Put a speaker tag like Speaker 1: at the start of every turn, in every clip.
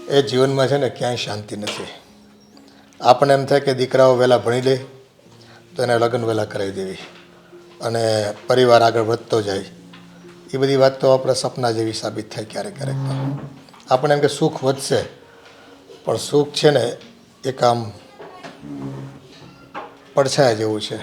Speaker 1: એ જીવનમાં છે ને ક્યાંય શાંતિ નથી. આપણને એમ થાય કે દીકરાઓ વહેલા ભણી લે તો એને લગ્ન વહેલા કરાવી દેવી અને પરિવાર આગળ વધતો જાય. એ બધી વાત તો આપણા સપના જેવી સાબિત થાય ક્યારેક ક્યારેક. તો આપણે એમ કે સુખ વધશે, પણ સુખ છે ને એક આમ પડછાયા જેવું છે.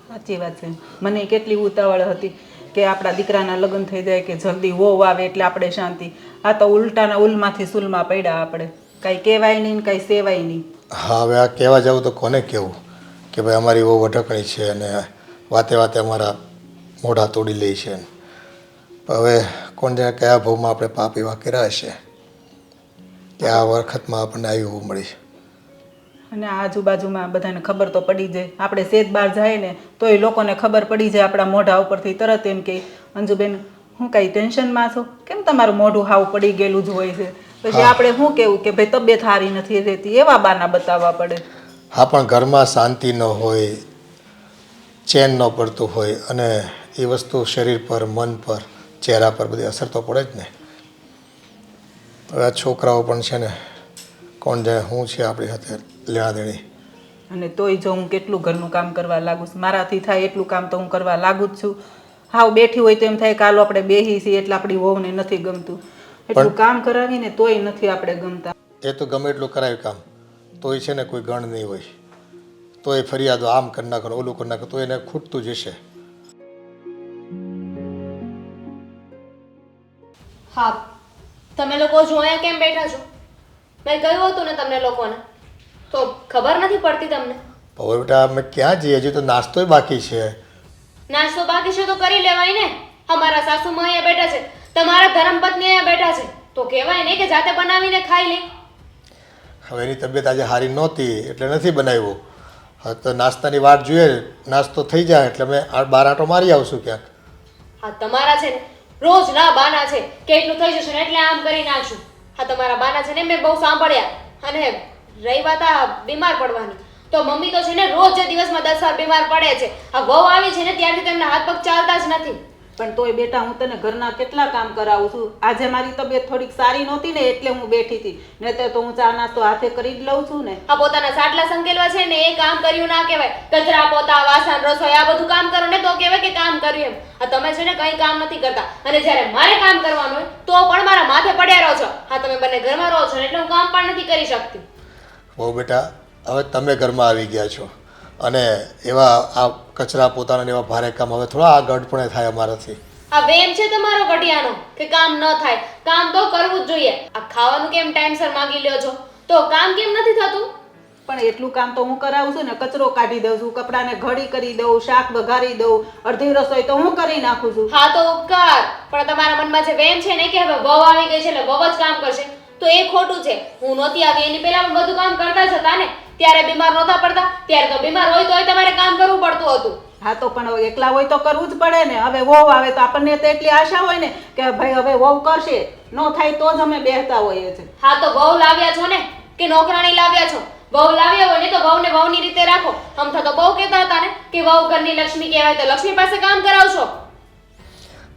Speaker 2: સાચી વાત છે. મને કેટલી ઉતાવળ હતી કે આપણા દીકરાના લગ્ન થઈ જાય, કે જલ્દી વહુ આવે એટલે આપણે શાંતિ. આ તો ઉલટાના ઉલમાંથી સુલમાં પડ્યા આપણે. કાંઈ કહેવાય નહીં ને કાંઈ સેવાય નહીં.
Speaker 1: હા, હવે આ કહેવા જાવ તો કોને કહેવું કે ભાઈ અમારી બહુ અટકણી છે અને વાતે વાતે અમારા મોઢા તોડી લે છે. હવે કોણ જાણે કયા ભાવમાં આપણે પાપ એવા કર્યા હશે કે આ વખતમાં આપણને આવી હોવું મળી.
Speaker 2: અને આજુબાજુમાં બધાને ખબર તો પડી જાય. આપણે સેજ બહાર જાય ને તો એ લોકોને ખબર પડી જાય આપણા મોઢા ઉપરથી. તરત એમ કે અંજુબેન હું કાંઈ ટેન્શનમાં છો, કેમ તમારું મોઢું હાવ પડી ગયેલું જ હોય છે. પછી આપણે શું કહેવું કે ભાઈ તબિયત સારી નથી રહેતી, એવા બાના બતાવવા પડે.
Speaker 1: હા, પણ ઘરમાં શાંતિ ન હોય, ચેન ન પડતું હોય અને એ વસ્તુ શરીર પર, મન પર, ચહેરા પર બધી અસર તો પડે જ ને. હવે આ છોકરાઓ પણ છે ને કોણ જાણે શું છે આપણી સાથે લેણા દેણી.
Speaker 2: અને તોય જો હું કેટલું ઘરનું કામ કરવા લાગુ છું, મારાથી થાય એટલું કામ તો હું કરવા લાગુ જ છું. હાવ બેઠી હોય તો એમ થાય કે હાલો આપણે બેસી છીએ એટલે આપણી વહુને નથી ગમતું. એટલું કામ કરાવીને તોય નથી આપણે ગમતા.
Speaker 1: એ તો ગમે એટલું કરાય કામ, તોય છે ને કોઈ ગણ નહીં હોય, તોય ફરિયાદો આમ કરી નાખો ઓલું કરી નાખો, તો એને ખૂટતું જ હશે.
Speaker 3: હા, તમે લોકો જો અહીંયા કેમ બેઠા છો? મેં કહ્યું હતું ને તમને લોકોને, તો ખબર નથી પડતી તમને?
Speaker 1: હવે બેટા અમે ક્યાં જઈએ, હજી તો નાસ્તોય બાકી છે.
Speaker 3: નાસ્તો બાકી છે તો કરી લેવાય ને. અમારા સાસુમાં અહીંયા બેઠા છે, તમારા ધર્મપત્ની અહીંયા બેઠા છે, તો કહેવાય ને કે જાતે બનાવીને ખાઈ લે.
Speaker 1: હવે એની તબિયત આજે સારી નહોતી એટલે નથી બનાવ્યું. હવે તો નાસ્તાની વાટ જોઈએ, નાસ્તો થઈ જાય એટલે અમે બાર આંટો મારી આવશું ક્યાંક.
Speaker 3: હા, તમારા છે ને રોજ ના બાના છે કે એટલું થઈ જશે ને એટલે આમ કરી નાખશું. હા, તમારા બાના છે ને મેં બહુ સાંભળ્યા. અને રહી વાત આ બીમાર પડવાની, તો મમ્મી તો છે ને રોજ જે દિવસમાં 10 વાર બીમાર પડે છે. આ વહુ આવી છે ને ત્યારથી તેમના હાથ પગ ચાલતા જ નથી.
Speaker 2: પણ તોય બેટા હું તને ઘરના કેટલા કામ કરાવું છું. આજે મારી તબિયત થોડીક સારી નહોતી ને એટલે હું બેઠી હતી, નહીંતર તો હું ચા નાસ્તો હાથે કરી જ લઉં છું ને.
Speaker 3: આ પોતાના સાટલા સંકેલવા છે ને એ કામ કર્યું ના કહેવાય. કચરા પોતા, વાસણ, રસોઈ આ બધું કામ કરો ને તો કહેવાય કે કામ કર્યું એમ. આ તમે છે ને કંઈ કામ નથી કરતા, અને જ્યારે મારે કામ કરવાનું હોય તો પણ મારા માથે પડ્યા રહો છો. હા, તમે બંને ઘરમાં રહો છો ને એટલે હું કામ પણ નથી કરી શકતી.
Speaker 1: બહુ બેટા, હવે તમે ઘરમાં આવી ગયા છો અને એવા આ કચરા પોતાના એવા ભારે કામ હવે થોડા આ ગઢપણે થાય અમારાથી.
Speaker 3: આ વેમ છે તમારો ઘડિયાનો કે કામ ન થાય. કામ તો કરવું જ જોઈએ. આ ખાવાનું કેમ ટાઈમસર માંગી લ્યો છો, તો કામ કેમ નથી થતું?
Speaker 2: પણ એટલું કામ તો હું કરાવું છું ને. કચરો કાઢી દઉં છું, કપડાને ઘડી કરી દઉં, શાક વઘારી દઉં, અડધી રસોઈ તો હું કરી નાખું છું.
Speaker 3: હા તો ઉપકાર, પણ તમારા મનમાં જે વેમ છે ને કે હવે વહુ આવી ગઈ છે એટલે વહુ જ કામ કરશે, તો એ ખોટું છે. હું નહોતી આવી એની પહેલા પણ બધું કામ કરતા જ હતા ને. ત્યારે બીમાર નહોતા પડતા, ત્યારે તો બીમાર હોય તોય તમારે કામ કરવું પડતું હતું.
Speaker 2: હા, તો પણ એકલા હોય તો કરવું જ પડે ને. હવે વહુ આવે તો આપણને તો એટલી આશા હોય ને કે ભાઈ હવે વહુ કરશે, ન થાય તો જ અમે બેસતા હોઈએ છીએ.
Speaker 3: હા, તો વહુ લાવ્યા છો ને કે નોકરાણી લાવ્યા છો? વહુ લાવ્યા હોય ને તો વહુને વહુની રીતે રાખો. અમથા તો બહુ કહેતા હતા ને કે વહુ ઘરની લક્ષ્મી કહેવાય, તો લક્ષ્મી પાસે કામ કરાવશો.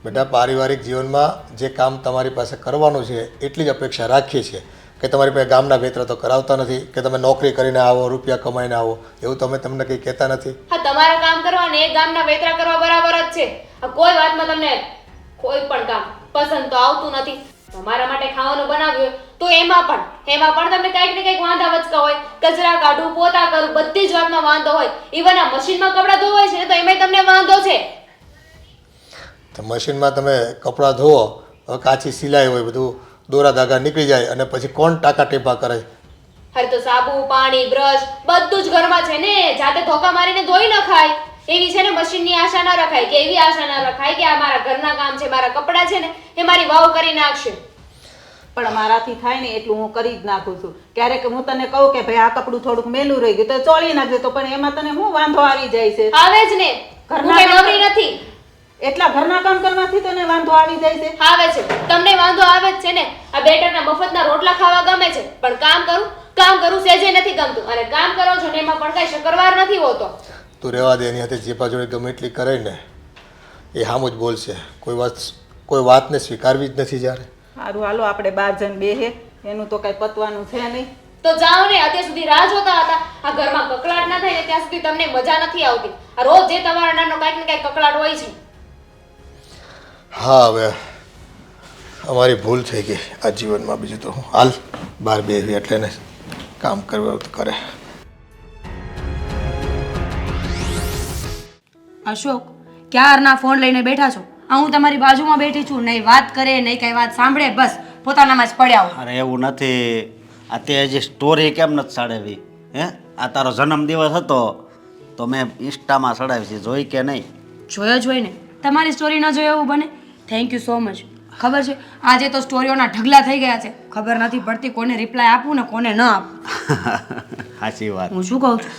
Speaker 1: બેટા, પારિવારિક જીવનમાં જે કામ તમારી પાસે કરવાનું છે એટલી જ અપેક્ષા રાખીએ છીએ કે તમારી પાસે ગામના વેતરા તો કરાવતા નથી કે તમે નોકરી કરીને આવો, રૂપિયા કમાઈને આવો, એવું તમે તમને કંઈ કહેતા નથી.
Speaker 3: હા, તમારા કામ કરવા ને એક ગામના વેતરા કરવા બરાબર જ છે. કોઈ વાતમાં તમને કોઈ પણ કામ પસંદ તો આવતું નથી. તમારા માટે ખાવાનું બનાવ્યું તો એમાં પણ તમને કંઈક ને કંઈક વાંધા વચકા હોય. કચરા કાઢું, પોતા કરું, બધી જ વાતમાં વાંધો હોય. ઇવન આ મશીનમાં કપડાં ધોવાય છે ને તો એમાંય તમને વાંધો છે.
Speaker 1: તો મશીનમાં તમે કપડાં ધોવો, હવે કાચી સિલાઈ હોય, બધું દોરા ધાગા નીકળી જાય અને પછી કોણ ટાંકા ટેપા કરે?
Speaker 3: અરે તો સાબુ, પાણી, બ્રશ બધું જ ઘરમાં છે ને. જાતે ધોકા મારીને ધોઈ ન ખાય એવી છે ને મશીનની આશા ન રખાય, કે એવી આશા ન રખાય કે આ મારા ઘરના કામ છે, મારા કપડાં છે ને એ મારી વહુ કરી નાખશે.
Speaker 2: પણ મારાથી થાય ને એટલું હું કરી જ નાખું છું. ક્યારેક હું તને કહું કે ભાઈ આ કપડું થોડુંક મેલું રહી ગયું તો ચોળી નાખજે, તો પણ એમાં તને શું વાંધો આવી જાય છે?
Speaker 3: આવે જ ને. હું કઈ નવરી નથી.
Speaker 2: એટલા ઘરના કામ કરવાથી તને વાંધો આવી જાય છે?
Speaker 3: આવે છે, તમને વાંધો આવે જ છે ને. આ બેટરના મફતના રોટલા ખાવા ગમે છે, પણ કામ કરું સેજે નથી ગમતું. અને કામ કરો છો ને એમાં પણ કઈ શકરવાર નથી હોતો.
Speaker 1: તું રહેવા દે, એની હાથે જે પાછળ ગમે એટલી કરે ને એ હામું જ બોલશે. કોઈ વાતને સ્વીકારવી જ નથી. જ્યારે
Speaker 2: સારું, હાલો આપણે 12 જણ બેહે એનું તો કાંઈ પતવાનું છે નહીં.
Speaker 3: તો જાઓ ને, અત્યાર સુધી રાહ જોતા હતા. આ ઘરમાં કકળાટ ના થાય ને ત્યાં સુધી તમને મજા નથી આવતી. આ રોજ જે તમારા નાનો કાંઈક ને કાંઈક કકળાટ હોય છે.
Speaker 1: હા હવે અમારી ભૂલ થઈ ગઈ આ જીવનમાં. બીજું તો હું હાલ બહાર બેસી એટલે ને કામ કરવું હોય તો કરે.
Speaker 4: અશોક, ક્યારના ફોન લઈને બેઠા છો? આ હું તમારી બાજુમાં બેઠી છું, નહીં વાત કરે નહીં કઈ વાત સાંભળે, બસ પોતાનામાં જ પડ્યા હો.
Speaker 5: અરે એવું નથી. આ તે હજી સ્ટોરી કેમ નથી ચડાવી? હે, આ તારો જન્મદિવસ હતો તો મેં ઇન્સ્ટામાં ચડાવી છે, જોઈ કે નહીં?
Speaker 4: જોયો જ હોય ને, તમારી સ્ટોરી ન જોઈ એવું બને. Thank you so much. ખબર છે આજે તો સ્ટોરીઓના ઢગલા થઈ ગયા છે, ખબર નથી પડતી કોને રિપ્લાય આપું ને કોને ન આપું.
Speaker 5: સાચી વાત.
Speaker 4: હું શું કહું છું,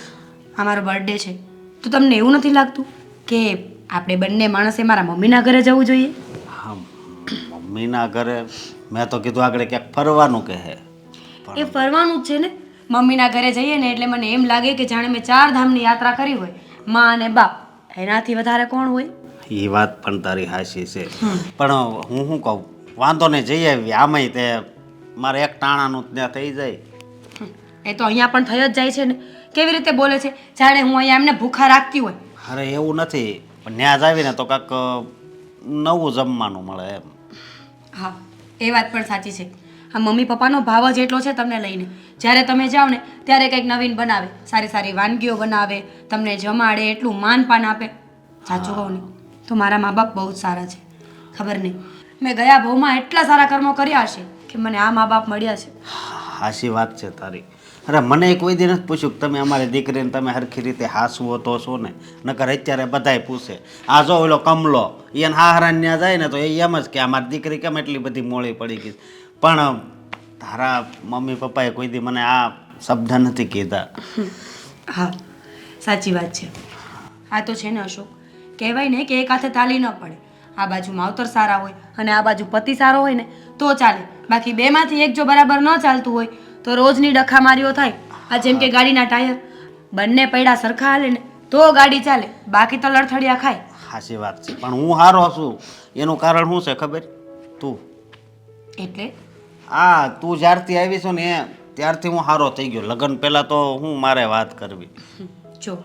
Speaker 4: આ મારો બર્થડે છે તો તમને એવું નથી લાગતું કે આપણે બંને માણસે મારા મમ્મીના ઘરે જવું જોઈએ?
Speaker 5: હા, મમ્મીના ઘરે? મેં તો કીધું આગળ ક્યાંક ફરવાનું કહે.
Speaker 4: એ ફરવાનું જ છે ને. મમ્મીના ઘરે જઈએ ને એટલે મને એમ લાગે કે જાણે મેં 4 ધામની યાત્રા કરી હોય, માં અને બાપ, એનાથી વધારે કોણ હોય?
Speaker 5: એ વાત પણ તારી હાચી છે, પણ હું શું કહું, વાંધો નહીં જઈ આવી. આમાંય તે મારે એક ટાણાનું ત્યાં થઈ જાય.
Speaker 4: એ તો અહીંયા પણ થઈ જ જાય છે ને. કેવી રીતે બોલે છે જાણે હું અહીંયા એમને ભૂખા રાખતી હોય.
Speaker 5: અરે એવું નથી, પણ ત્યાં જ આવીને તો કાંક નવું જમવાનું મળે એમ.
Speaker 4: હા, એ વાત પણ સાચી છે. આ મમ્મી પપ્પાનો ભાવ જ એટલો છે તમને લઈને. જ્યારે તમે જાઓ ને ત્યારે કંઈક નવીન બનાવે, સારી સારી વાનગીઓ બનાવે, તમને જમાડે, એટલું માનપાન આપે. સાચું કહું ને તો મારા મા બાપ બહુ જ સારા છે. ખબર નહીં મેં ગયા ભાવમાં એટલા સારા કર્મો કર્યા હશે કે મને આ મા બાપ મળ્યા છે.
Speaker 5: હાચી વાત છે તારી. અરે મને કોઈ દી નથી પૂછ્યું કે તમે અમારી દીકરીને તમે સરખી રીતે હાસવો તો છો ને, નકર અત્યારે બધાય પૂછે. આ જો ઓલો કમલો એને હાહરાને ત્યાં જાય ને તો એ એમ જ કે અમારી દીકરી કેમ એટલી બધી મોળી પડી ગઈ. પણ તારા મમ્મી પપ્પાએ કોઈ દી મને આ શબ્દ નથી કીધા.
Speaker 4: હા, સાચી વાત છે. આ તો છે ને અશોક, કહેવાય ને કે એક હાથે તાલી ન પડે. આ બાજુ માવતર સારા હોય અને આ બાજુ પતિ સારો હોય ને તો ચાલે. બાકી બેમાંથી એક જો બરાબર ન ચાલતું હોય તો રોજની ડખામારીઓ થાય. આ જેમ કે ગાડીના ટાયર બંને પૈડા સરખા હાલે ને તો ગાડી ચાલે, બાકી તો લડથડિયા ખાય.
Speaker 5: સાચી વાત છે, પણ હું હારો છું એનું કારણ શું છે ખબર? તું.
Speaker 4: એટલે
Speaker 5: તું જ્યારથી આવી છો ને ત્યારથી હું હારો થઈ ગયો. લગ્ન પહેલાં તો હું મારે વાત કરવી.
Speaker 4: જો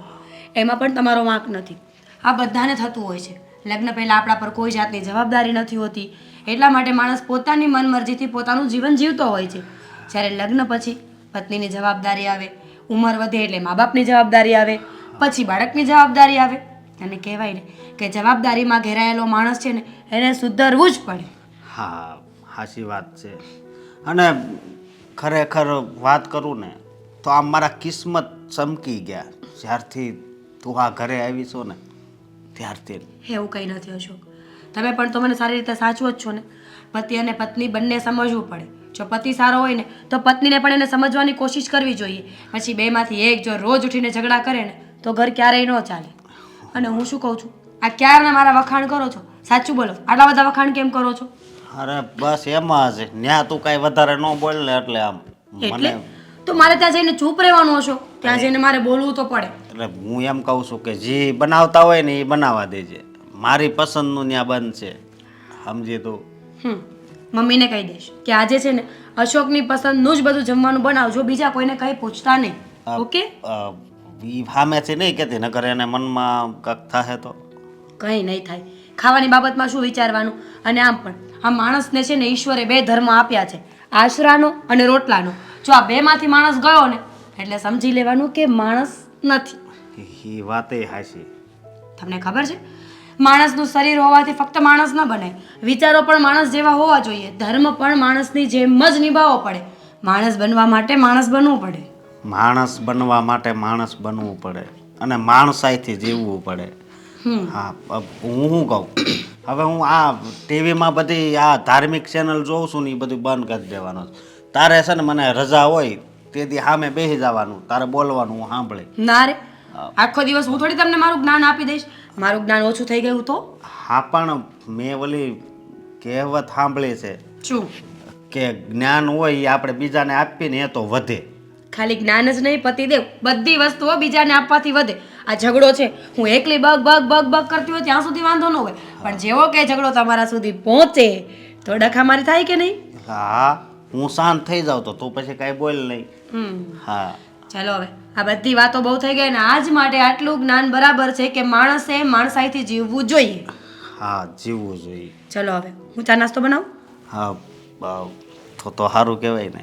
Speaker 4: એમાં પણ તમારો વાંક નથી. આ બધાને થતું હોય છે. લગ્ન પહેલાં આપણા પર કોઈ જાતની જવાબદારી નથી હોતી, એટલા માટે માણસ પોતાની મનમરજીથી પોતાનું જીવન જીવતો હોય છે. જ્યારે લગ્ન પછી પત્નીની જવાબદારી આવે, ઉંમર વધે એટલે મા બાપની જવાબદારી આવે, પછી બાળકની જવાબદારી આવે. અને કહેવાય ને કે જવાબદારીમાં ઘેરાયેલો માણસ છે ને એને સુધરવું જ પડે.
Speaker 5: હા, સાચી વાત છે. અને ખરેખર વાત કરું ને તો આમ મારા કિસ્મત ચમકી ગયા જ્યારથી તું આ ઘરે આવી છો ને ત્યારથી.
Speaker 4: એવું કંઈ નથી અશોક, તમે પણ તો મને સારી રીતે સાચવો જ છો ને. પતિ અને પત્ની બંને સમજવું પડે. જો પતિ સારો હોય ને તો પત્નીને પણ એને સમજવાની કોશિશ કરવી જોઈએ. પછી બેમાંથી એક જો રોજ ઉઠીને ઝઘડા કરે ને તો ઘર ક્યારેય ન ચાલે. અને હું શું કહું છું, આ ક્યારના મારા વખાણ કરો છો? સાચું બોલો, આટલા બધા વખાણ કેમ કરો છો?
Speaker 5: અરે બસ એમાં જ ન્યા તું કાંઈ વધારે ન બોલ ને એટલે આમ
Speaker 4: એટલે તો મારે ત્યાં જઈને ચૂપ રહેવાનું હશો? ત્યાં જઈને મારે બોલવું તો પડે.
Speaker 5: એટલે હું એમ કહું છું કે જે બનાવતા હોય ને એ બનાવવા દેજે. મારી પસંદનું ત્યાં બંધ છે, સમજી તું?
Speaker 4: મમ્મીને કહી દઈશ કે આજે છે ને અશોકની પસંદનું જ બધું જમવાનું બનાવજો, બીજા કોઈને કંઈ પૂછતા નહીં. ઓકે?
Speaker 5: ઈ સામેથી નહીં કહેતી, નકર એને મનમાં કાંક થાય તો
Speaker 4: કંઈ નહીં થાય. ખાવાની બાબતમાં શું વિચારવાનું? અને આમ પણ આ માણસને છે ને ઈશ્વરે 2 ધર્મ આપ્યા છે, આશરાનો અને રોટલાનો. જો આ બેમાંથી માણસ ગયો ને એટલે સમજી લેવાનું કે માણસ નથી.
Speaker 5: એ વાતે હાચી.
Speaker 4: તમને ખબર છે માણસનું શરીર હોવાથી ફક્ત માણસ ન બને, વિચારો પણ માણસ જેવા હોવા જોઈએ, ધર્મ પણ માણસની જેમ જ નિભાવવો પડે. માણસ બનવા માટે માણસ બનવું પડે.
Speaker 5: માણસ બનવા માટે માણસ બનવું પડે અને માણસાઈથી જીવવું પડે. હા, હું શું કહું, હવે હું આ ટીવીમાં બધી આ ધાર્મિક ચેનલ જોઉં છું ને એ બધું બંધ કરી દેવાનું. તારે છે ને મને રજા હોય તેથી સામે બેસી જવાનું, તારે બોલવાનું હું સાંભળે.
Speaker 4: ના રે, આખો દિવસ હું થોડી તમને મારું જ્ઞાન આપી દઈશ. મારું જ્ઞાન ઓછું થઈ ગયું તો?
Speaker 5: હા, પણ મેં ઓલી કહેવત સાંભળી છે
Speaker 4: શું?
Speaker 5: કે જ્ઞાન હોય એ આપણે બીજાને આપીને એ તો વધે.
Speaker 4: ખાલી જ્ઞાન જ નહીં પતિદેવ, બધી વસ્તુઓ બીજાને આપવાથી વધે. આ ઝઘડો છે, હું એકલી બગ બગ બગ બગ કરતી હોય ત્યાં સુધી વાંધો ન હોય, પણ જેવો કે ઝઘડો તમારા સુધી પહોંચે તો ડખામારી થાય કે નહીં?
Speaker 5: હા, હું શાંત થઈ જાઉં તો તું પછી કાંઈ બોલ નહીં. હા
Speaker 4: ચાલો હવે આ બધી વાતો બહુ થઈ ગઈ ને આજ માટે આટલું જ્ઞાન બરાબર છે કે માણસે માણસાઈથી જીવવું જોઈએ.
Speaker 5: હા જીવવું જોઈએ.
Speaker 4: ચલો હવે હું ચા નાસ્તો બનાવું.
Speaker 5: હા તો સારું કહેવાય ને.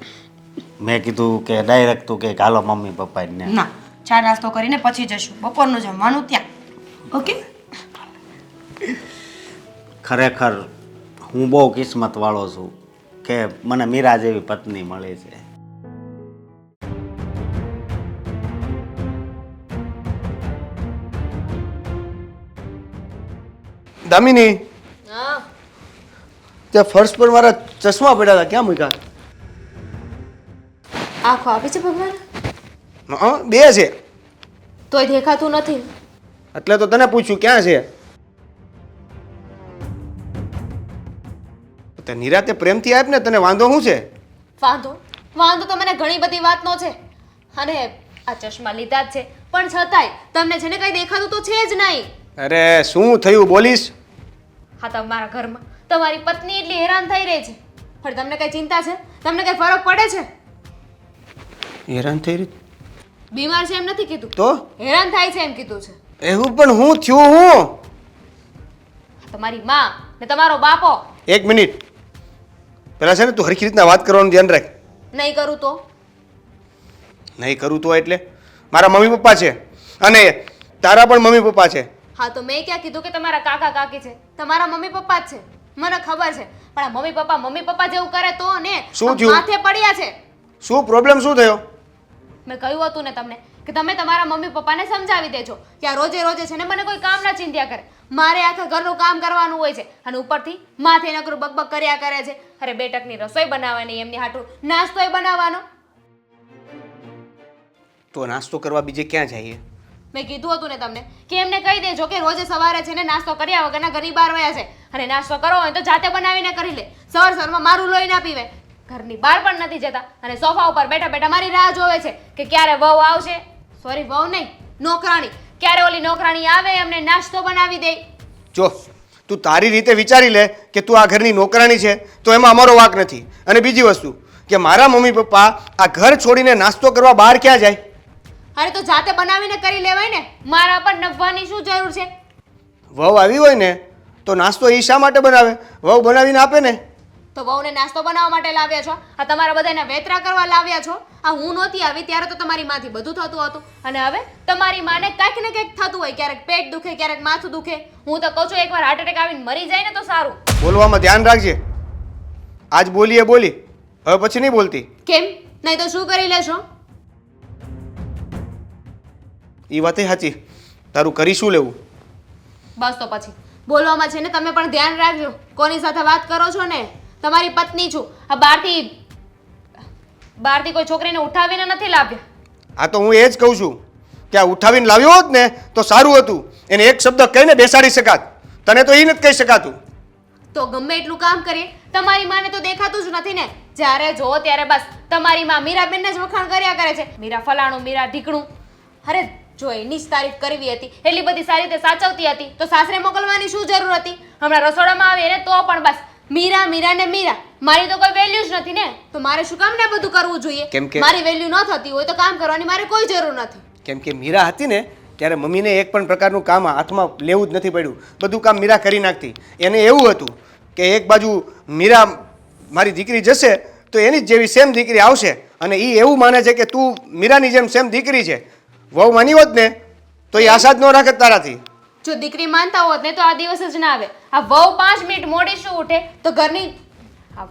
Speaker 5: મેં કીધું કે ડાયરેક્ટ તું કે હાલો મમ્મી પપ્પાને.
Speaker 4: ના, ચા નાસ્તો કરીને પછી જશું બપોરનું જમવાનું ત્યાં. ઓકે.
Speaker 5: ખરેખર હું બહુ કિસ્મતવાળો છું કે મને મીરા જેવી પત્ની મળી છે.
Speaker 6: દામિની,
Speaker 3: હા
Speaker 6: ત્યાં ફર્શ પર મારા ચશ્મા પડ્યા હતા, ક્યાં મૂક્યા?
Speaker 3: આંખો આપી છે ભગવાન
Speaker 6: હા, બે છે.
Speaker 3: તોય દેખાતું નથી.
Speaker 6: એટલે તો તને પૂછ્યું ક્યાં છે. તે નિરાતે પ્રેમથી આપ ને, તને વાંધો શું છે?
Speaker 3: વાંધો તો મને ઘણી બધી વાતનો છે અને આ ચશ્મા લીધા જ છે પણ છતાંય તમને છે ને કઈ દેખાતું તો છે જ નહીં.
Speaker 6: અરે શું થયું બોલીશ?
Speaker 3: હા, તમારા ઘરમાં તમારી પત્ની એટલી હેરાન થઈ રહી છે પણ તમને કઈ ચિંતા છે? તમને કઈ ફરક પડે છે?
Speaker 6: હેરાન થઈ રહી
Speaker 3: બીમાર છે એમ નથી કીધું,
Speaker 6: તો
Speaker 3: હેરાન થાય છે એમ કીધું છે.
Speaker 6: એવું પણ હું થયું હું?
Speaker 3: તમારી માં ને તમારો બાપો.
Speaker 6: એક મિનિટ, પેલા છે ને તું હરખી રીતના વાત કરવાનું ધ્યાન રાખ.
Speaker 3: નહીં કરું તો?
Speaker 6: નહીં કરું તો એટલે મારા મમ્મી પપ્પા છે અને તારા પણ મમ્મી પપ્પા છે.
Speaker 3: હા, તો મેં ક્યાં કીધું કે તમારા કાકા કાકી છે? તમારા મમ્મી પપ્પા જ છે, મને ખબર છે. પણ આ મમ્મી પપ્પા જેવું કરે તો ને
Speaker 6: શું
Speaker 3: આમ
Speaker 6: થયું?
Speaker 3: માથે પડ્યા છે.
Speaker 6: શું પ્રોબ્લેમ શું થયો?
Speaker 3: મેં કહ્યું હતું ને તમને કે તમે તમારા મમ્મી પપ્પાને સમજાવી દેજો કે આ રોજે રોજે છે ને મને કોઈ કામ ના ચિંત્યા કરે. મારે આખા ઘરનું કામ કરવાનું હોય છે અને ઉપરથી માથે નકરું બકબક કર્યા કરે છે. અરે બેટકની રસોઈ બનાવવાની, એમની હાટું નાસ્તોય બનાવવાનો.
Speaker 6: તો નાસ્તો કરવા બીજે ક્યાં જઈએ?
Speaker 3: મેં કીધું હતું ને તમને કે એમને કહી દેજો કે રોજે સવારે છે ને નાસ્તો કર્યા વગરના ઘરની બહાર વયા છે અને નાસ્તો કરવો હોય તો જાતે બનાવીને કરી લે. સવારમાં મારું લોહી ના પીવે, ઘરની બહાર પણ નથી જતા અને સોફા ઉપર બેઠા બેઠા મારી રાહ જોવે છે કે ક્યારે વહુ આવશે. સોરી, વહુ નહીં, નોકરાણી. ક્યારે ઓલી નોકરાણી આવે એમને નાસ્તો બનાવી દે.
Speaker 6: જો તું તારી રીતે વિચારી લે કે તું આ ઘરની નોકરાણી છે તો એમાં અમારો વાંક નથી. અને બીજી વસ્તુ કે મારા મમ્મી પપ્પા આ ઘર છોડીને નાસ્તો કરવા બહાર ક્યાં જાય?
Speaker 3: અરે તો જાતે બનાવીને કરી લેવાય ને, મારા પર નભવાની શું જરૂર છે?
Speaker 6: વહુ આવી હોય ને તો નાસ્તો એ શા માટે બનાવે? વહુ બનાવીને આપે ને.
Speaker 3: તો વહુને નાસ્તો બનાવવા માટે લાવ્યા છો? આ તમારા બધાને વેતરા કરવા લાવ્યા છો? આ હું નહોતી આવી ત્યારે તો તમારી માંથી બધું થતું હતું અને હવે તમારી માને કંઈક ને કંઈક થતું હોય. ક્યારેક પેટ દુખે, ક્યારેક માથું દુખે. હું તો કહું છું એકવાર હાર્ટ એટેક આવીને મરી જાય ને તો સારું.
Speaker 6: બોલવામાં ધ્યાન રાખજે. આજ બોલી એ બોલી, હવે પછી નહીં બોલતી.
Speaker 3: કેમ નહીં તો શું કરી લેશો?
Speaker 6: એ વાતે સાચી, તારું કરી શું લેવું?
Speaker 3: બસ તો પછી બોલવામાં છે ને તમે પણ ધ્યાન રાખજો. કોની સાથે વાત કરો છો ને? તમારી પત્ની છું. આ બહારથી કોઈ છોકરીને ઉઠાવીને નથી લાવ્યા.
Speaker 6: આ તો હું એ જ કહું છું કે આ ઉઠાવીને લાવ્યો હોત ને તો સારું હતું. એને એક શબ્દ કહીને બેસાડી શકાત. તને તો એ નથી કહી શકાતું.
Speaker 3: તો ગમે એટલું કામ કરીએ તમારી માને તો દેખાતું જ નથી ને. જ્યારે જો ત્યારે બસ તમારી માં મીરાબેનને જ વખાણ કર્યા કરે છે. મીરા ફલાણું, મીરા ઢીકણું. અરે જો એની જ તારીફ કરવી હતી, એટલી બધી સારી રીતે સાચવતી હતી તો સાસરે મોકલવાની શું જરૂર હતી? હમણાં રસોડામાં આવે ને તો પણ બસ મીરા મીરા ને મીરા. મારી તો કોઈ વેલ્યુ જ નથી ને, તો મારે શું કામ ને બધું કરવું જોઈએ?
Speaker 6: કેમ કે
Speaker 3: મારી વેલ્યુ ન થતી હોય તો કામ કરવાની મારે કોઈ જરૂર નથી.
Speaker 6: કેમ કે મીરા હતી ને ત્યારે મમ્મીને એક પણ પ્રકારનું કામ હાથમાં લેવું જ નથી પડ્યું. બધું કામ મીરા કરી નાખતી. એને એવું હતું કે એક બાજુ મીરા મારી દીકરી જશે તો એની જ જેવી સેમ દીકરી આવશે અને એ એવું માને છે કે તું મીરાની જેમ સેમ દીકરી છે. વહુ માની હોત ને તો એ આશા જ ન રાખત તારાથી.
Speaker 3: જો દીકરી માનતા હોત ને તો આ દિવસ જ ના આવે. આ વહુ 5 મિનિટ મોડી શું ઉઠે તો ઘરની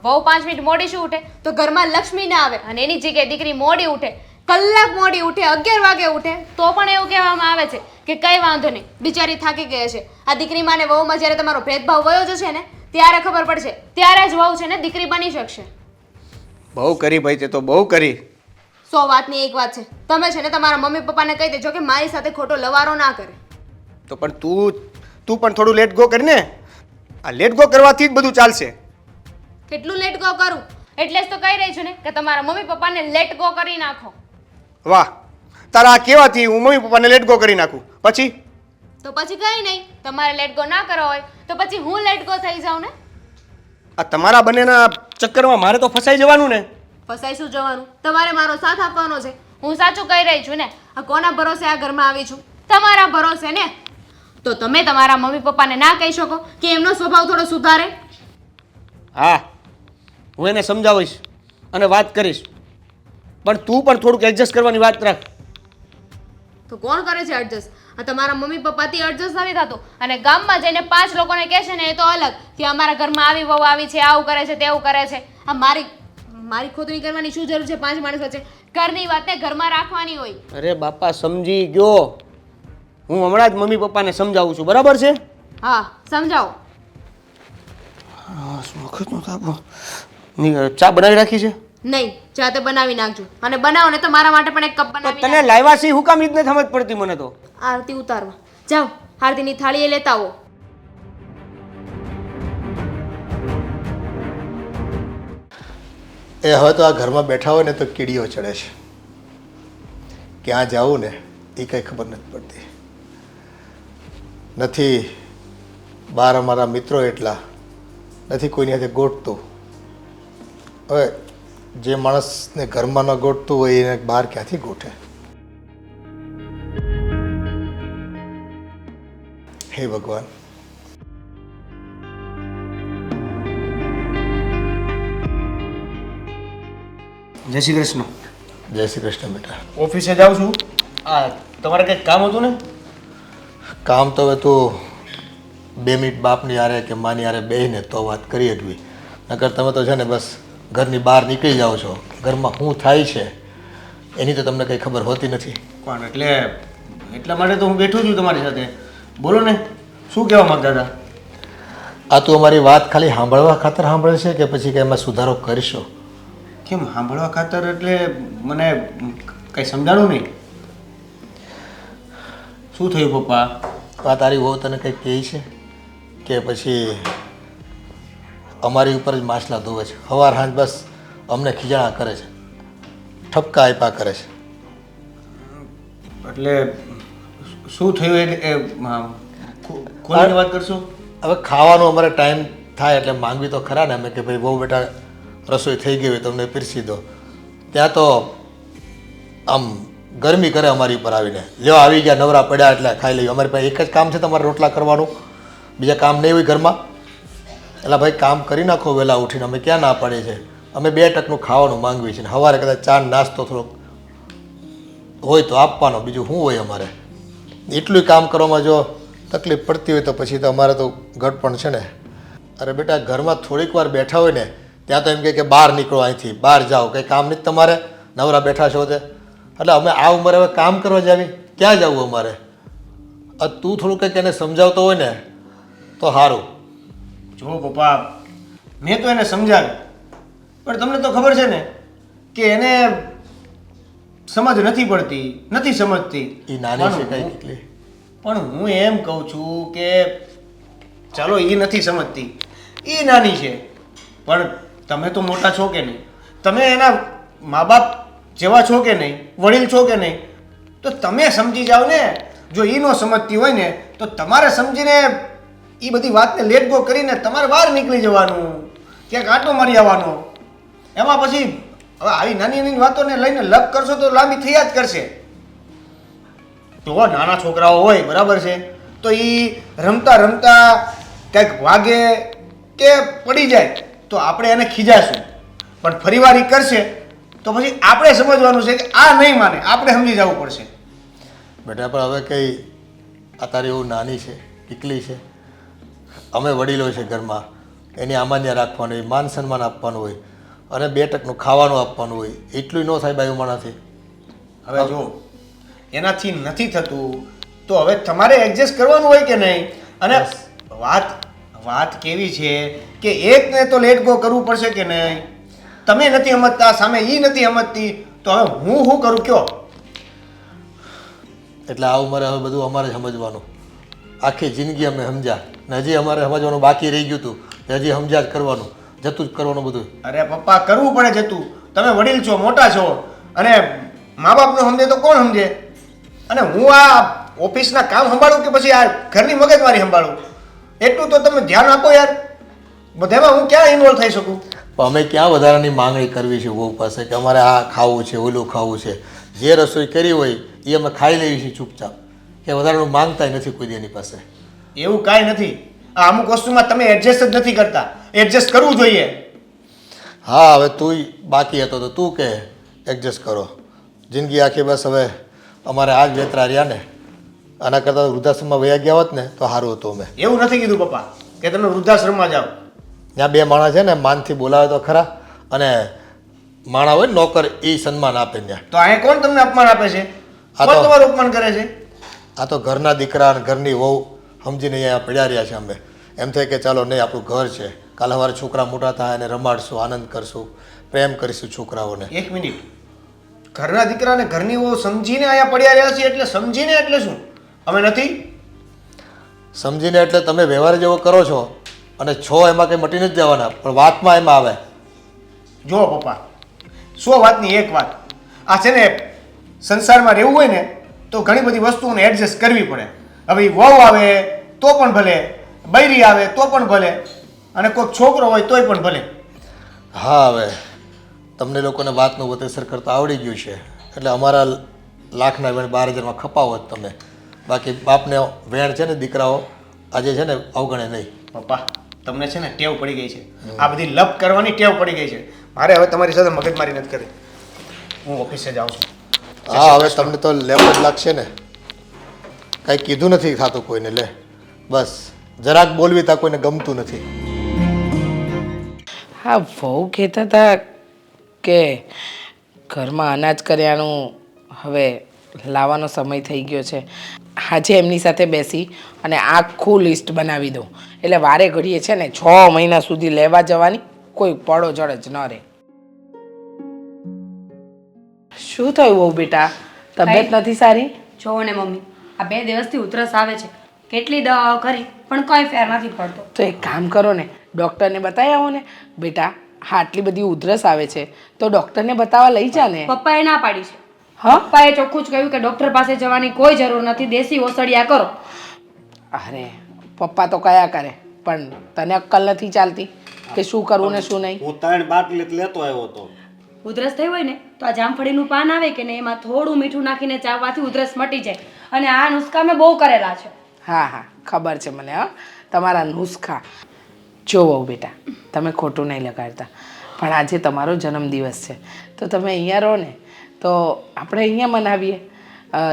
Speaker 3: વહુ 5 મિનિટ મોડી શું ઉઠે તો ઘરમાં લક્ષ્મી ના આવે અને એની જગ્યાએ દીકરી મોડી ઉઠે, કલાક મોડી ઉઠે, 11 વાગે ઉઠે તો પણ એવું કહેવામાં આવે છે કે કંઈ વાંધો નહીં, બિચારી થાકી ગઈ છે. આ દીકરી માને વહુમાં જ્યારે તમારો ભેદભાવ વયો જશે ને ત્યારે ખબર પડશે, ત્યારે જ વહુ છે ને દીકરી બની શકશે.
Speaker 6: બહુ કરી ભાઈ, તે તો બહુ કરી.
Speaker 3: 100 વાતની એક વાત છે, તમે છે ને તમારા મમ્મી પપ્પાને કહી દેજો કે મારી સાથે ખોટો લવારો ના કરે.
Speaker 6: તો પણ તું પણ થોડું લેટ ગો કરીને. આ લેટ ગો કરવાથી જ બધું ચાલશે.
Speaker 3: કેટલું લેટ ગો કરું? એટલે જ તો કહી રહી છું ને કે તમારા મમ્મી પપ્પાને લેટ ગો કરી નાખો.
Speaker 6: વાહ, તારા આ કહેવાથી હું મમ્મી પપ્પાને લેટ ગો કરી નાખું પછી?
Speaker 3: તો પછી કંઈ નહીં, તમારે લેટ ગો ના કરો હોય તો પછી હું લેટ ગો થઈ જાઉં ને.
Speaker 6: આ તમારા બંનેના ચક્કરમાં મારે તો ફસાઈ જવાનું ને.
Speaker 3: ફસાઈ શું જવાનું? તમારે મારો સાથ આપવાનો છે. હું સાચું કહી રહી છું ને. આ કોના ભરોસે આ ઘરમાં આવી છું? તમારા ભરોસે ને. તો તમે તમારા મમ્મી પપ્પાને ના કહી શકો કે એમનો સ્વભાવ થોડો સુધારે?
Speaker 6: હા, હું એને સમજાવીશ અને વાત કરીશ, પણ તું પણ થોડુંક એડજસ્ટ કરવાની વાત રાખ.
Speaker 3: તો કોણ કરે છે એડજસ્ટ? આ તમારા મમ્મી પપ્પાથી એડજસ્ટ નથી થતું. અને ગામમાં જઈને 5 લોકોને કહેશે ને એ તો અલગ કે અમારા ઘરમાં આવી વહુ આવી છે, આવું કરે છે, તેવું કરે છે. આ મારી ખોદણી કરવાની શું જરૂર છે 5 માણસ વચ્ચે? ઘરની વાતને ઘરમાં રાખવાની હોય.
Speaker 6: અરે બાપા, સમજી ગયો. હું હમણાં જ મમ્મી પપ્પાને સમજાવું છું, બરાબર છે?
Speaker 3: હા, સમજાવો.
Speaker 6: હા, શું વખતનો તાપો. ચા બનાવી રાખી છે?
Speaker 3: નહીં, ચા તો બનાવી નાખજો. અને બનાવો ને તો મારા માટે પણ એક કપ
Speaker 6: તો
Speaker 3: બનાવી
Speaker 6: તને લાવ્યા છે હું કામ ઈ જ નથી સમજ પડતી મને તો.
Speaker 3: આરતી ઉતારવા જાઓ. આરતીની થાળી એ લેતા આવો.
Speaker 1: એ હવે તો આ ઘરમાં બેઠા હોય ને તો કીડીઓ ચડે છે. ક્યાં જાવું ને એ કંઈ ખબર નથી પડતી. નથી બહાર અમારા મિત્રો એટલા, નથી કોઈની સાથે ગોઠતું. હવે જે માણસને ઘરમાં ન ગોઠતું હોય એને બહાર ક્યાંથી ગોઠે? હે ભગવાન.
Speaker 6: જય શ્રી કૃષ્ણ.
Speaker 1: જય શ્રી કૃષ્ણ બેટા.
Speaker 6: ઓફિસે જાઉં છું. આ તમારે કંઈક કામ હતું ને?
Speaker 1: કામ તો હવે તું 2 મિનિટ બાપની હારે કે માની હારે બેહીને તો વાત કરી હકવી. નકર તમે તો છે ને બસ ઘરની બહાર નીકળી જાઓ છો. ઘરમાં શું થાય છે એની તો તમને કંઈ ખબર હોતી નથી.
Speaker 6: પણ એટલા માટે તો હું બેઠો છું તમારી સાથે. બોલો ને, શું કહેવા માંગતા હતા?
Speaker 1: આ તું અમારી વાત ખાલી સાંભળવા ખાતર સાંભળે છે કે પછી કે એમાં સુધારો કરશો?
Speaker 6: કેમ સાંભળવા ખાતર? એટલે મને કંઈ સમજાણું નહીં. શું થયું પપ્પા?
Speaker 1: આ તારી વહુ તને કંઈક કહે છે કે પછી અમારી ઉપર જ માછલા ધોવે છે? સવાર સાંજ બસ અમને ખીજાણા કરે છે, ઠપકા આપ્યા કરે છે.
Speaker 6: એટલે શું થયું એ ખોલીને વાત કરશો?
Speaker 1: હવે ખાવાનું અમારે ટાઈમ થાય એટલે માંગવી તો ખરા ને અમે કે ભાઈ બહુ બેટા રસોઈ થઈ ગઈ હોય તમને પીરસી દો. ત્યાં તો આમ ગરમી કરે અમારી ઉપર આવીને, લ્યો આવી ગયા નવરા પડ્યા એટલે ખાઈ લઈએ. અમારી પાસે એક જ કામ છે તમારે રોટલા કરવાનું, બીજા કામ નહીં હોય ઘરમાં. એટલે ભાઈ કામ કરી નાખો વહેલા ઉઠીને. અમે ક્યાં ના પાડીએ છીએ? અમે 2 ટકનું ખાવાનું માંગવી છે. સવારે કદાચ ચા નાસ્તો થોડોક હોય તો આપવાનો, બીજું શું હોય અમારે? એટલું કામ કરવામાં જો તકલીફ પડતી હોય તો પછી તો અમારે તો ગડપણ છે ને. અરે બેટા, ઘરમાં થોડીક વાર બેઠા હોય ને ત્યાં તો એમ કે બહાર નીકળો, અહીંથી બહાર જાઓ, કંઈ કામ નથી તમારે, નવરા બેઠા છો તે. એટલે અમે આ ઉંમરે હવે કામ કરવા જાવી, ક્યાં જવું અમારે? તું થોડું કંઈક એને સમજાવતો હોય ને તો સારું.
Speaker 6: જો પપ્પા, મેં તો એને સમજાવ્યું, પણ તમને તો ખબર છે ને કે એને સમજ નથી પડતી, નથી સમજતી.
Speaker 1: એ નાની છે કંઈ એટલી.
Speaker 6: પણ હું એમ કહું છું કે ચાલો એ નથી સમજતી, એ નાની છે, પણ તમે તો મોટા છો કે નહીં? તમે એના મા બાપ જેવા છો કે નહીં? વડીલ છો કે નહીં? તો તમે સમજી જાઓ ને. જો એ ન સમજતી હોય ને તો તમારે સમજીને એ બધી વાતને લેટ ગો કરીને તમારે બહાર નીકળી જવાનું, ક્યાંક આંટો મારી આવવાનો. એમાં પછી હવે આવી નાની નાની વાતોને લઈને લપ કરશો તો લાંબી થયા જ કરશે. તો નાના છોકરાઓ હોય, બરાબર છે, તો એ રમતા રમતા કંઈક વાગે કે પડી જાય તો આપણે એને ખીજાશું, પણ ફરીવાર એ કરશે તો પછી આપણે સમજવાનું છે કે આ નહીં માને, આપણે સમજી જવું પડશે.
Speaker 1: બેટા પણ હવે કંઈ આ તારી એવું નાની છે, એકલી છે, અમે વડીલો છે ઘરમાં, એની આમાન્ય રાખવાનું હોય, માન સન્માન આપવાનું હોય અને 2 ટકનું ખાવાનું આપવાનું હોય. એટલું ન થાય બાયું માણાથી.
Speaker 6: હવે જો એનાથી નથી થતું તો હવે તમારે એડજસ્ટ કરવાનું હોય કે નહીં? અને વાત કેવી છે કે એકને તો લેટ ગો કરવું પડશે કે નહીં? તમે નથી સમજતા, સામે એ નથી સમજતી, તો હવે હું શું કરું કયો?
Speaker 1: એટલે આ ઉંમરે હવે બધું અમારે સમજવાનું. આખી જિંદગી અમે સમજ્યા ને હજી અમારે સમજવાનું બાકી રહી ગયું હતું. હજી સમજ્યા જ કરવાનું, જતું જ કરવાનું બધું.
Speaker 6: અરે પપ્પા, કરવું પડે જતું. તમે વડીલ છો, મોટા છો, અને મા બાપનું સમજે તો કોણ સમજે? અને હું આ ઓફિસના કામ સંભાળું કે પછી આ ઘરની મગજમારી સંભાળું? એટલું તો તમે ધ્યાન આપો યાર. બધામાં હું ક્યાં ઇન્વોલ્વ થઈ શકું?
Speaker 1: પણ અમે ક્યાં વધારાની માંગણી કરવી છે વહુ પાસે કે અમારે આ ખાવું છે ઓલું ખાવું છે. જે રસોઈ કરી હોય એ અમે ખાઈ લઈએ છીએ ચૂપચાપ, કે વધારાનું માંગતા નથી કોઈ દી એની પાસે.
Speaker 6: એવું કાંઈ નથી. આ અમુક વસ્તુમાં તમે એડજસ્ટ જ નથી કરતા. એડજસ્ટ કરવું જોઈએ.
Speaker 1: હા, હવે તું બાકી હતો તો તું કે એડજસ્ટ કરો. જિંદગી આખી બસ હવે અમારે આ જ વેતરા રહ્યા ને, આના કરતાં વૃદ્ધાશ્રમમાં વયા ગયા હોત ને તો સારું હતું. અમે
Speaker 6: એવું નથી કીધું પપ્પા કે તમે વૃદ્ધાશ્રમમાં જાઓ.
Speaker 1: ત્યાં બે માણસ છે ને માનથી બોલાવે તો ખરા, અને માણા હોય ને નોકર એ સન્માન આપે ત્યાં.
Speaker 6: તો અહીંયા કોણ તમને અપમાન આપે છે?
Speaker 1: આ
Speaker 6: કોણ
Speaker 1: તો-
Speaker 6: તમારું અપમાન કરે છે?
Speaker 1: આ તો ઘરના દીકરા અને ઘરની વહુ સમજીને અહીંયા પડ્યા રહ્યા છે. અમે એમ થાય કે ચાલો નહીં, આપણું ઘર છે, કાલે સવારે છોકરા મોટા થાય અને રમાડશું, આનંદ કરશું, પ્રેમ કરીશું છોકરાઓને.
Speaker 6: એક મિનિટ. ઘરના દીકરાને ઘરની વહુ સમજીને અહીંયા પડ્યા રહ્યા છે એટલે સમજીને એટલે શું? અમે નથી.
Speaker 1: સમજીને એટલે તમે વ્યવહાર જેવો કરો છો અને છો એમાં કંઈ મટી નથી જવાના, પણ વાતમાં એમાં આવે.
Speaker 6: જુઓ પપ્પા, 100 વાતની એક વાત. આ છે ને, સંસારમાં રહેવું હોય ને તો ઘણી બધી વસ્તુઓને એડજસ્ટ કરવી પડે. હવે ઈ વહુ આવે તો પણ ભલે, બૈરી આવે તો પણ ભલે, અને કોઈક છોકરો હોય તોય પણ ભલે.
Speaker 1: હા, હવે તમને લોકોને વાતનું વતેસર કરતાં આવડી ગયું છે એટલે અમારા લાખના વેણ 12,000માં ખપાવો જ તમે. બાકી બાપને વેણ છે ને દીકરાઓ આજે છે ને અવગણે નહીં.
Speaker 6: પપ્પા, તમને છે ને ટેવ પડી ગઈ છે. આ બધી લપ કરવાની ટેવ પડી ગઈ છે. મારે હવે તમારી સાથે મગજમારી નથી કરવી. હું ઓફિસે જાઉં છું.
Speaker 1: હા, હવે તમને તો લેવું જ લાગશે ને. કાંઈ કીધું નથી થતું કોઈને. લે બસ જરાક બોલવી તા કોઈને ગમતું નથી.
Speaker 7: હા, વહુ કહેતા હતા કે ઘરમાં અનાજ કરિયાણું હવે લાવવાનો સમય થઈ ગયો છે. આજે એમની સાથે બેસી અને આખું લિસ્ટ બનાવી દઉં એટલે વારે ઘડીએ છે ને 6 મહિના સુધી લેવા જવાની કોઈ પડો જડ જ ન રહે. શું થયું વહુ બેટા, તબિયત નથી સારી?
Speaker 4: જોવો ને મમ્મી, આ 2 દિવસથી ઉધરસ આવે છે. કેટલી દવાઓ કરી પણ કોઈ ફેર નથી પડતો.
Speaker 7: તો એક કામ કરો ને, ડૉક્ટરને બતાવી આવો ને બેટા. હા, આટલી બધી ઉધરસ આવે છે તો ડૉક્ટરને બતાવવા લઈ જા ને.
Speaker 4: પપ્પાએ ના પાડી છે.
Speaker 7: હા,
Speaker 4: પપ્પાએ ચોખ્ખું જ કહ્યું કે ડૉક્ટર પાસે જવાની કોઈ જરૂર નથી, દેશી ઓસડિયા કરો.
Speaker 7: અરે પપ્પા તો કયા કરે, પણ તને અક્કલ નથી ચાલતી કે શું કરવું ને શું નહીં?
Speaker 5: હું 3 બાટલી જ લેતો આવ્યો હતો.
Speaker 4: ઉધરસ થઈ હોય ને તો આ જામફળીનું પાન આવે કે ને એમાં થોડું મીઠું નાખીને ચાવવાથી ઉધરસ મટી જાય. અને આ નુસ્ખા મેં બહુ કરેલા છે.
Speaker 7: હા હા, ખબર છે મને. હા, તમારા નુસ્ખા. જોવો બેટા, તમે ખોટું નહીં લગાડતા, પણ આજે તમારો જન્મદિવસ છે તો તમે અહીંયા રહો ને તો આપણે અહીંયા મનાવીએ.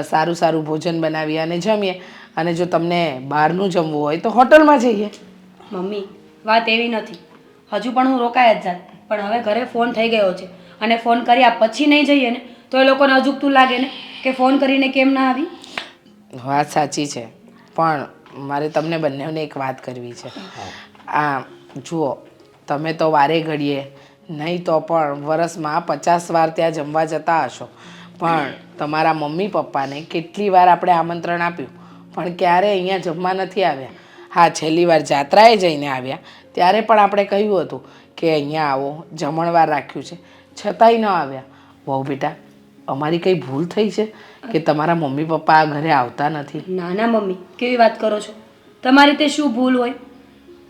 Speaker 7: સારું સારું ભોજન બનાવીએ અને જમીએ. અને જો તમને બહારનું જમવું હોય તો હોટલમાં જઈએ.
Speaker 4: મમ્મી, વાત એવી નથી. હજુ પણ હું રોકાય જ જાત, પણ હવે ઘરે ફોન થઈ ગયો છે અને ફોન કર્યા પછી નહીં જઈએ ને તો એ લોકોને અજુગતું લાગે ને કે ફોન કરીને કેમ ના આવી.
Speaker 7: વાત સાચી છે, પણ મારે તમને બંનેને એક વાત કરવી છે. આ જુઓ, તમે તો વારે ઘડીએ નહીં તો પણ વરસમાં 50 વાર ત્યાં જમવા જતા હશો, પણ તમારા મમ્મી પપ્પાને કેટલી વાર આપણે આમંત્રણ આપ્યું પણ ક્યારે અહીંયા જમવા નથી આવ્યા. હા, છેલ્લી વાર જાત્રાએ જઈને આવ્યા ત્યારે પણ આપણે કહ્યું હતું કે અહીંયા આવો, જમણવાર રાખ્યું છે, છતાંય ન આવ્યા. વહુ બેટા, અમારી કંઈ ભૂલ થઈ છે કે તમારા મમ્મી પપ્પા આ ઘરે આવતા નથી?
Speaker 4: ના ના મમ્મી, કેવી વાત કરો છો? તમારી તે શું ભૂલ હોય?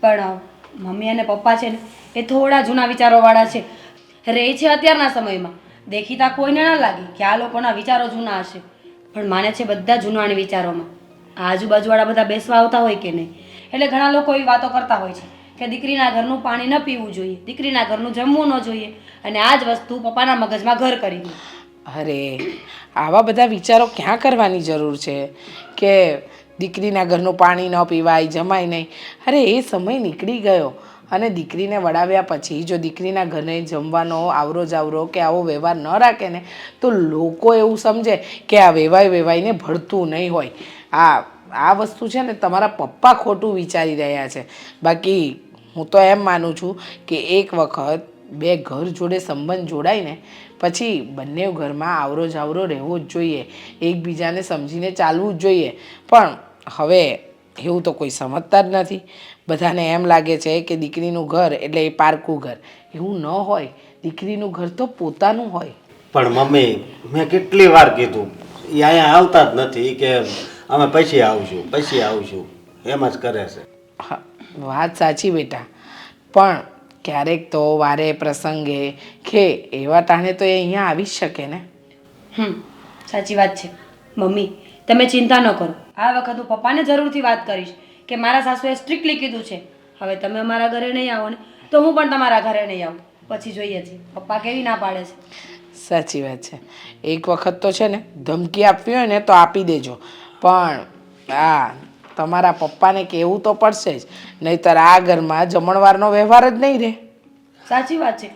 Speaker 4: પણ મમ્મી અને પપ્પા છે ને એ થોડા જૂના વિચારોવાળા છે. રહે છે અત્યારના સમયમાં. દેખીતા કોઈને ના લાગે કે આ લોકોના વિચારો જૂના હશે, પણ માને છે બધા જૂનાની વિચારોમાં. આજુબાજુવાળા બધા બેસવા આવતા હોય કે નહીં, એટલે ઘણા લોકો એવી વાતો કરતા હોય છે કે દીકરીના ઘરનું પાણી ન પીવું જોઈએ, દીકરીના ઘરનું જમવું ન જોઈએ, અને આ જ વસ્તુ પપ્પાના મગજમાં ઘર કરી દે.
Speaker 7: અરે, આવા બધા વિચારો ક્યાં કરવાની જરૂર છે કે દીકરીના ઘરનું પાણી ન પીવાય, જમાય નહીં? અરે, એ સમય નીકળી ગયો. અને દીકરીને વડાવ્યા પછી જો દીકરીના ઘરે જમવાનો આવરો જાવરો કે આવો વ્યવહાર ન રાખે ને તો લોકો એવું સમજે કે આ વેવાઈને ભળતું નહીં હોય. આ વસ્તુ છે ને તમારા પપ્પા ખોટું વિચારી રહ્યા છે. બાકી હું તો એમ માનું છું કે એક વખત 2 ઘર જોડે સંબંધ જોડાય ને પછી બંને ઘરમાં આવરો જાવરો રહેવો જ જોઈએ, એકબીજાને સમજીને ચાલવું જ જોઈએ. પણ હવે એવું તો કોઈ સમજતા જ નથી. બધાને એમ લાગે છે કે દીકરીનું ઘર એટલે એ પારકું ઘર. એવું ન હોય, દીકરીનું ઘર તો પોતાનું હોય.
Speaker 5: પણ મમ્મી, મેં કેટલી વાર કીધું, એ અહીંયા આવતા જ નથી કે અમે પછી આવશું એમ જ કરે છે.
Speaker 7: હા, વાત સાચી બેટા, પણ ક્યારેક તો વારે પ્રસંગે કે એવા ટાણે તો એ અહીંયા આવી જ શકે ને.
Speaker 4: સાચી વાત છે મમ્મી, તમે ચિંતા ન કરો. આ વખત હું પપ્પાને જરૂરથી વાત કરીશ કે મારા સાસુએ સ્ટ્રિક્ટલી કીધું છે હવે તમે અમારા ઘરે નહીં આવો ને તો હું પણ તમારા ઘરે નહીં આવું. પછી જોઈએ છીએ પપ્પા કેવી ના પાડે છે.
Speaker 7: સાચી વાત છે. એક વખત તો છે ને ધમકી આપવી હોય ને તો આપી દેજો, પણ તમારા પપ્પાને કહેવું તો પડશે જ, નહીંતર આ ઘરમાં જમણવારનો વ્યવહાર જ નહીં રહે.
Speaker 4: સાચી વાત છે.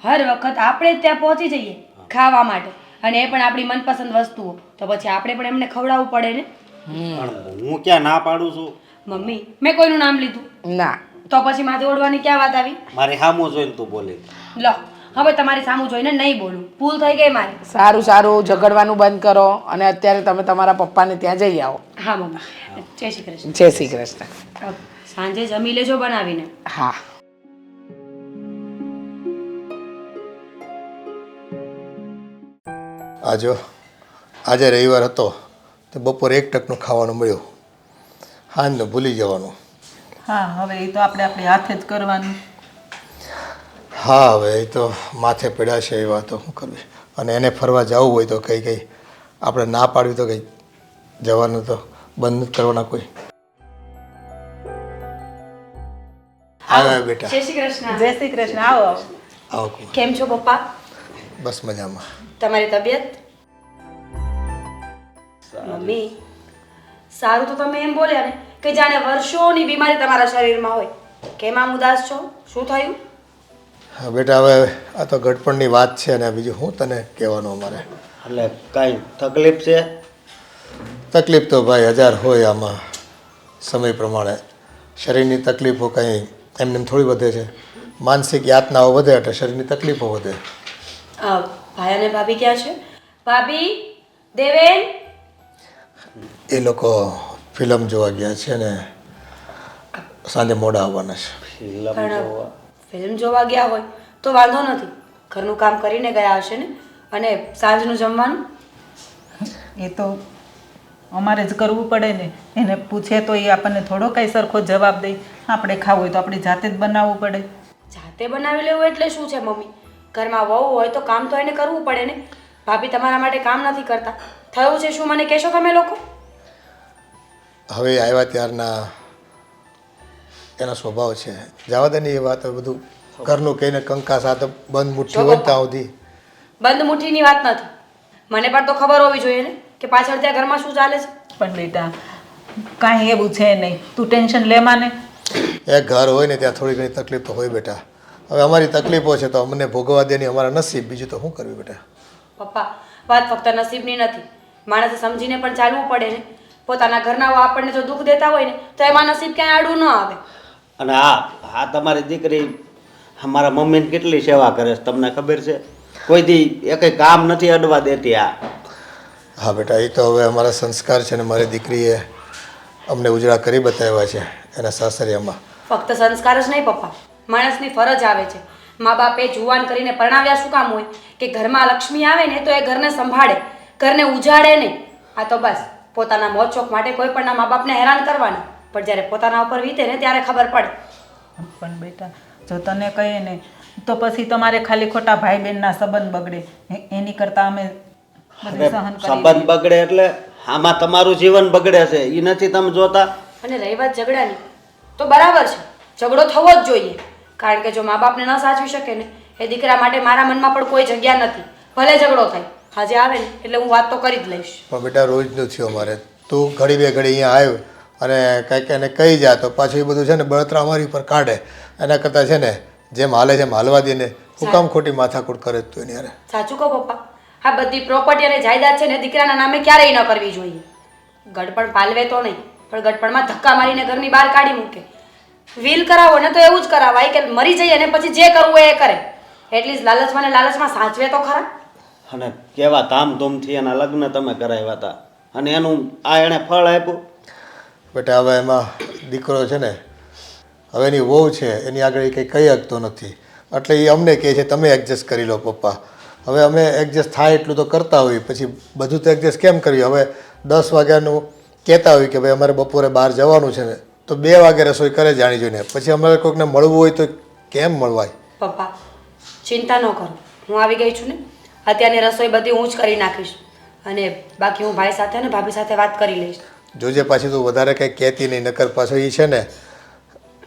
Speaker 4: હર વખત આપણે જ ત્યાં પહોંચી જઈએ ખાવા માટે, અને એ પણ આપણી મનપસંદ વસ્તુઓ, તો પછી આપણે પણ એમને ખવડાવવું પડે ને.
Speaker 5: પણ હું ક્યાં ના પાડું છું?
Speaker 4: મમ્મી, મેં કોઈનું નામ લીધું?
Speaker 7: ના,
Speaker 4: તો પછી માથે ઓળવાની ક્યાં વાત આવી?
Speaker 5: મારી સામું જોઈને તું બોલી.
Speaker 4: લો, હવે તમારી સામું જોઈને નહીં બોલું, ભૂલ થઈ ગઈ મારી.
Speaker 7: સારું સારું, ઝઘડવાનું બંધ કરો અને અત્યારે તમે તમારા પપ્પાને ત્યાં જઈ આવો.
Speaker 4: હા મમ્મી, જય શ્રી કૃષ્ણ.
Speaker 7: જય શ્રી કૃષ્ણ.
Speaker 4: સાંજે જમી લેજો બનાવીને.
Speaker 7: હા.
Speaker 1: આજે રવિવાર હતો તો બપોરે 1 ટકનું ખાવાનું મળ્યું, સાંજનું ભૂલી જવાનું.
Speaker 2: હા, હવે એ તો આપણે આપણી હાથે જ કરવાનું.
Speaker 1: હા, હવે એ તો માથે પડ્યા છે એ વાતો શું કરવી. અને એને ફરવા જવું હોય તો કંઈ આપણે ના પાડવી તો કંઈ જવાનું તો બંધ નથી કરવાના કોઈ. આવ્યા બેટા.
Speaker 4: જય શ્રી કૃષ્ણ.
Speaker 2: જય શ્રી કૃષ્ણ. આવો આવો.
Speaker 1: આવો કુમાર.
Speaker 4: કેમ છો પપ્પા?
Speaker 1: બસ મજામાં.
Speaker 4: તમારી તબિયત? મમ્મી, સારું તો તમે એમ બોલ્યા ને કે જાણે વર્ષોની બીમારી તમારા શરીરમાં હોય. કેમ આમ ઉદાસ છો? શું થયું?
Speaker 1: હા બેટા, હવે આ તો ગડપણની વાત છે ને બીજું શું તને કહેવાનું અમારે.
Speaker 5: એટલે કાંઈ તકલીફ છે?
Speaker 1: તકલીફ તો ભાઈ 1000 હોય આમાં. સમય પ્રમાણે શરીરની તકલીફો કંઈ એમને એમ થોડી વધે છે. માનસિક યાતનાઓ વધે એટલે શરીરની તકલીફો વધે.
Speaker 4: ભાઈ અને ભાભી ક્યાં છે? ભાભી, દેવેન.
Speaker 1: એ લોકો ફિલ્મ જોવા ગયા છે ને સાંજે મોડા આવવાના છે.
Speaker 4: પણ ફિલ્મ જોવા ગયા હોય તો વાંધો નથી, ઘરનું કામ કરીને ગયા હશે ને, અને સાંજનું જમવાનું
Speaker 2: એ તો અમારે જ કરવું પડે ને. એને પૂછે તો એ આપણને થોડો કાંઈ સરખો જવાબ દે. આપણે ખાવું હોય તો આપણી જાતે જ બનાવવું પડે.
Speaker 4: જાતે બનાવી લેવું એટલે શું છે મમ્મી? ઘરમાં વહુ હોય તો કામ તો એને કરવું પડે ને. ભાભી તમારા માટે કામ નથી કરતા. થયું છે શું મને કહેશો તમે લોકો?
Speaker 1: હવે આવ્યા ત્યારના એનો સ્વભાવ છે, જવા દે ને એ વાત. હવે બધું ઘરનું કહીને કંકાસ સાથે બંધ મુઠ્ઠી હોય ત્યાં સુધી.
Speaker 4: બંધ મુઠ્ઠીની વાત નથી, મને પણ તો ખબર હોવી જોઈએ ને કે પાછળ ત્યાં ઘરમાં શું ચાલે છે.
Speaker 2: પણ બેટા, કાંઈ એવું છે નહીં, તું ટેન્શન લેમાં ને.
Speaker 1: એ ઘર હોય ને ત્યાં થોડી ઘણી તકલીફ તો હોય બેટા. હવે અમારી તકલીફો છે તો અમને ભોગવવા દેની અમારા નસીબ, બીજું તો શું કરવી બેટા.
Speaker 4: પપ્પા, વાત ફક્ત નસીબની નથી, માણસે સમજીને પણ ચાલવું પડે ને. પોતાના ઘરના આપણને જો દુઃખ દેતા હોય ને તો એમાં નસીબ ક્યાંય આડું ન આવે.
Speaker 5: અને આ તમારી દીકરી અમારા મમ્મીને કેટલી સેવા કરે છે તમને ખબર છે? કોઈ દી એ કંઈ કામ નથી અડવા દેતી.
Speaker 1: હા બેટા, એ તો હવે અમારા સંસ્કાર છે ને મારી દીકરીએ અમને ઉજળા કરી બતાવ્યા છે એના સાસરિયામાં.
Speaker 4: ફક્ત સંસ્કાર જ નહીં પપ્પા, માણસની ફરજ આવે છે. મા બાપે જુવાન કરીને પરણાવ્યા શું કામ હોય? કે ઘરમાં લક્ષ્મી આવે ને તો એ ઘરને સંભાળે, ઘરને ઉજાડે નહીં. આ તો બસ પોતાના મોજશોખ માટે કોઈ પણ મા બાપને હેરાન કરવાના, પણ જ્યારે પોતાના ઉપર વીતે ને ત્યારે ખબર પડે.
Speaker 2: પણ બેટા, જો તને કહીએ ને તો પછી તમારે ખાલી ખોટા ભાઈ બહેનના સંબંધ બગડે. એની કરતાં અમે બધું સહન કરી
Speaker 5: સંબંધ બગડે એટલે આમાં તમારું જીવન બગડે છે, એ નથી તમે જોતા?
Speaker 4: અને રહી વાત ઝઘડાની, તો બરાબર છે, ઝઘડો થવો જ જોઈએ. કારણ કે જો મા બાપને ન સાચવી શકે ને એ દીકરા માટે મારા મનમાં પણ કોઈ જગ્યા નથી. ભલે ઝઘડો થાય, આજે આવે ને એટલે હું વાત તો કરી જ લઈશ.
Speaker 1: પણ બેટા રોજનું થયું અમારે. તું ઘડી બે ઘડી અહીંયા આવ્યો અને કાંઈક એને કહી જા તો પાછું એ બધું છે ને બળતરા અમારી ઉપર કાઢે. એના કરતાં છે ને જેમ હાલે છે એમ હાલવા દે ને. હું કામ ખોટી માથાકૂટ કરે તું એની યાર.
Speaker 4: સાચું કહો પપ્પા, આ બધી પ્રોપર્ટી અને જાયદાદ છે ને દીકરાના નામે ક્યારેય ન કરવી જોઈએ. ગડપણ પાલવે તો નહીં, પણ ગડપણમાં ધક્કા મારીને ઘરની બહાર કાઢી મૂકે. વીલ કરાવો ને તો એવું જ કરાવાય કે મરી જઈએ ને પછી જે કરવું એ કરે. એટલી જ લાલચમાં ને લાલચમાં સાચવે તો ખરા.
Speaker 5: અને કેવા ધામધૂમથી એના લગ્ન તમે કરાવ્યા હતા અને એનું એણે ફળ આપ્યું.
Speaker 1: બેટા હવે એમાં દીકરો છે ને, હવે એની વહુ છે એની આગળ એ કંઈ કહી શકતો નથી, એટલે એ અમને કહે છે તમે એડજસ્ટ કરી લો પપ્પા. હવે અમે એડજસ્ટ થાય એટલું તો કરતા હોઈએ, પછી બધું તો એડજસ્ટ કેમ કરવી? હવે 10 વાગ્યાનું કહેતા હોય કે ભાઈ અમારે બપોરે બહાર જવાનું છે ને તો 2 વાગે રસોઈ કરે જાણી જોઈને. પછી અમારે કોઈકને મળવું હોય તો કેમ મળવાય?
Speaker 4: પપ્પા ચિંતા ન કરો, હું આવી ગઈ છું ને, અત્યારની રસોઈ બધી હું જ કરી નાખીશ અને બાકી હું ભાઈ સાથે અને ભાભી સાથે વાત કરી લઈશ.
Speaker 1: જોજે પાછી તું વધારે કંઈ કહેતી નહીં, નકર પાછો એ છે ને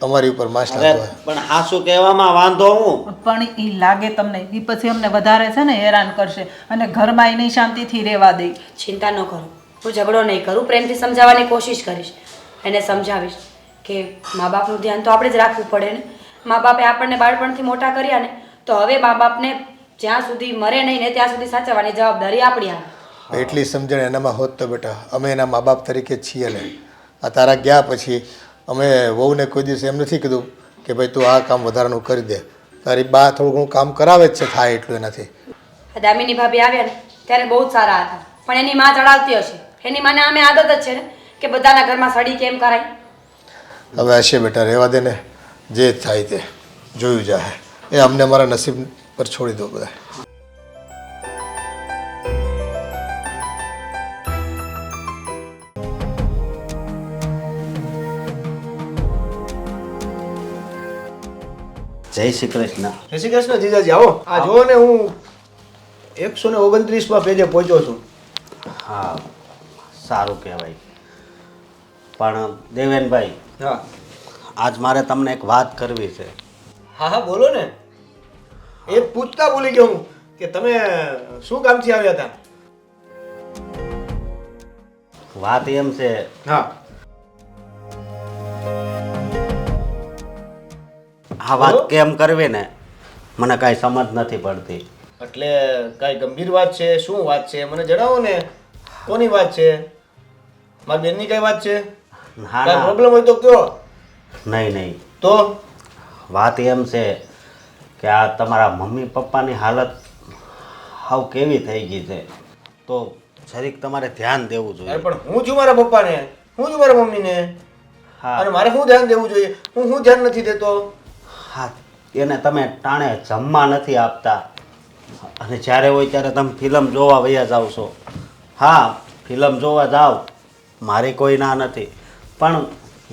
Speaker 1: અમારી ઉપર માસ
Speaker 5: અરે
Speaker 1: નાખતો હોય.
Speaker 5: પણ હાસુ કહેવામાં વાંધો હું?
Speaker 2: પણ એ લાગે તમને એ પછી અમને વધારે છે ને હેરાન કરશે અને ઘરમાં નહીં શાંતિથી રહેવા દે.
Speaker 4: ચિંતા ન કરો, હું ઝઘડો નહીં કરું, પ્રેમથી સમજાવવાની કોશિશ કરીશ, એને સમજાવીશ કે મા બાપનું ધ્યાન તો આપણે જ રાખવું પડે ને. મા બાપે આપણને બાળપણથી મોટા કર્યા ને, તો હવે મા બાપને જ્યાં સુધી મરે નહીં ને ત્યાં સુધી સાચવવાની જવાબદારી આપણી આવે.
Speaker 1: એટલી સમજણ એનામાં હોત તો બેટા અમે એના મા બાપ તરીકે જ છીએ ને. આ તારા ગયા પછી અમે વહુને કોઈ દિવસ એમ નથી કીધું કે ભાઈ તું આ કામ વધારાનું કરી દે. તારી બા થોડું ઘણું કામ કરાવે જ છે, થાય એટલું એનાથી.
Speaker 4: આ દામિની ભાભી આવ્યા ને ત્યારે બહુ જ સારા હતા, પણ એની માં ચડાવતી હશે. એની માને આમે આદત જ છે ને કે બધાના ઘરમાં સડી કેમ કરાય.
Speaker 1: હવે હશે બેટા, રહેવા દે ને, જે થાય તે જોયું જાય. એ અમને અમારા નસીબ પર છોડી દો બધા.
Speaker 5: જય શ્રી કૃષ્ણ.
Speaker 6: જય શ્રી કૃષ્ણ જીજાજી, આવો. આ જુઓ ને, હું 129માં પેજે પહોંચ્યો છું.
Speaker 5: હા, સારું કહેવાય. પણ દેવેનભાઈ,
Speaker 6: હા
Speaker 5: આજ મારે તમને એક વાત કરવી છે.
Speaker 6: હા હા બોલો ને. એ પૂછતા ભૂલી ગયો હું કે તમે શું કામથી આવ્યા હતા.
Speaker 5: વાત એમ છે,
Speaker 6: હા
Speaker 5: આ વાત
Speaker 6: બોલો.
Speaker 5: કેમ કરવી ને મને કાંઈ સમજ નથી પડતી.
Speaker 6: એટલે કાંઈ ગંભીર વાત છે? શું વાત છે મને જણાવો ને. કોની વાત છે? મારી બેનની કઈ વાત છે?
Speaker 5: ના
Speaker 6: કાંઈ
Speaker 5: ના,
Speaker 6: પ્રોબ્લેમ હોય તો કયો.
Speaker 5: નહીં નહીં,
Speaker 6: તો
Speaker 5: વાત એમ છે કે આ તમારા મમ્મી પપ્પાની હાલત હાવ કેવી થઈ ગઈ છે, તો જરીક તમારે ધ્યાન દેવું
Speaker 6: અરે
Speaker 5: જોઈએ.
Speaker 6: પણ હું છું મારા પપ્પાને, હું છું મારા મમ્મીને,
Speaker 5: હા
Speaker 6: અને મારે શું ધ્યાન દેવું જોઈએ? હું ધ્યાન નથી દેતો.
Speaker 5: હા, એને તમે ટાણે જમવા નથી આપતા અને જ્યારે હોય ત્યારે તમે ફિલ્મ જોવા વયા જાઓ છો. હા, ફિલ્મ જોવા જાઓ, મારી કોઈ ના નથી, પણ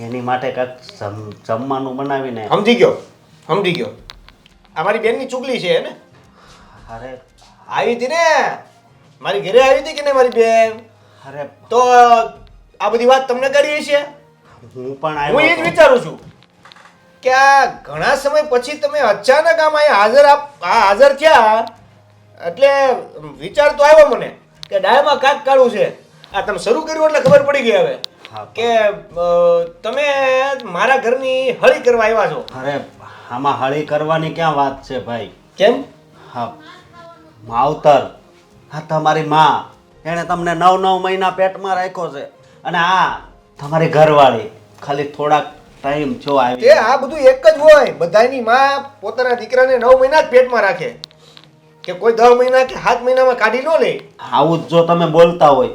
Speaker 5: એની માટે કાંઈક જમવાનું બનાવીને.
Speaker 6: સમજી ગયો, સમજી ગયો. આ મારી બેનની ચુગલી છે ને.
Speaker 5: અરે
Speaker 6: આવી હતી ને, મારી ઘરે આવી હતી કે નહીં મારી બેન?
Speaker 5: અરે
Speaker 6: તો આ બધી વાત તમને કરી છે.
Speaker 5: હું પણ
Speaker 6: હું એ જ
Speaker 5: આવ્યો હતો.
Speaker 6: વિચારું છું કે આ ઘણા સમય પછી તમે અચાનક આમ અહીંયા હાજર થયા, એટલે વિચાર તો આવ્યો મને કે ડાયમાં કાક કાઢવું છે. આ તમે શરૂ કર્યું એટલે ખબર પડી ગઈ હવે
Speaker 5: હા,
Speaker 6: કે તમે મારા ઘરની હળી કરવા આવ્યા છો.
Speaker 5: અરે આમાં હળી કરવાની ક્યાં વાત છે ભાઈ?
Speaker 6: કેમ?
Speaker 5: હા, માવતર, હા તમારી માં, એણે તમને 9 મહિના પેટમાં રાખ્યો છે અને આ તમારી ઘરવાળી ખાલી થોડાક ટાઈમ જો આવી.
Speaker 6: તે આ બધું એક જ હોય. બધાની માં પોતાના દીકરાને 9 મહિના જ પેટમાં રાખે, કે કોઈ 10 મહિના કે 7 મહિનામાં કાઢી ન લે.
Speaker 5: આવું જ જો તમે બોલતા હોય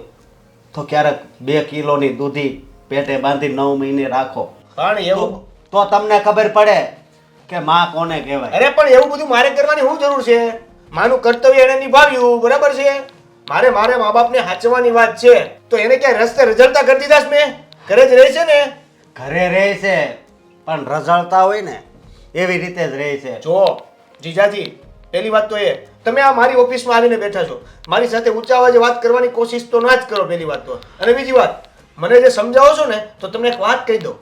Speaker 5: તો ક્યારેક 2 કિલોની દૂધી પેટે બાંધી 9 મહિને રાખો,
Speaker 6: પણ એવું
Speaker 5: તો તમને ખબર પડે કે માં કોને કહેવાય.
Speaker 6: અરે પણ એવું બધું મારે કરવાની શું જરૂર છે? માનું કર્તવ્ય એને નિભાવ્યું, બરાબર છે. મારે મા બાપને સાચવવાની વાત છે, તો એને ક્યાંય રસ્તે રઝળતા કરી દીધા છે? મેં ઘરે જ રહે છે ને.
Speaker 5: ઘરે રહે છે પણ રઝળતા હોય ને એવી રીતે જ રહે છે.
Speaker 6: જો જીજાજી, પહેલી વાત તો એ, તમે આ મારી ઓફિસમાં આવીને બેઠા છો, મારી સાથે ઊંચા અવાજે વાત કરવાની કોશિશ તો ના જ કરો, પહેલી વાત તો. અને બીજી વાત, મને જે સમજાવો છો ને, તો તમને એક વાત કહી દો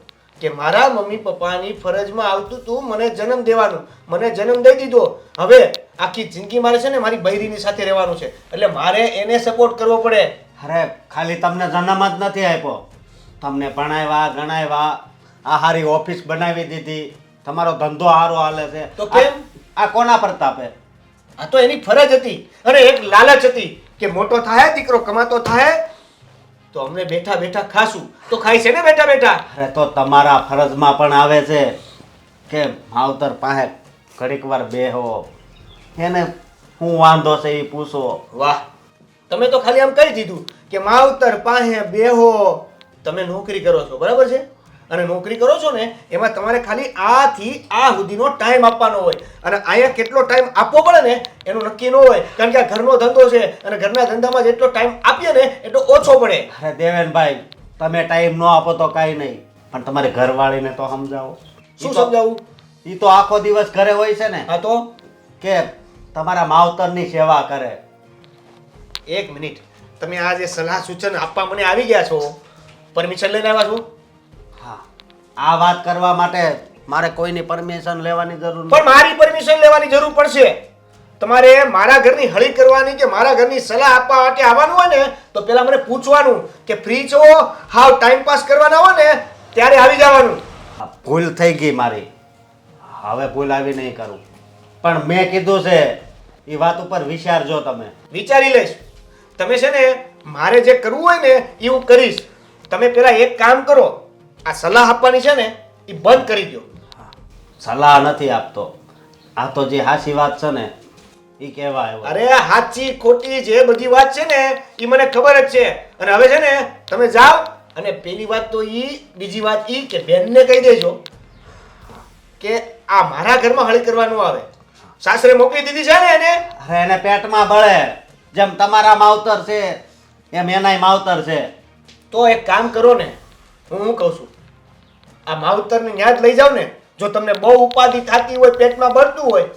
Speaker 6: કે મારા મમ્મી પપ્પાની ફરજમાં આવતું તું મને જન્મ દેવાનું. મને જન્મ દઈ દીધો, હવે આખી જિંદગી મારે છે ને મારી બૈરીની સાથે રહેવાનું છે, એટલે મારે એને સપોર્ટ કરવો પડે.
Speaker 5: અરે ખાલી તમને જન્મ જ નથી આપ્યો, તમને ભણાવ્યા ગણાવ્યા, આ હારી ઓફિસ બનાવી દીધી, તમારો ધંધો સારો હાલે છે.
Speaker 6: તો કેમ?
Speaker 5: આ કોના પ્રતાપે?
Speaker 6: આ તો એની ફરજ હતી અને એક લાલચ હતી કે મોટો થાય, દીકરો કમાતો થાય, તો અમને બેઠા બેઠા ખાશું. તો ખાય છે ને બેઠા બેઠા.
Speaker 5: અરે તો તમારા ફરજમાં પણ આવે છે કે માવતર પાસે ઘડીક વાર બેહો, એને શું વાંધો છે એ પૂછો.
Speaker 6: વાહ, તમે તો ખાલી આમ કહી દીધું કે માવતર પાસે બેહો. તમે નોકરી કરો છો, બરાબર છે, અને નોકરી કરો છો ને એમાં તમારે ખાલી આથી આ સુધીનો ટાઈમ આપવાનો હોય, અને અહીંયા કેટલો ટાઈમ આપવો પડે ને એનું નક્કી ન હોય, કારણ કે આ ઘરનો ધંધો છે અને ઘરના ધંધામાં જેટલો ટાઈમ આપીએ ને એટલો ઓછો પડે.
Speaker 5: અરે દેવેનભાઈ, તમે ટાઈમ ન આપો તો કાંઈ નહીં, પણ તમારી ઘરવાળીને તો સમજાવો.
Speaker 6: શું સમજાવું?
Speaker 5: એ તો આખો દિવસ ઘરે હોય છે ને
Speaker 6: હા તો
Speaker 5: કે તમારા માવતરની સેવા કરે.
Speaker 6: એક મિનિટ, તમે આ જે સલાહ સૂચન આપવા મને આવી ગયા છો, પરમિશન લઈને આવ્યા છો?
Speaker 5: હા, આ વાત કરવા માટે મારે કોઈની પરમિશન લેવાની જરૂર
Speaker 6: પણ મારી પરમિશન લેવાની જરૂર પડશે. તમારે મારા ઘરની હળી કરવાની કે મારા ઘરની સલાહ આપવા માટે આવવાનું હોય ને તો પહેલા મને પૂછવાનું કે ફ્રી છો, હાવ ટાઈમ પાસ કરવાના હોય ને ત્યારે આવી જવાનું.
Speaker 5: ભૂલ થઈ ગઈ મારી, હવે ભૂલ આવી નહીં કરું. પણ મેં કીધું છે એ વાત ઉપર વિચારજો તમે.
Speaker 6: વિચારી લઈશ. તમે છે ને મારે જે કરવું હોય ને એ હું કરીશ. તમે પહેલા એક કામ કરો, આ સલાહ આપવાની છે ને એ બંધ કરી દો.
Speaker 5: સલાહ નથી આપતો, આ તો જે હાચી વાત છે ને એ કહેવા આવ્યો.
Speaker 6: અરે સાચી ખોટી જે બધી વાત છે ને એ મને ખબર જ છે. અને હવે છે ને તમે જાઓ અને પેલી વાત તો ઈ, બીજી વાત ઈ કે બેનને કહી દેજો કે આ મારા ઘરમાં હળી કરવાનું આવે. સાસરે મોકલી દીધી છે ને એને.
Speaker 5: અરે એને પેટમાં બળે, જેમ તમારા માવતર છે એમ એનાય માવતર છે.
Speaker 6: તો એક કામ કરો ને, હું કહું છું આ માવતરને ન્યા જ લઈ જાવ ને. જો તમને બહુ ઉપાધિ થતી હોય, પેટમાં બળતું હોય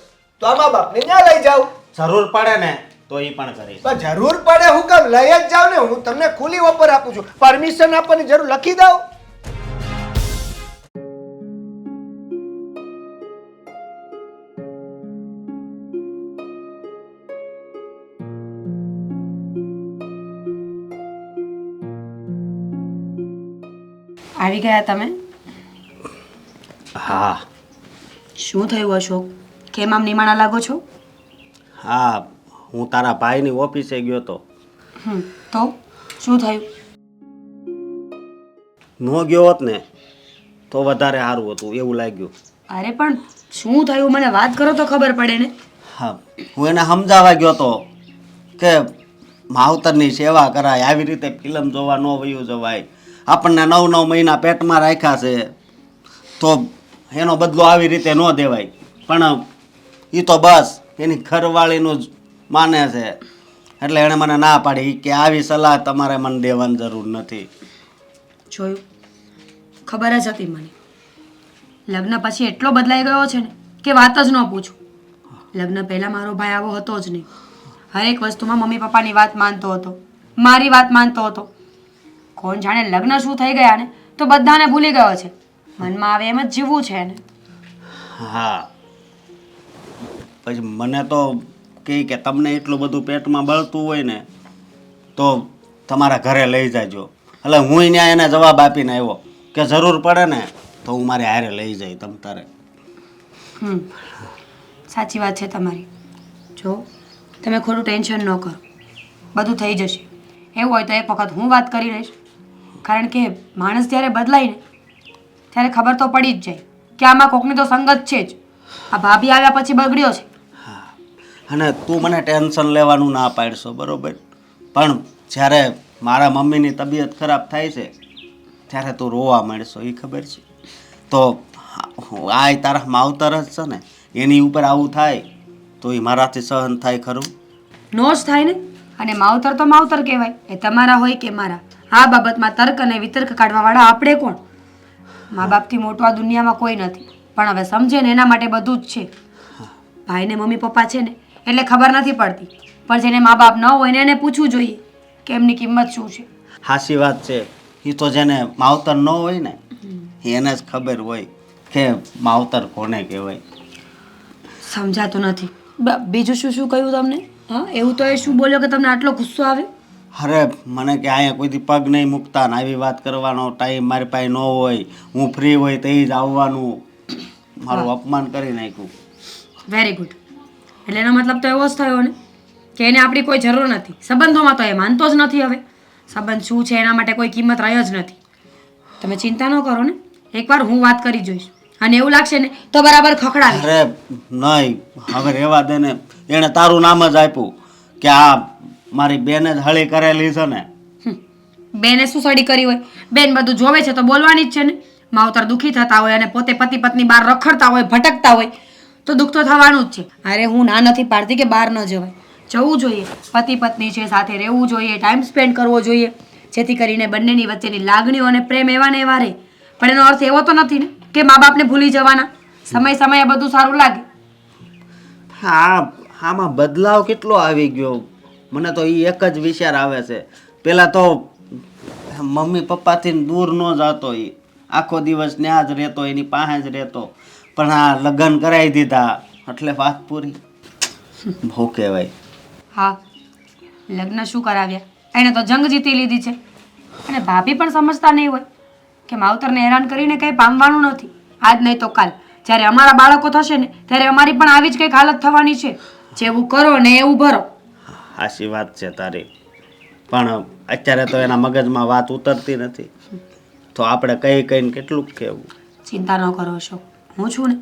Speaker 6: તો આ મા બાપને ન્યા લઈ જાવ.
Speaker 5: જરૂર પડે ને તો એ પણ કરીશ.
Speaker 6: પણ જરૂર પડે હું કામ લઈ જ જાવ ને. હું તમને ખુલ્લી ઓફર આપું છું. પરમિશન આપવાની જરૂર લખી દઉં.
Speaker 4: આવી ગયા તમે?
Speaker 5: હા
Speaker 4: શું થયું અશોક? કેમ આમ નિમાણા લાગો છો?
Speaker 5: હા, હું તારા ભાઈની ઓફિસે ગયો તો.
Speaker 4: તો શું થયું?
Speaker 5: ન ગયો હોત ને તો વધારે સારું હતું એવું લાગ્યું.
Speaker 4: અરે પણ શું થયું મને વાત કરો તો ખબર પડે ને.
Speaker 5: હા, હું એને સમજાવવા ગયો તો કે માવતરની સેવા કરાય, આવી રીતે ફિલ્મ જોવા ન વયું જવાય. આપણને 9-9 મહિના પેટમાં રાખ્યા છે તો એનો બદલો આવી રીતે ન દેવાય. પણ એ તો બસ એની ઘરવાળીનું જ માને છે એટલે એણે મને ના પાડી કે આવી સલાહ તમારે મને દેવાની જરૂર નથી.
Speaker 4: જોયું, ખબર જ હતી મને. લગ્ન પછી એટલો બદલાઈ ગયો છે ને કે વાત જ ન પૂછું. લગ્ન પહેલાં મારો ભાઈ આવો હતો જ નહીં. હરેક વસ્તુમાં મમ્મી પપ્પાની વાત માનતો હતો, મારી વાત માનતો હતો. કોણ જાણે લગ્ન શું થઈ ગયા ને તો બધાને ભૂલી ગયો છે. મનમાં આવે એમ જ જીવવું છે ને.
Speaker 5: હા, પછી મને તો કહે કે તમને એટલું બધું પેટમાં બળતું હોય ને તો તમારા ઘરે લઈ જાજો. એટલે હું ત્યાં એને જવાબ આપીને આવ્યો કે જરૂર પડે ને તો હું મારી હારે લઈ જાય તમ તારે.
Speaker 4: સાચી વાત છે તમારી. જો તમે ખોટું ટેન્શન ન કરો, બધું થઈ જશે. એવું હોય તો એક વખત હું વાત કરી લઈશ. કારણ કે માણસ જ્યારે બદલાય ને ત્યારે ખબર તો પડી જ જાય કે આમાં કોકની તો સંગત છે જ. આ ભાભી આવ્યા પછી બગડ્યો છે.
Speaker 5: અને તું મને ટેન્શન લેવાનું ના પાડશો બરાબર, પણ જ્યારે મારા મમ્મીની તબિયત ખરાબ થાય છે ત્યારે તું રોવા માંડશો એ ખબર છે. તો આ તારા માવતર જ છે ને, એની ઉપર આવું થાય તો એ મારાથી સહન થાય ખરું?
Speaker 4: નો જ થાય ને. અને માવતર તો માવતર કહેવાય, એ તમારા હોય કે મારા. આ બાબતમાં તર્ક અને વિતર્ક કાઢવાવાળા આપણે કોણ? મા બાપથી મોટું આ દુનિયામાં કોઈ નથી. પણ હવે સમજે ને એના માટે બધું જ છે. ભાઈને મમ્મી પપ્પા છે ને એટલે ખબર નથી પડતી, પણ જેને મા બાપ ન હોય ને એને પૂછવું જોઈએ કે એમની કિંમત શું છે.
Speaker 5: હાચી વાત છે. એ તો જેને માવતર ન હોય ને એને જ ખબર હોય કે માવતર કોને કહેવાય.
Speaker 4: સમજાતું નથી. બીજું શું શું કહ્યું તમને? હા, એવું તો એ શું બોલ્યો કે તમને આટલો ગુસ્સો આવે?
Speaker 5: અરે મને કે અહીંયા કોઈથી પગ નહીં મૂકતા ને આવી વાત કરવાનો ટાઈમ મારી પાસે ન હોય, હું ફ્રી હોય તે જ આવવાનું. મારું અપમાન કરી નાખ્યું.
Speaker 4: Very good. એટલે એનો મતલબ તો એવો જ થયો ને કે એને આપણી કોઈ જરૂર નથી. સંબંધોમાં તો એ માનતો જ નથી. હવે સંબંધ શું છે એના માટે કોઈ કિંમત રહી જ નથી. તમે ચિંતા ન કરો ને, એકવાર હું વાત કરી જોઈશ અને એવું લાગશે ને તો બરાબર ખખડાવી.
Speaker 5: અરે નહીં, હવે રહેવા દે ને. એણે તારું નામ જ આપ્યું કે આ મારી બેને જ હળી કરેલી છે ને.
Speaker 4: બેને શું સડી કરી હોય? બેન બધું જોવે છે તો બોલવાની જ છે ને. માવતર દુઃખી થતા હોય અને પોતે પતિ પત્ની બહાર રખડતા હોય, ભટકતા હોય તો દુઃખ તો થવાનું જ છે. અરે હું ના નથી પાડતી કે બહાર ન જવાય, જવું જોઈએ. પતિ પત્ની છે, સાથે રહેવું જોઈએ, ટાઈમ સ્પેન્ડ કરવો જોઈએ, જેથી કરીને બંનેની વચ્ચેની લાગણીઓ અને પ્રેમ એવા ને એવા રહે. પણ એનો અર્થ એવો તો નથી ને કે મા બાપને ભૂલી જવાના. સમય સમયે બધું સારું લાગે.
Speaker 5: આમાં બદલાવ કેટલો આવી ગયો. મને તો એ એક જ વિચાર આવે છે. પેલા તો મમ્મી પપ્પાથી દૂર ન જતો, એ આખો દિવસ ત્યાં જ રહેતો, એની પાસે જ રહેતો. પણ આ લગ્ન કરાવી દીધા એટલે વાત પૂરી. બહુ કહેવાય.
Speaker 4: હા, લગ્ન શું કરાવ્યા, એને તો જંગ જીતી લીધી છે. અને ભાભી પણ સમજતા નહીં હોય કે માવતરને હેરાન કરીને કંઈ પામવાનું નથી. આજ નહીં તો કાલ જ્યારે અમારા બાળકો થશે ને ત્યારે અમારી પણ આવી જ કંઈક હાલત થવાની છે. જેવું કરો ને એવું ભરો.
Speaker 5: સાચી વાત છે તારી, પણ અત્યારે તો એના મગજમાં વાત ઉતરતી નથી. તો આપણે કહીને કેટલું કહેવું.
Speaker 4: ચિંતા ન કરો છો, હું છું ને,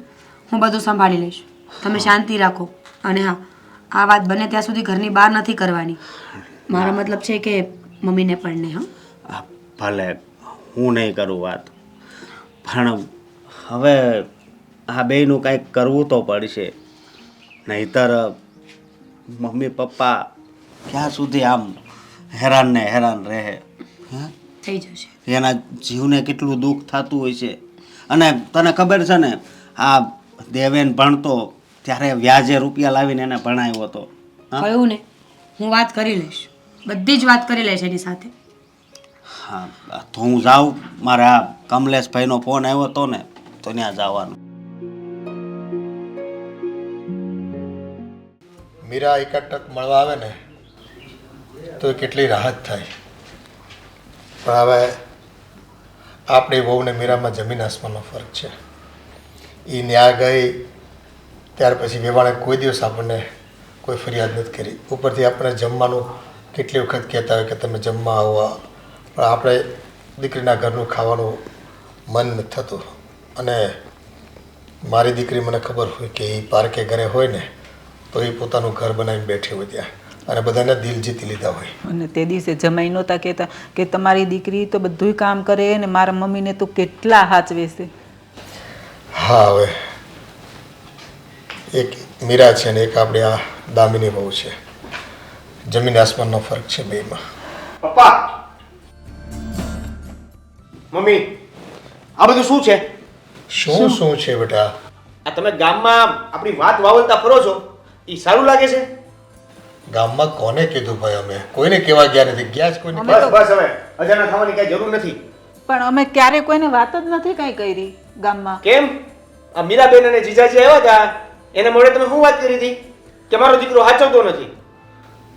Speaker 4: હું બધું સંભાળી લઈશ. તમે શાંતિ રાખો. અને હા, આ વાત બને ત્યાં સુધી ઘરની બહાર નથી કરવાની. મારો મતલબ છે કે મમ્મીને પણ નહીં. હા,
Speaker 5: ભલે હું નહીં કરું વાત, પણ હવે આ બેયનું કાંઈક કરવું તો પડશે. નહીંતર મમ્મી પપ્પા ક્યાં સુધી આમ હેરાન ને હેરાન રહે.
Speaker 4: થઈ જશે.
Speaker 5: એના જીવને કેટલું દુઃખ થતું હોય છે. અને તને ખબર છે ને, આ દેવેન ભણતો ત્યારે વ્યાજે રૂપિયા લાવીને એને ભણાવ્યો હતો.
Speaker 4: કહ્યું ને, હું વાત કરી લઈશ, બધી જ વાત કરી લઈશ એની સાથે.
Speaker 5: હા, તો હું જાઉં. મારા કમલેશભાઈનો ફોન આવ્યો હતો ને, તો ત્યાં જવાનું.
Speaker 1: મીરા એકાટક મળવા આવે ને તો કેટલી રાહત થાય. પણ હવે આપણી વહુને મીરામાં જમીન આસમાનનો ફરક છે. એ ન્યા ગઈ ત્યાર પછી વેવાણે કોઈ દિવસ આપણને કોઈ ફરિયાદ નથી કરી. ઉપરથી આપણે જમવાનું કેટલી વખત કહેતા હોય કે તમે જમવા આવો, પણ આપણે દીકરીના ઘરનું ખાવાનું મન નથી થતું. અને મારી દીકરી મને ખબર હોય કે એ પાર્કે ઘરે હોય ને તો એ પોતાનું ઘર બનાવીને બેઠી હોય ત્યાં, અને બધાને દિલ જીતી લીધા હોય.
Speaker 2: અને તે દિવસે જમાઈ નહોતા કહેતા કે તમારી દીકરી તો બધુંય કામ કરે ને મારા મમ્મીને તો કેટલા હાચવે છે.
Speaker 1: હા, હવે એક મીરા છે ને એક આપણી આ દામિની બહુ છે. જમીન આસમાનનો ફરક છે બેમાં.
Speaker 6: પપ્પા, મમ્મી, આ બધું શું છે?
Speaker 1: શું છે બેટા?
Speaker 6: આ તમે ગામમાં આપણી વાત વાવલતા ફરો છો, એ સારું લાગે છે?
Speaker 1: ગામમાં કોને કીધું ભાઈ? અમે કોઈને કહેવા ગયા નથી. ગયા જ કોઈને.
Speaker 6: બસ બસ, હવે અજાણા થવાની કઈ જરૂર નથી.
Speaker 2: પણ અમે ક્યારે કોઈને વાત જ નથી કાંઈ કરી ગામમાં.
Speaker 6: કેમ? આ મીરાબેન અને જીજાજી આવ્યા હતા, એને મોડે તમે શું વાત કરી હતી કે મારો દીકરો હાચવતો નથી?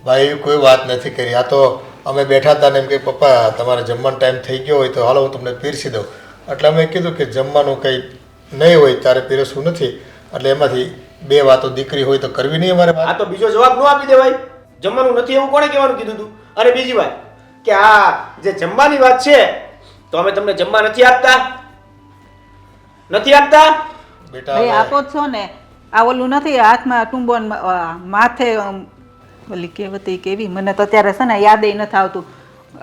Speaker 1: ભાઈ એવી કોઈ વાત નથી કરી. આ તો અમે બેઠા હતા ને એમ કે પપ્પા તમારે જમવાનો ટાઈમ થઈ ગયો હોય તો હાલો હું તમને પીરસી દઉં. એટલે અમે કીધું કે જમવાનું કંઈ નહીં હોય ત્યારે પીરસવું નથી. એટલે એમાંથી બે વાતો દીકરી હોય તો કરવી નહીં અમારે.
Speaker 6: આ તો બીજો જવાબ ન આપી દેવાય. જમવાનું નથી એવું કોણે કહેવાનું કીધું તું? અને બીજી વાત કે આ જે જમવાની વાત છે તો અમે તમને જમવા નથી આપતા?
Speaker 1: બેટા
Speaker 2: ભાઈ આપો જ છો ને. આ ઓલું નથી હાથમાં ટુંબો ને માથે ઓલી કહેવતી કેવી, મને તો અત્યારે છે ને યાદેય નથી આવતું.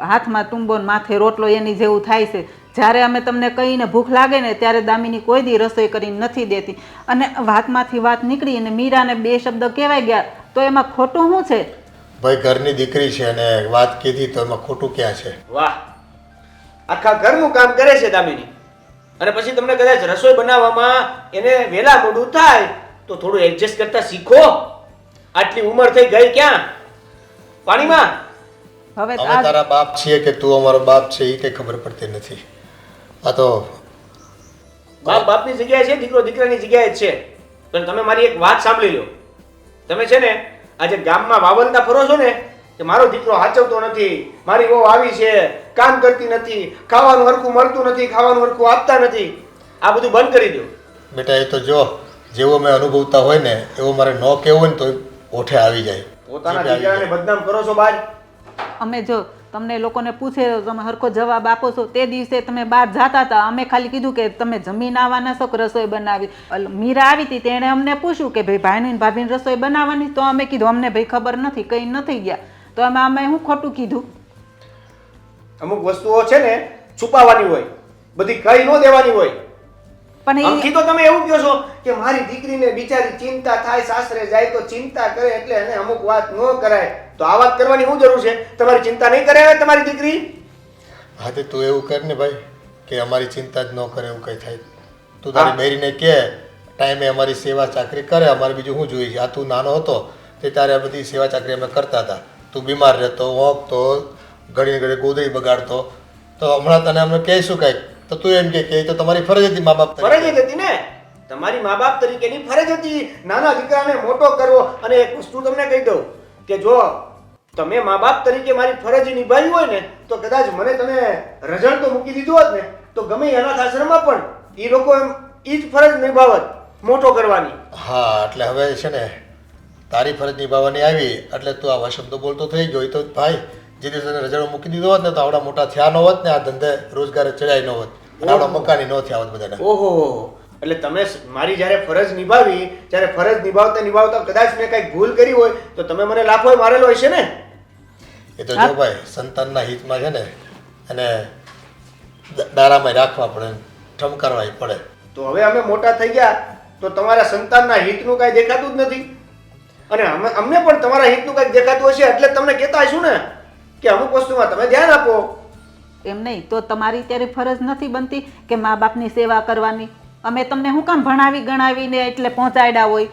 Speaker 2: હાથમાં ટુંબો ને માથે રોટલો એની જેવું થાય છે. જ્યારે અમે તમને કહીને ભૂખ લાગે ને ત્યારે દામિની કોઈ દી રસોઈ કરીને નથી દેતી. અને વાતમાંથી વાત નીકળી અને મીરાને બે શબ્દ કહેવાય ગયા તો એમાં ખોટું શું છે?
Speaker 1: ભાઈ ઘરની દીકરી છે અને વાત કીધી તો એમાં ખોટું ક્યાં છે?
Speaker 6: વાહ, આખા ઘરનું કામ કરે છે દામિની. અને પછી તમને કદાચ રસોઈ બનાવવામાં એને વેલા મોડું થાય તો થોડું એડજસ્ટ કરતા શીખો. આટલી ઉંમર થઈ ગઈ ક્યાં પાણીમાં?
Speaker 2: હવે
Speaker 1: અમે તારા બાપ છીએ કે તું અમારો બાપ છે એ કંઈ ખબર પડતી નથી. આ તો
Speaker 6: બાપ બાપની જગ્યાએ છે, દીકરો દીકરાની જગ્યાએ જ છે. પણ તમે મારી એક વાત સાંભળી લો. તમે છે ને આજે ગામમાં વાવલતા ફરો છો ને કે મારો દીકરો હાચવતો નથી, મારી વહુ આવી છે, કામ કરતી નથી, ખાવાનું હરખું મળતું નથી, ખાવાનું હરખું આપતા નથી, આ બધું બંધ કરી દો.
Speaker 1: બેટા એ તો જો જેવો મેં અનુભવતા હોય ને એવો મારે ન કહેવું હોય ને તો ઓઠે આવી જાય.
Speaker 6: પોતાના દીકરાને બદનામ કરો છો બાર.
Speaker 2: અમે જો તમને લોકોને પૂછે તો તમે હરખો જવાબ આપો છો. તે દિવસે તમે બહાર જતા હતા, અમે ખાલી કીધું કે તમે જમીન આવવાના છો કે રસોઈ બનાવી. મીરા આવી હતી તેણે અમને પૂછ્યું કે ભાઈ ભાઈને ભાભીને રસોઈ બનાવવાની, તો અમે કીધું અમને ભાઈ ખબર નથી, કંઈ નથી ગયા. તો અમે શું ખોટું કીધું?
Speaker 6: અમુક વસ્તુઓ છે ને છુપાવવાની હોય, બધી કઈ ન દેવાની હોય.
Speaker 2: પણ
Speaker 6: આમથી તો તમે એવું કહો છો કે મારી દીકરીને બિચારી ચિંતા થાય, સાસરે જાય તો ચિંતા કરે એટલે એને અમુક વાત ન કરાય. તો આ વાત કરવાની શું જરૂર છે? તમારી ચિંતા નહીં કરે હવે તમારી દીકરી?
Speaker 1: હા તે તું એવું કર ને ભાઈ કે અમારી ચિંતા જ ન કરે એવું કંઈ થાય. તું તારી બૈરીને કે ટાઈમે અમારી સેવા ચાકરી કરે, અમારે બીજું શું જોઈએ છે? આ તું નાનો હતો તે ત્યારે આ બધી સેવા ચાકરી અમે કરતા હતા. તું બીમાર રહેતો, ઓંકતો, ઘડી ઘડી ગોદડી બગાડતો, તો હમણાં તને અમે કહીશું કાંઈક તો તું એમ કે એ તો તમારી ફરજ હતી મા બાપ
Speaker 6: ફરજ જ હતી ને, તમારી મા બાપ તરીકેની ફરજ હતી નાના દીકરાને મોટો કરવો. અને એક વસ્તુ તમને કહી દઉં કે જો તમે મા બાપ તરીકે મારી ફરજ નિભાવી હોય ને તો કદાચ મને તમે રઝળ તો મૂકી દીધું હોત ને તો ગમે એ અનાથ આશ્રમમાં પણ એ લોકો એમ એ જ ફરજ નિભાવત મોટો કરવાની.
Speaker 1: હા, એટલે હવે છે ને તારી ફરજ નિભાવવાની આવી એટલે તું આવા શબ્દો બોલતો થઈ ગયો. એ તો ભાઈ જે દિવસે તને રજાઓ મૂકી દીધો હોત ને તો આવડા મોટા થયા ન હોત ને, આ ધંધે રોજગારે ચડાય ન હોત, અને આવડા મકાની ન થયા હોત બધાને.
Speaker 6: ઓહો, એટલે તમે મારી જ્યારે ફરજ નિભાવી ત્યારે ફરજ નિભાવતા નિભાવતા કદાચ મેં કંઈક ભૂલ કરી હોય તો તમે મને લાફો મારેલો હશે ને.
Speaker 1: એ તો જો ભાઈ સંતાનના હિતમાં છે ને અને દારામાં રાખવા પડે, ઠમકારવા પડે.
Speaker 6: તો હવે અમે મોટા થઈ ગયા તો તમારા સંતાનના હિતનું કાંઈ દેખાતું જ નથી, અને અમને પણ તમારા હિતનું કાંઈક દેખાતું હશે એટલે તમને કહેતા હશું ને કે અમુક વસ્તુમાં તમે ધ્યાન આપો.
Speaker 2: એમ નહીં તો તમારી ત્યારે ફરજ નથી બનતી કે મા બાપની સેવા કરવાની? અમે તમને શું કામ ભણાવી ગણાવીને એટલે પહોંચાડ્યા હોય?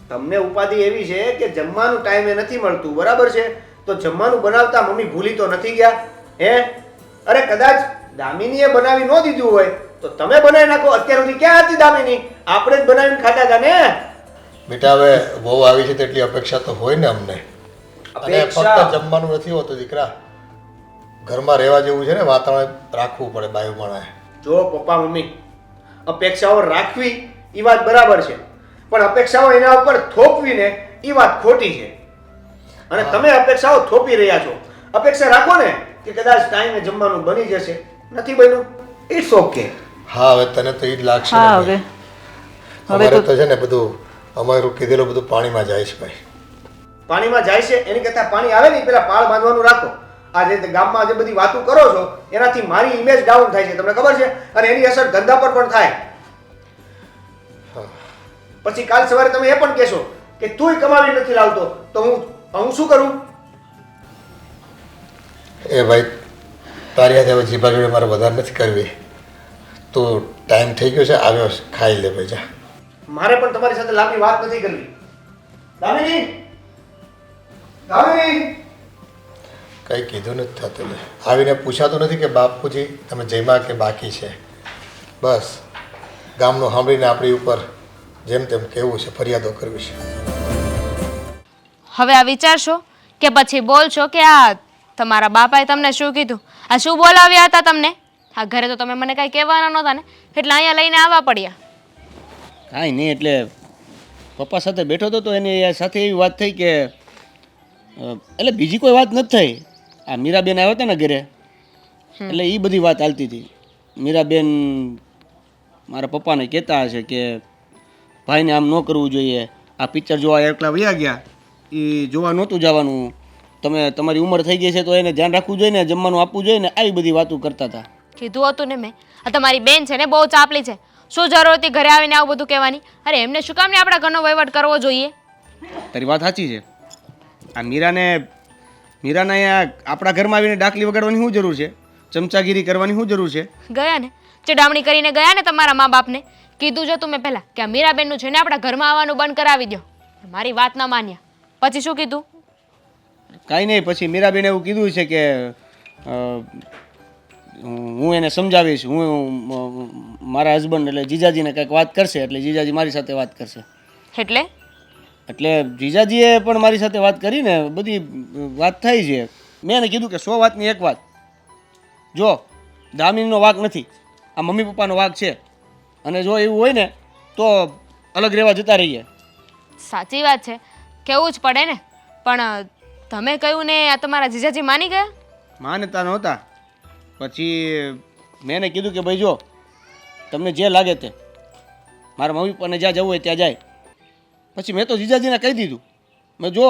Speaker 6: તમને ઉપાધિ એવી છે કે જમવાનું ટાઈમે નથી મળતું, બરાબર છે? તો જમવાનું બનાવતા મમ્મી ભૂલી તો નથી ગયા હે? અરે કદાચ દામિનીએ બનાવી ન દીધું હોય તો તમે બનાવી નાખો. અત્યાર સુધી ક્યાં હતી દામિની? આપણે જ બનાવીને ખાતા હતા ને.
Speaker 1: બેટા હવે બહુ આવી છે તેટલી અપેક્ષા તો હોય ને અમને. અને ફક્ત જમવાનું નથી હોતું દીકરા, ઘરમાં રહેવા જેવું છે ને વાતાવરણ રાખવું પડે બાયુ માણાએ.
Speaker 6: જો પપ્પા મમ્મી, અપેક્ષાઓ રાખવી એ વાત બરાબર છે, પણ અપેક્ષાઓ એના ઉપર થોપવીને એ વાત ખોટી છે. અને તમે અપેક્ષાઓ થોપી રહ્યા છો. અપેક્ષા રાખો ને કે કદાચ ટાઈમે જમવાનું બની જશે, નથી બન્યું, ઇટ્સ ઓકે.
Speaker 1: હા, હવે તને તો એ જ લાગશે ને
Speaker 2: હા,
Speaker 1: ભાઈ.
Speaker 2: હવે
Speaker 1: અમારે તો છે ને બધું અમારું કીધેલું બધું પાણીમાં જાય છે ભાઈ.
Speaker 6: પાણીમાં જાય છે એની કરતાં પાણી આવે ને પેલા પાળ બાંધવાનું રાખો. આ જે ગામમાં જે બધી વાતો કરો છો એનાથી મારી ઇમેજ ડાઉન થાય છે, તમને ખબર છે? અને એની અસર ધંધા પર પણ થાય. પછી કાલ સવારે તમે એ પણ કહેશો કે તુંય કમાવી નથી લાવતો તો હું શું કરું?
Speaker 1: એ ભાઈ તારી હાથે હવે જીભા જોડે મારે વધારે નથી કરવી. તો ટાઈમ થઈ ગયો છે, આવ્યો છે, ખાઈ લે ભાઈ જા.
Speaker 6: મારે પણ તમારી સાથે લાંબી વાત નથી કરવી. દામિની, દામિની,
Speaker 1: કંઈ કીધું નથી થતું ને આવીને પૂછાતું નથી કે બાપુજી તમે જમ્યા કે બાકી છે. બસ ગામનું સાંભળીને આપણી ઉપર જેમ તેમ કહેવું છે, ફરિયાદો કરવી છે.
Speaker 3: હવે આ વિચારશો કે પછી બોલશો કે આ તમારા બાપાએ તમને શું કીધું? આ શું બોલાવ્યા હતા તમને? આ ઘરે તો તમે મને કાંઈ કહેવાના નહોતા ને, એટલે અહીંયા લઈને આવવા પડ્યા.
Speaker 6: કાંઈ નહીં, એટલે પપ્પા સાથે બેઠો હતો તો એની સાથે એવી વાત થઈ કે એટલે બીજી કોઈ વાત નથી થઈ. આ મીરાબેન આવ્યા હતા ને ઘરે એટલે એ બધી વાત ચાલતી હતી. મીરાબેન મારા પપ્પાને કહેતા હશે કે ભાઈને આમ ન કરવું જોઈએ, આ પિક્ચર જોવા એકલા વયા ગયા, એ જોવા નહોતું જવાનું, તમે તમારી ઉંમર થઈ ગઈ છે તો એને ધ્યાન રાખવું જોઈએ ને, જમવાનું આપવું જોઈએ ને, આવી બધી વાતો કરતા હતા.
Speaker 3: કીધું હતું ને મેં, આ તમારી બેન છે ને બહુ ચાપલી છે. શું જરૂર હતી ઘરે આવીને આવું બધું કહેવાની? અરે એમને શું કામ ને આપણા ઘરનો વહીવટ કરવો જોઈએ?
Speaker 6: તારી વાત સાચી છે. આ મીરાને અહીંયા આપણા ઘરમાં આવીને ડાકલી વગાડવાની શું જરૂર છે? ચમચાગીરી કરવાની શું જરૂર છે?
Speaker 3: ગયા ને ચડામણી કરીને ગયા ને તમારા મા બાપને. કીધું જ હતું મેં પહેલાં કે આ મીરાબેનનું છે ને આપણા ઘરમાં આવવાનું બંધ કરાવી દો. મારી વાત ના માન્યા. પછી શું કીધું?
Speaker 6: કાંઈ નહીં, પછી મીરાબેને એવું કીધું છે કે હું એને સમજાવીશ, હું મારા હસબન્ડ એટલે જીજાજીને કંઈક વાત કરશે એટલે જીજાજી મારી સાથે વાત કરશે. એટલે જીજાજીએ પણ મારી સાથે વાત કરીને બધી વાત થઈ છે. મેં એને કીધું કે 100 વાતની એક વાત, જો દામિનીનો વાંક નથી, આ મમ્મી પપ્પાનો વાંક છે, અને જો એવું હોય ને તો અલગ રહેવા જતા રહીએ.
Speaker 3: સાચી વાત છે, કેવું જ પડે ને. પણ તમે કહ્યું ને આ તમારા જીજાજી માની ગયા?
Speaker 6: માનતા નહોતા. પછી મેં એને કીધું કે ભાઈ જો તમને જે લાગે તે, મારા મમ્મી પપ્પાને જ્યાં જવું હોય ત્યાં જાય. પછી મેં તો જીજાજીને કહી દીધું, મેં જો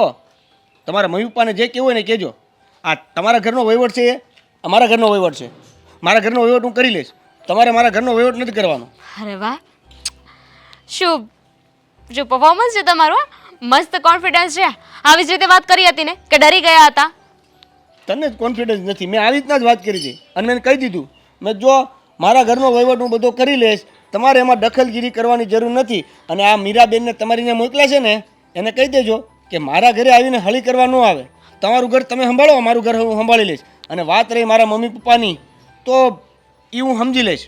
Speaker 6: તમારા મમ્મી પપ્પાને જે કહેવું હોય ને કહેજો, આ તમારા ઘરનો વહીવટ છે, એ અમારા ઘરનો વહીવટ છે, મારા ઘરનો વહીવટ હું કરી લઈશ, તમારે મારા ઘરનો વહીવટ નથી કરવાનો.
Speaker 3: અરે વાહ, શું પરફોર્મન્સ છે તમારું! મસ્ત કોન્ફિડન્સ છે. આવી જ રીતે વાત કરી હતી ને કે ડરી ગયા હતા?
Speaker 6: તને જ કોન્ફિડન્સ નથી. મેં આવી રીતના જ વાત કરી હતી અને મેં કહી દીધું, મેં જો મારા ઘરનો વહીવટ હું બધો કરી લઈશ, તમારે એમાં દખલગીરી કરવાની જરૂર નથી. અને આ મીરાબેનને તમારીને મોકલ્યા છે ને એને કહી દેજો કે મારા ઘરે આવીને હળી કરવા ન આવે. તમારું ઘર તમે સંભાળો, મારું ઘર હું સંભાળી લઈશ. અને વાત રહી મારા મમ્મી પપ્પાની, તો એ હું સમજી લઈશ.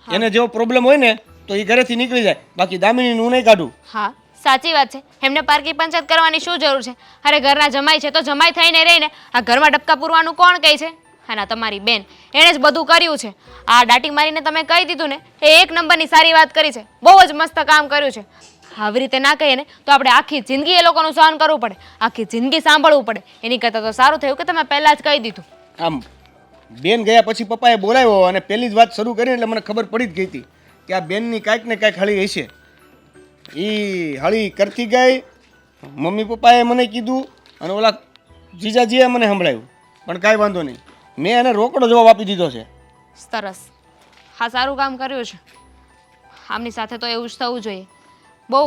Speaker 6: એને જેવો પ્રોબ્લેમ હોય ને તો એ ઘરેથી નીકળી જાય, બાકી દામિનીનું હું નહીં કાઢું.
Speaker 3: હા સાચી વાત છે. એમને પારકી પંચાયત કરવાની શું જરૂર છે? અરે ઘરના જમાઈ છે તો જમાઈ થઈને રહીને આ ઘરમાં ડબકા પૂરવાનું કોણ કહે છે? હા ના, તમારી બેન એણે જ બધું કર્યું છે. આ દાટી મારીને તમે કહી દીધું ને એ એક નંબરની સારી વાત કરી છે. બહુ જ મસ્ત કામ કર્યું છે. આવી રીતે ના કહીએ ને તો આપણે આખી જિંદગી એ લોકોનું સહન કરવું પડે, આખી જિંદગી સાંભળવું પડે. એની કરતાં તો સારું થયું કે તમે પહેલાં જ કહી દીધું.
Speaker 6: આમ બેન ગયા પછી પપ્પાએ બોલાવ્યો અને પહેલી જ વાત શરૂ કરી એટલે મને ખબર પડી જ ગઈ હતી કે આ બેનની કાંઈક ને કાંઈક હળી હશે. એ હળી કરતી ગઈ, મમ્મી પપ્પાએ મને કીધું અને ઓલા જીજાજીએ મને સંભળાયું. પણ કાંઈ વાંધો નહીં, મેં એને રોકડો જવાબ આપી દીધો છે.
Speaker 3: સરસ, હા સારું કામ કર્યું છે. આમની સાથે તો એવું જ થવું જોઈએ. બહુ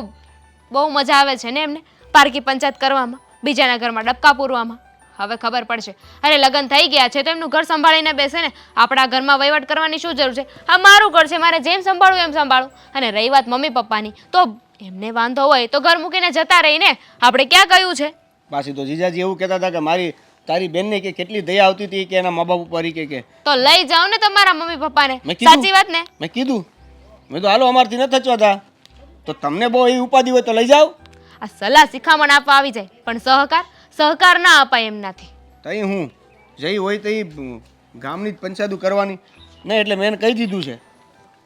Speaker 3: બહુ મજા આવે છે ને એમને પારકી પંચાયત કરવામાં, બીજાના ઘરમાં ડબકા પૂરવામાં. હવે ખબર પડશે. અરે લગ્ન થઈ ગયા છે તો એમનું ઘર સંભાળીને બેસે ને, આપણા ઘરમાં વહીવટ કરવાની શું જરૂર છે? હા મારું ઘર છે, મારે જેમ સંભાળવું એમ સંભાળું. અને રહી વાત મમ્મી પપ્પાની, તો એમને વાંધો હોય તો ઘર મૂકીને જતા રહીને, આપણે ક્યાં કહ્યું છે?
Speaker 6: પાછી તો જીજાજી એવું કહેતા હતા કે તારી બેનને કે કેટલી દયા આવતી હતી કે એના મા બાપ ઉપર કે
Speaker 3: તો લઈ જાઓ ને તમારા મમ્મી પપ્પાને.
Speaker 6: મેં કીધું.
Speaker 3: સાચી વાત ને?
Speaker 6: મેં કીધું, મેં તો હાલો અમારથી ન થચવાતા, તો તમને બહુ એવી ઉપાધિ હોય તો લઈ જાઓ.
Speaker 3: આ સલાહ શિખામણ આપવા આવી જાય પણ સહકાર ના અપાય એમનાથી.
Speaker 6: તઈ હું જઈ હોય તો ગામની જ પંચાયતું કરવાની નહીં, એટલે મેં એને કહી દીધું છે.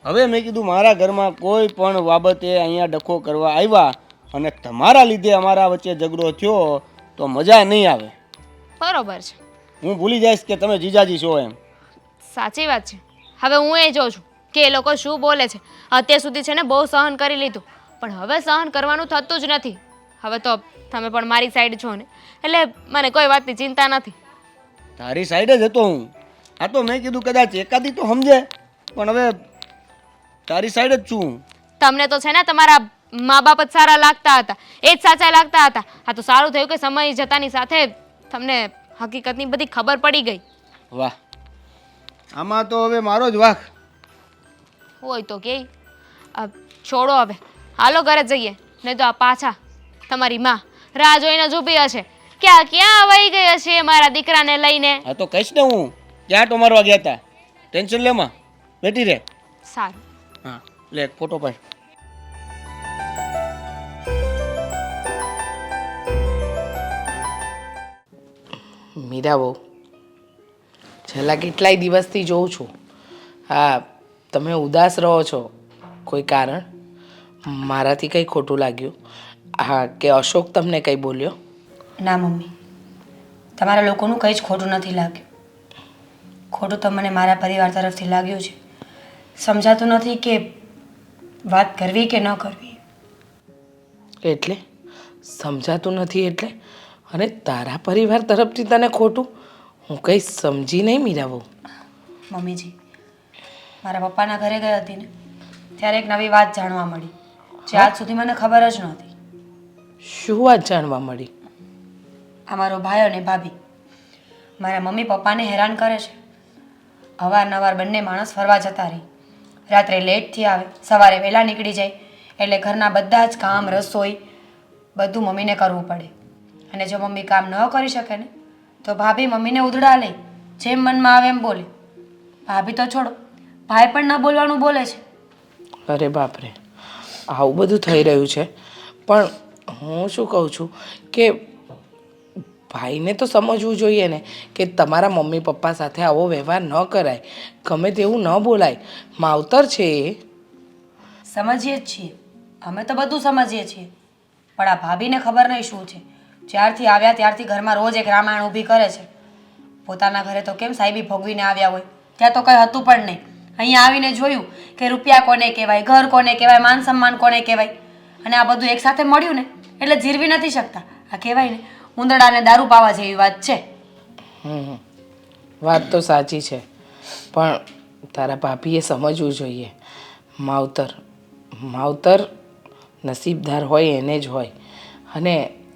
Speaker 6: હવે મેં કીધું મારા ઘરમાં કોઈ પણ બાબતે અહીંયા ડખો કરવા આવ્યા અને તમારા લીધે અમારા વચ્ચે ઝઘડો થયો તો મજા નહીં આવે.
Speaker 3: બરોબર છે,
Speaker 6: હું ભૂલી જઈશ કે તમે જીજાજી છો એમ.
Speaker 3: સાચી વાત છે. હવે હું એ જોઉં છું કે એ લોકો શું બોલે છે. અત્યાર સુધી છે ને બહુ સહન કરી લીધું, પણ હવે સહન કરવાનું થતું જ નથી. હવે તો તમે પણ મારી સાઈડ છો ને, એટલે મને કોઈ વાતની ચિંતા નથી.
Speaker 6: તારી સાઈડ જ હતો હું. આ તો મેં કીધું કદાચ એકાદી તો સમજે, પણ હવે તારી સાઈડ જ છું હું.
Speaker 3: તમને તો છે ને તમારા મા બાપ જ સારા લાગતા હતા, એ જ સાચા લાગતા હતા. આ તો સારું થયું કે સમય જતાની સાથે તમને હકીકતની બધી ખબર પડી ગઈ.
Speaker 6: વાહ, આમાં તો હવે મારો જ વાંક
Speaker 3: હોય તો કે છોડો હવે, હાલો ઘરે જઈએ, નહીં તો આ પાછા તમારી માં રાહ જોઈને જ ઊભી હશે. ક્યાં વહી ગઈ હશે મારા દીકરાને લઈને?
Speaker 6: હા તો કહીશ ને હું ક્યાં તો મારવા ગયા હતા. ટેન્શન લેમાં બેઠી રે.
Speaker 3: સારું.
Speaker 6: હા લે એક ફોટો પાડ.
Speaker 7: મીરા બહુ છેલ્લા કેટલાય દિવસથી જોઉં છું, હા તમે ઉદાસ રહો છો. કોઈ કારણ? મારાથી કંઈ ખોટું લાગ્યું? હા કે અશોક તમને કંઈ બોલ્યો?
Speaker 4: ના મમ્મી, તમારા લોકોનું કંઈ જ ખોટું નથી લાગ્યું. ખોટું તો મને મારા પરિવાર તરફથી લાગ્યું છે. સમજાતું નથી કે વાત કરવી કે ન કરવી.
Speaker 7: એટલે સમજાતું નથી એટલે? અને તારા પરિવાર તરફથી તને ખોટું? હું કંઈ સમજી નહીં મીરા બહુ.
Speaker 4: મમ્મીજી, મારા પપ્પાના ઘરે ગઈ હતી ને ત્યારે એક નવી વાત જાણવા મળી જે આજ સુધી મને ખબર જ નહોતી.
Speaker 7: શું વાત જાણવા મળી?
Speaker 4: અમારો ભાઈ અને ભાભી મારા મમ્મી પપ્પાને હેરાન કરે છે. અવારનવાર બંને માણસ ફરવા જતા રહી, રાત્રે લેટથી આવે, સવારે વહેલા નીકળી જાય, એટલે ઘરના બધા જ કામ, રસોઈ બધું મમ્મીને કરવું પડે. અને જો મમ્મી કામ ન કરી શકે ને તો ભાભી મમ્મીને ઉધડા લે, જેમ મનમાં આવે એમ બોલે. ભાભી તો છોડો, ભાઈ પણ ન બોલવાનું બોલે છે.
Speaker 7: અરે બાપરે, આવું બધું થઈ રહ્યું છે. પણ હું શું કહું છું કે ભાઈને તો સમજવું જોઈએ ને કે તમારા મમ્મી પપ્પા સાથે આવો વ્યવહાર ન કરાય, ગમે તેવું ન બોલાય. માવતર છે એ.
Speaker 4: સમજીએ જ છીએ, અમે તો બધું સમજીએ છીએ, પણ આ ભાભીને ખબર નહીં શું છે. જ્યારથી આવ્યા ત્યારથી ઘરમાં રોજ એક રામાયણ ઊભી કરે છે. પોતાના ઘરે તો કેમ સાહેબી ભોગવીને આવ્યા હોય, ત્યાં તો કંઈ હતું પણ નહીં. અહીંયા આવીને જોયું કે રૂપિયા કોને કહેવાય, ઘર કોને કહેવાય, માન સન્માન કોને કહેવાય, અને આ બધું એકસાથે મળ્યું ને એટલે જીરવી નથી શકતા. આ કહેવાય ને ઉંદરડાને દારૂ પાવા જેવી વાત છે.
Speaker 7: વાત તો સાચી છે, પણ તારા ભાભીએ સમજવું જોઈએ. માવતર નસીબદાર હોય એને જ હોય. અને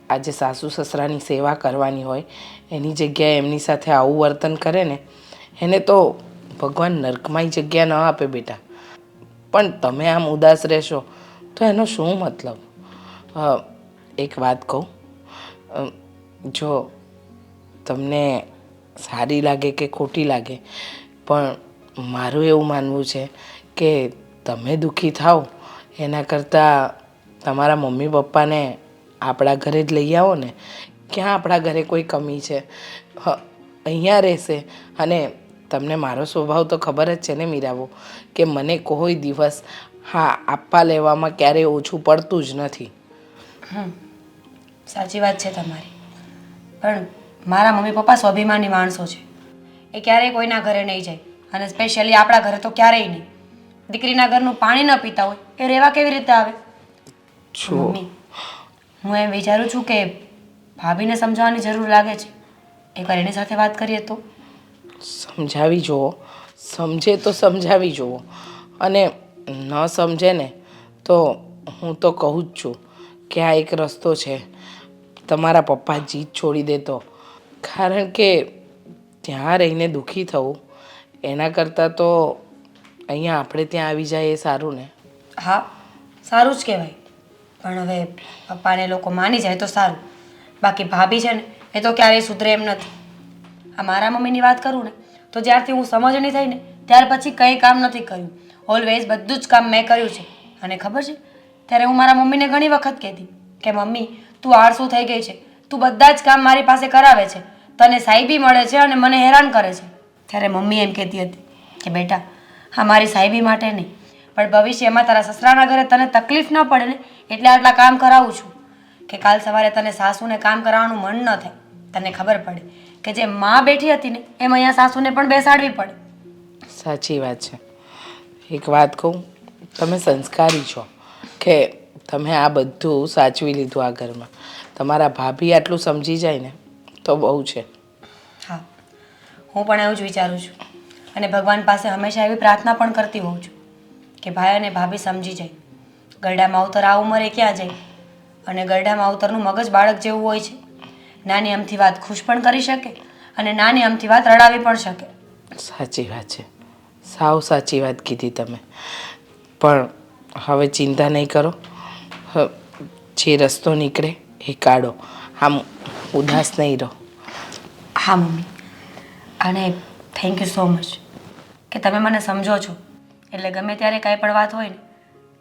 Speaker 7: આજે સાસુ સસરાની સેવા કરવાની હોય એની જગ્યાએ એમની સાથે આવું વર્તન કરે ને એને તો ભગવાન નરકમાંય જગ્યા ન આપે બેટા. પણ તમે આમ ઉદાસ રહેશો તો એનો શું મતલબ? એક વાત કહું, જો તમને સારી લાગે કે ખોટી લાગે, પણ મારું એવું માનવું છે કે તમે દુઃખી થાઓ એના કરતાં તમારા મમ્મી પપ્પાને આપણા ઘરે જ લઈ આવો ને. ક્યાં આપણા ઘરે કોઈ કમી છે? અહીંયા રહેશે. અને તમને મારો સ્વભાવ તો ખબર જ છે ને મીરાબો, કે મને કોઈ દિવસ આપવા લેવામાં ક્યારેય ઓછું પડતું જ નથી.
Speaker 4: સાચી વાત છે તમારી, પણ મારા મમ્મી પપ્પા સ્વાભિમાની માણસો છે. એ ક્યારેય કોઈના ઘરે નહીં જાય, અને સ્પેશિયલી આપણા ઘરે તો ક્યારેય નહીં. દીકરીના ઘરનું પાણી ન પીતા હોય એ રહેવા કેવી રીતે આવે? મમ્મી, હું એમ વિચારું છું કે ભાભીને સમજાવવાની જરૂર લાગે છે. એકવાર એની સાથે વાત કરીએ તો?
Speaker 7: સમજાવી જુઓ, સમજે તો સમજાવી જુઓ, અને ન સમજે ને તો હું તો કહું જ છું કે આ એક રસ્તો છે, તમારા પપ્પા જીદ છોડી દેતો. કારણ કે ત્યાં રહીને દુઃખી થવું એના કરતાં તો અહીંયા આપણે ત્યાં આવી જાય એ સારું ને.
Speaker 4: હા, સારું જ કહેવાય, પણ હવે પપ્પાને લોકો માની જાય તો સારું. બાકી ભાભી છે ને એ તો ક્યારેય સુધરે એમ નથી. આ મારા મમ્મીની વાત કરું ને તો જ્યારથી હું સમજણી થઈ ને ત્યાર પછી કંઈ કામ નથી કર્યું. ઓલવેઝ બધું જ કામ મેં કર્યું છે. અને ખબર છે, ત્યારે હું મારા મમ્મીને ઘણી વખત કહેતી કે મમ્મી તું આળસુ થઈ ગઈ છે, તું બધા જ કામ મારી પાસે કરાવે છે, તને સાહેબી મળે છે અને મને હેરાન કરે છે. ત્યારે મમ્મી એમ કહેતી હતી કે બેટા, હા મારી સાહેબી માટે નહીં, પણ ભવિષ્યમાં તારા સસરાના ઘરે તને તકલીફ ન પડે ને એટલે આટલા કામ કરાવું છું, કે કાલ સવારે તને સાસુને કામ કરાવવાનું મન ન થાય. તને ખબર પડે કે જે માં બેઠી હતી ને એમ અહીંયા સાસુને પણ બેસાડવી પડે.
Speaker 7: સાચી વાત છે. એક વાત કહું, તમે સંસ્કારી છો કે તમે આ બધું સાચવી લીધું આ ઘરમાં. તમારા ભાભી આટલું સમજી જાય ને તો બહુ છે.
Speaker 4: હા, હું પણ એવું જ વિચારું છું, અને ભગવાન પાસે હંમેશા એવી પ્રાર્થના પણ કરતી હોઉં છું કે ભાઈ અને ભાભી સમજી જાય. ગરડા માવતર આ ઉંમરે ક્યાં જાય? અને ગરડા માવતરનું મગજ બાળક જેવું હોય છે. નાની અમથી વાત ખુશ પણ કરી શકે અને નાની અમથી વાત રડાવી પણ શકે.
Speaker 7: સાચી વાત છે, સાવ સાચી વાત કીધી તમે. પણ હવે ચિંતા નહીં કરો, જે રસ્તો નીકળે એ કાઢો, આમ ઉદાસ નહીં રહો.
Speaker 4: હા મમ્મી, અને થેન્ક યુ સો મચ કે તમે મને સમજો છો. એટલે ગમે ત્યારે કાંઈ પણ વાત હોય ને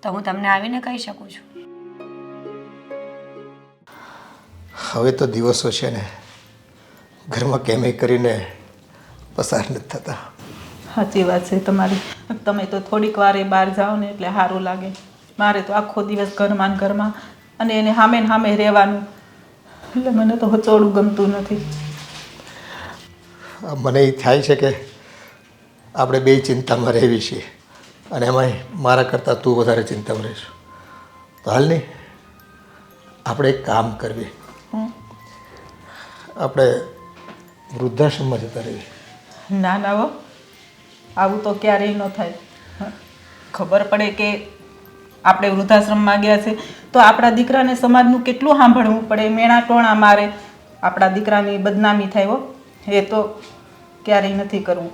Speaker 4: તો હું તમને આવીને કહી શકું છું.
Speaker 1: હવે તો દિવસો છે ને ઘરમાં કેમે કરીને પસાર નથી થતા.
Speaker 2: સાચી વાત છે તમારી. તમે તો થોડીક વાર એ બહાર જાઓ ને એટલે સારું લાગે. મારે તો આખો દિવસ ઘરમાં ને ઘરમાં, અને એને સામે ને સામે રહેવાનું, એટલે મને તો હચોડું ગમતું નથી.
Speaker 1: મને એ થાય છે કે આપણે બે ચિંતામાં રહેવી છીએ, અને એમાંય મારા કરતાં તું વધારે ચિંતામાં રહીશું. તો હાલ નહીં, આપણે એક કામ કરવી, આપણે વૃદ્ધાશ્રમમાં જતા રહીએ.
Speaker 2: ના ના હો, આવું તો ક્યારેય ન થાય. ખબર પડે કે આપણે વૃદ્ધાશ્રમમાં ગયા છે તો આપણા દીકરાને સમાજનું કેટલું સાંભળવું પડે, મેણા ટોણા મારે, આપણા દીકરાની બદનામી થાય. હો, એ તો ક્યારેય નથી કરવું.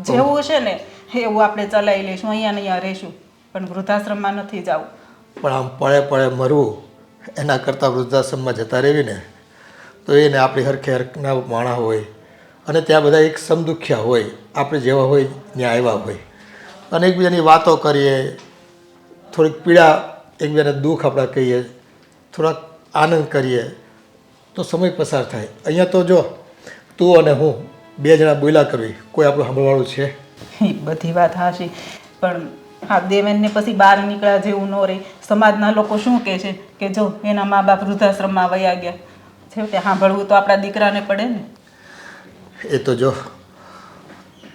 Speaker 2: જેવું છે ને એવું આપણે ચલાવી લઈશું, અહીંયા ને અહીંયા રહીશું, પણ વૃદ્ધાશ્રમમાં નથી જવું.
Speaker 1: પણ આમ પળે પળે મરવું એના કરતાં વૃદ્ધાશ્રમમાં જતા રહેવી ને તો એને આપણી હરખે હરખના માણા હોય, અને ત્યાં બધા એક સમદુખ્યા હોય, આપણે જેવા હોય ત્યાં આવ્યા હોય, અને એકબીજાની વાતો કરીએ, થોડીક પીડા એકબીજાને દુઃખ આપણે કહીએ, થોડાક આનંદ કરીએ તો સમય પસાર થાય. અહીંયા તો જો તું અને હું બે જણા બોલ્યા કરવી, કોઈ આપણું સાંભળવાળું છે?
Speaker 2: એ બધી વાત હાશી, પણ આ દેવેનને પછી બહાર નીકળ્યા જેવું ન રહે. સમાજના લોકો શું કહે છે કે જો એના મા બાપ વૃદ્ધાશ્રમમાં વયા ગયા. છેવટે સાંભળવું તો આપણા દીકરાને પડે ને.
Speaker 1: એ તો જો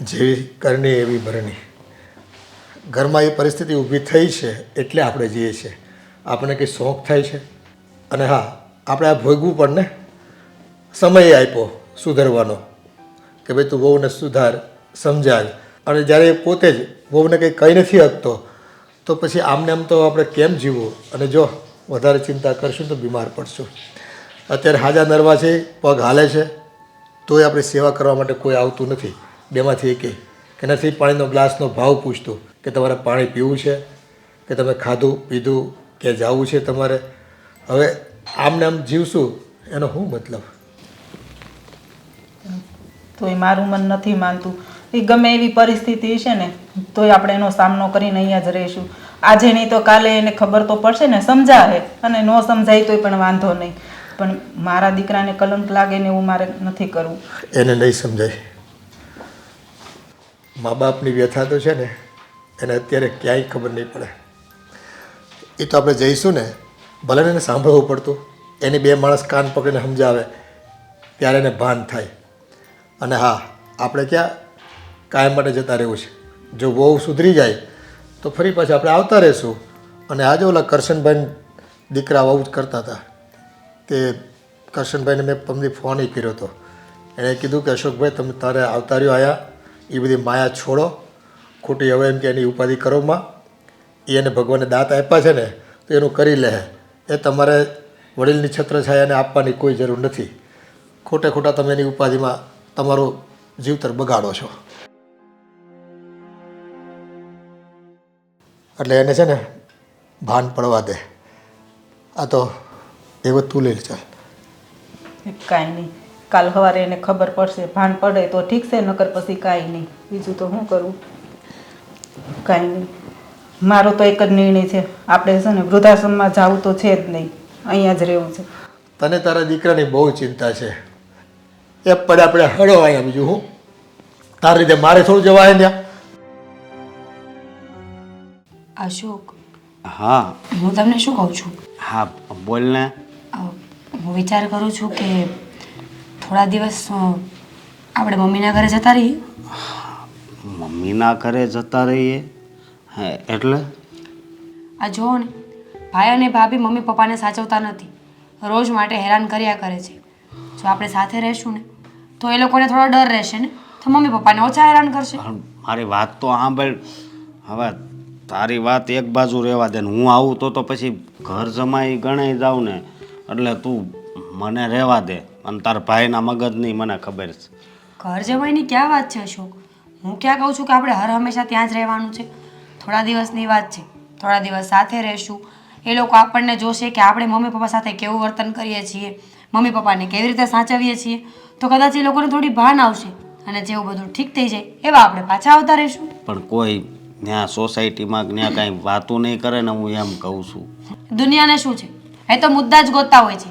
Speaker 1: જેવી કરણી એવી ભરણી. ઘરમાં એ પરિસ્થિતિ ઊભી થઈ છે એટલે આપણે જઈએ છીએ. આપણને કંઈ શોખ થાય છે, અને હા આપણે આ ભોગવું પણ ને. સમય આપ્યો સુધરવાનો કે ભાઈ તું વહુને સુધાર, સમજાવ, અને જ્યારે પોતે જ વહુને કંઈ કહી નથી શકતો તો પછી આમને આમ તો આપણે કેમ જીવવું? અને જો વધારે ચિંતા કરશું તો બીમાર પડશું. અત્યારે હાજા નરવા છે, પગ હાલે છે, તોય આપણી સેવા કરવા માટે કોઈ આવતું નથી. બેમાંથી એકે કે નથી પાણીનો ગ્લાસનો ભાવ પૂછતું કે તમારે પાણી પીવું છે કે તમે ખાધું પીધું કે જવું છે તમારે. હવે આમને આમ જીવશું એનો શું મતલબ?
Speaker 2: તોય મારું મન નથી માનતું. એ ગમે એવી પરિસ્થિતિ છે ને તોય આપણે એનો સામનો કરીને અહીંયા જ રહીશું. આજે નહીં તો કાલે એને ખબર તો પડશે ને, સમજાવે, અને ન સમજાય તોય પણ વાંધો નહીં. પણ મારા દીકરાને કલંક લાગે ને એવું મારે નથી કરવું.
Speaker 1: એને નહીં સમજાય. મા બાપની વ્યથા તો છે ને એને અત્યારે ક્યાંય ખબર નહીં પડે. એ તો આપણે જઈશું ને, ભલે એને સાંભળવું પડતું, એની બે માણસ કાન પકડીને સમજાવે ત્યારે એને ભાન થાય. અને હા, આપણે ક્યાં કાયમ માટે જતા રહેવું છે. જો બહુ સુધરી જાય તો ફરી પાછા આપણે આવતા રહીશું. અને આજે ઓલા કરશનભાઈ દીકરા આવું જ કરતા હતા કે કરશનભાઈને મેં પમદી ફોન કર્યો હતો. એણે કીધું કે અશોકભાઈ તમે તારે આવતા રહ્યો આયા, એ બધી માયા છોડો, ખોટી હવે એમ કે એની ઉપાધિ કરોમાં. એ એને ભગવાને દાંત આપ્યા છે ને તો એનું કરી લે. એ તમારે વડીલની છત્રછાયાને આપવાની કોઈ જરૂર નથી. ખોટે ખોટા તમે એની ઉપાધિમાં તમારું જીવતર બગાડો છો. એટલે એને છે ને ભાન પડવા દે. આ તો એવું તું લઈ ચાલ.
Speaker 2: કાંઈ નહીં, કાલ સવારે એને ખબર પડશે, ભાન પડે તો ઠીક છે, નકર પછી કાંઈ નહીં. બીજું તો શું કરવું? કાંઈ નહીં, મારો તો એક જ નિર્ણય છે, આપણે છે ને વૃદ્ધાશ્રમમાં જવું તો છે જ નહીં, અહીંયા જ રહેવું છે.
Speaker 1: તને તારા દીકરાની બહુ ચિંતા છે. એ પડે આપણે હળો અહીંયા. બીજું હું તારી રીતે મારે થોડું જવાય ત્યાં.
Speaker 4: અશોક,
Speaker 5: હા
Speaker 4: હું તમને શું કહું છું,
Speaker 5: હા બોલ ને.
Speaker 4: હું વિચાર કરું છું કે થોડા દિવસ આપણે મમ્મીના ઘરે જતા રહીએ.
Speaker 5: મમ્મીના ઘરે જતા રહીએ? હે એટલે?
Speaker 4: આ જુઓ ને, ભાઈ અને ભાભી મમ્મી પપ્પાને સાચવતા નથી, રોજ માટે હેરાન કર્યા કરે છે. જો આપણે સાથે રહીશું ને તો એ લોકોને થોડો ડર રહેશે ને, તો મમ્મી પપ્પાને ઓછા હેરાન કરશે.
Speaker 5: પણ મારી વાત તો સાંભળ. હવે તારી વાત એક બાજુ રહેવા દે ને, હું આવું તો પછી ઘર જમાઈ ગણાઈ જાઉં ને, એટલે તું મને રહેવા દે. અને તારા ભાઈના મગજની મને ખબર છે.
Speaker 4: ઘર જમાઈની ક્યાં વાત છે અશોક? હું ક્યાં કહું છું કે આપણે હર હંમેશા ત્યાં જ રહેવાનું છે. થોડા દિવસની વાત છે, થોડા દિવસ સાથે રહીશું. એ લોકો આપણને જોશે કે આપણે મમ્મી પપ્પા સાથે કેવું વર્તન કરીએ છીએ, મમ્મી પપ્પાને કેવી રીતે સાચવીએ છીએ, તો કદાચ એ લોકોને થોડી ભાન આવશે. અને જેવું બધું ઠીક થઈ જાય એવા આપણે પાછા આવતા રહીશું.
Speaker 5: પણ કોઈ ત્યાં સોસાયટીમાં ત્યાં કાંઈ વાતું નહીં કરે ને, હું એમ કહું છું.
Speaker 4: દુનિયાને શું છે, એ તો મુદ્દા જ ગોતતા હોય છે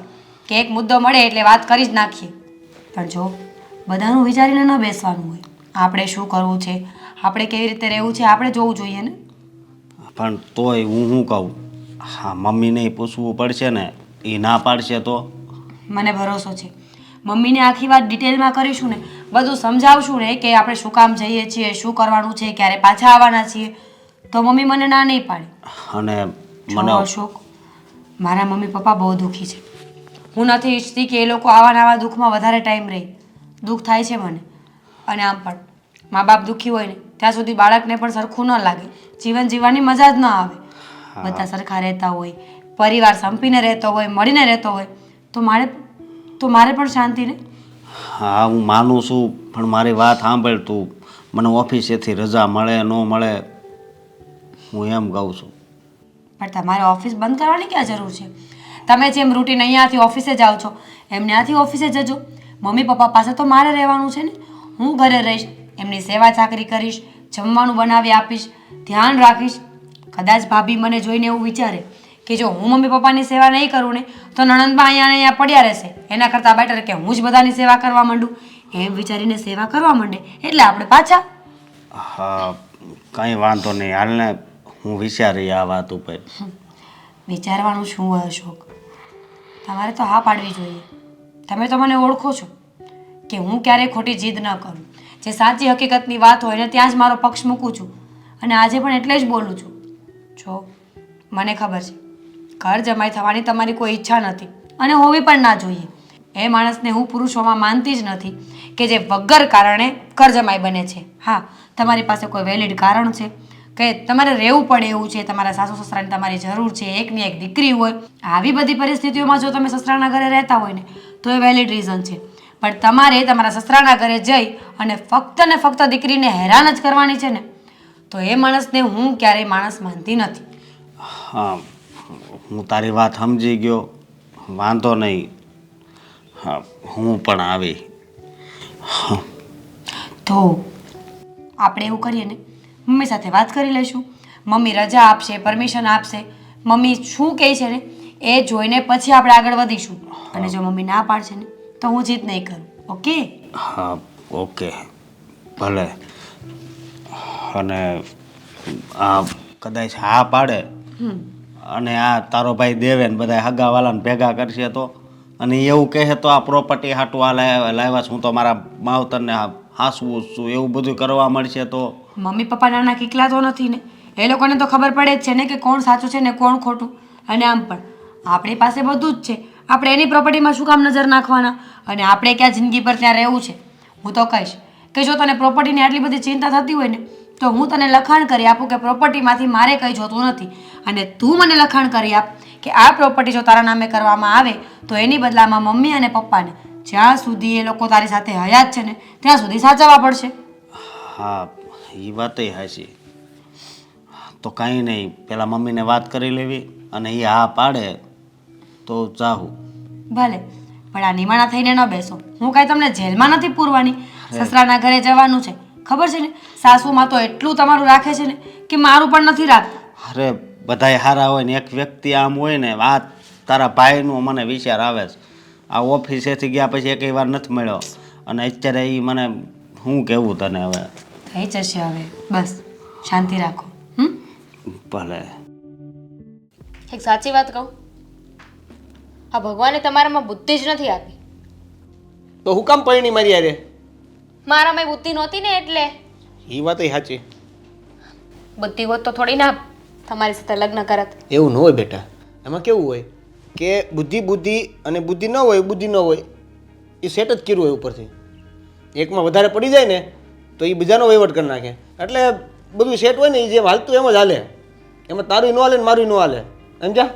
Speaker 4: કે એક મુદ્દો મળે એટલે વાત કરી જ નાખીએ. પણ જો બધાનું વિચારીને ન બેસવાનું હોય, આપણે શું કરવું છે, આપણે કેવી રીતે રહેવું છે, આપણે જોવું જોઈએ ને.
Speaker 5: પણ તોય હું શું કહું, હા મમ્મીને પૂછવું પડશે ને. એ ના પાડશે તો?
Speaker 4: મને ભરોસો છે, મમ્મીને આખી વાત ડિટેલમાં કરીશું ને, બધું સમજાવશું ને કે આપણે શું કામ જઈએ છીએ, શું કરવાનું છે, ક્યારે પાછા આવવાના છીએ, તો મમ્મી મને ના નહીં પાડે.
Speaker 5: અને
Speaker 4: જો
Speaker 5: મને
Speaker 4: અશોક, મારા મમ્મી પપ્પા બહુ દુઃખી છે. હું નથી ઈચ્છતી કે એ લોકો આવા નવા દુઃખમાં વધારે ટાઈમ રહે. દુઃખ થાય છે મને. અને આમ પણ મા બાપ દુઃખી હોય ને ત્યાં સુધી બાળકને પણ સરખું ન લાગે, જીવન જીવવાની મજા જ ન આવે. બધા સરખા રહેતા હોય, પરિવાર સંપીને રહેતો હોય, મળીને રહેતો હોય, તો મારે પણ શાંતિ ને.
Speaker 5: હા હું માનું છું, પણ મારી વાત સાંભળ તું. મને ઓફિસેથી રજા મળે ન મળે, હું એમ કહું છું.
Speaker 4: પણ તમારે ઓફિસ બંધ કરવાની ક્યાં જરૂર છે? તમે જેમ રૂટીન અહીંયાથી ઓફિસે જાઓ છો એમ ત્યાંથી ઓફિસે જજો. મમ્મી પપ્પા પાસે તો મારે રહેવાનું છે ને. હું ઘરે રહીશ, એમની સેવા ચાકરી કરીશ, જમવાનું બનાવી આપીશ, ધ્યાન રાખીશ. કદાચ ભાભી મને જોઈને એવું વિચારે કે જો હું મમ્મી પપ્પાની સેવા નહીં કરું ને તો નણંદમાં અહીંયા પડ્યા રહેશે, એના કરતાં બેટર કે હું જ બધાની સેવા કરવા માંડું. એમ વિચારીને સેવા કરવા માંડે એટલે આપણે પાછા.
Speaker 5: હા કંઈ વાંધો નહીં, હાલને હું વિચારી આ વાત ઉપર.
Speaker 4: વિચારવાનું શું હોય અશોક? તમારે તો હા પાડવી જોઈએ. તમે તો મને ઓળખો છો કે હું ક્યારેય ખોટી જીદ ન કરું. જે સાચી હકીકતની વાત હોય ને ત્યાં જ મારો પક્ષ મૂકું છું. અને આજે પણ એટલે જ બોલું છું. જો મને ખબર છે ઘર જમાઈ થવાની તમારી કોઈ ઈચ્છા નથી અને હોવી પણ ના જોઈએ. એ માણસને હું પુરુષોમાં માનતી જ નથી કે જે વગર કારણે ઘર જમાઈ બને છે. હા, તમારી પાસે કોઈ વેલિડ કારણ છે કે તમારે રહેવું પડે એવું છે, તમારા સાસુ સસરાની તમારી જરૂર છે, એકની એક દીકરી હોય, આવી બધી પરિસ્થિતિઓમાં જો તમે સસરાના ઘરે રહેતા હોય ને તો એ વેલિડ રીઝન છે. પણ તમારે તમારા સસરાના ઘરે જઈ અને ફક્ત ને ફક્ત દીકરીને હેરાન જ કરવાની છે ને, તો એ માણસને હું ક્યારેય માણસ માનતી નથી.
Speaker 5: હા, હું તારી વાત સમજી ગયો, વાંધો નહીં. હા, હું પણ આવી.
Speaker 4: તો આપણે એવું કરીએ ને, મમ્મી સાથે વાત કરી લઈશું. મમ્મી રજા આપશે, પરમિશન આપશે. મમ્મી શું કહે છે ને એ જોઈને પછી આપણે આગળ વધીશું. અને જો મમ્મી ના પાડશે ને તો હું જીત નહીં કરું. ઓકે?
Speaker 5: હા, ઓકે, ભલે. અને આ કદાચ હા પાડે અને આ તારો ભાઈ દેવે ને બધા હગાવાલાને ભેગા કરશે તો, અને એવું કહે તો આ પ્રોપર્ટી હાટું આ લાવ્યા છું, હું તો મારા માવતરને હાંસવું છું, એવું બધું કરવા મળશે તો?
Speaker 4: મમ્મી પપ્પા નાના કિકલા તો નથી ને, એ લોકોને તો ખબર પડે જ છે ને કે કોણ સાચું છે ને કોણ ખોટું. અને આમ પણ આપણી પાસે બધું જ છે, આપણે એની પ્રોપર્ટીમાં શું કામ નજર નાખવાના? અને આપણે ક્યાં જિંદગી પર ત્યાં રહેવું છે? હું તો કહીશ કે જો તને પ્રોપર્ટીની આટલી બધી ચિંતા થતી હોય ને તો હું તને લખાણ કરી આપું કે પ્રોપર્ટીમાંથી મારે કંઈ જોતું નથી, અને તું મને લખાણ કરી આપ કે આ પ્રોપર્ટી જો તારા નામે કરવામાં આવે તો એની બદલામાં મમ્મી અને પપ્પાને જ્યાં સુધી એ લોકો તારી સાથે હયાત છે ને ત્યાં સુધી સાચવવા પડશે.
Speaker 5: હા, એ વાતય હાચી. તો કાંઈ નહીં, પહેલાં મમ્મીને વાત કરી લેવી, અને એ હા પાડે તો જાઉં.
Speaker 4: ભલે, પણ આ નિમાણા થઈને ન બેસો. હું કાંઈ તમને જેલમાં નથી પૂરવાની. સસરાના ઘરે જવાનું છે, ખબર છે ને? સાસુમાં તો એટલું તમારું રાખે છે ને કે મારું પણ નથી રાખતું.
Speaker 5: અરે બધાય સારા હોય ને એક વ્યક્તિ આમ હોય ને, આ તારા ભાઈનું મને વિચાર આવે છે. આ ઓફિસેથી ગયા પછી એકેય વાર નથી મળ્યો, અને અત્યારે એ મને શું કહેવું તને હવે?
Speaker 4: થઈ જશે હવે, બસ શાંતિ રાખો.
Speaker 5: ભલે.
Speaker 3: એક સાચી વાત કહું, આ ભગવાને તમારામાં બુદ્ધિ જ નથી આપી.
Speaker 6: તો હું કામ પરણી મારી યારે?
Speaker 3: મારામાં બુદ્ધિ નહોતી ને એટલે.
Speaker 6: એ વાત સાચી.
Speaker 3: બુદ્ધિ હોત તો થોડી ના તમારી સાથે લગ્ન કરત.
Speaker 6: એવું ન હોય બેટા, એમાં કેવું હોય કે બુદ્ધિ અને બુદ્ધિ ન હોય, બુદ્ધિ ન હોય એ સેટ જ કર્યું હોય ઉપરથી. એકમાં વધારે પડી જાય ને તો એ બીજાનો વહીવટ કરી નાખે. એટલે બધું સેટ હોય ને એ જે હાલતું એમ જ હાલે, એમાં તારું ન હાલે ને મારું ન હાલે. સમજા?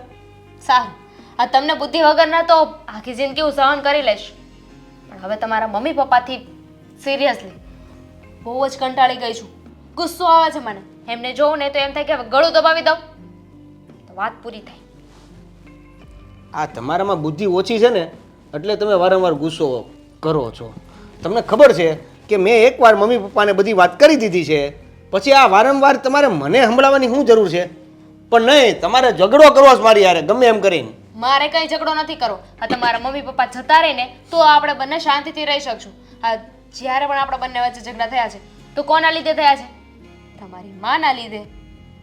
Speaker 3: સારું, આ તમને બુદ્ધિ વગરના તો આખી જિંદગી હું સહન કરી લઈશ, પણ હવે તમારા મમ્મી પપ્પાથી સિરિયસલી બહુ જ કંટાળી ગઈ છું. ગુસ્સો આવે છે મને. એમને જોઉં ને તો એમ થાય કે હવે ગળું દબાવી દઉં તો વાત પૂરી થાય.
Speaker 6: આ તમારામાં બુદ્ધિ ઓછી છે ને એટલે તમે વારંવાર ગુસ્સો કરો છો. તમને ખબર છે કે મેં એકવાર મમ્મી પપ્પાને બધી વાત કરી દીધી છે, પછી આ વારંવાર તમારે મને સંભળાવવાની શું જરૂર છે? પણ નહીં, તમારે ઝઘડો કરવો જ મારી યારે ગમે એમ કરીને.
Speaker 3: મારે કંઈ ઝઘડો નથી કરવો. આ તમારા મમ્મી પપ્પા જતા રહે ને તો આપણે બંને શાંતિથી રહી શકશું. આ જ્યારે પણ આપણા બંને વચ્ચે ઝઘડા થયા છે તો કોના લીધે થયા છે? તમારી માના લીધે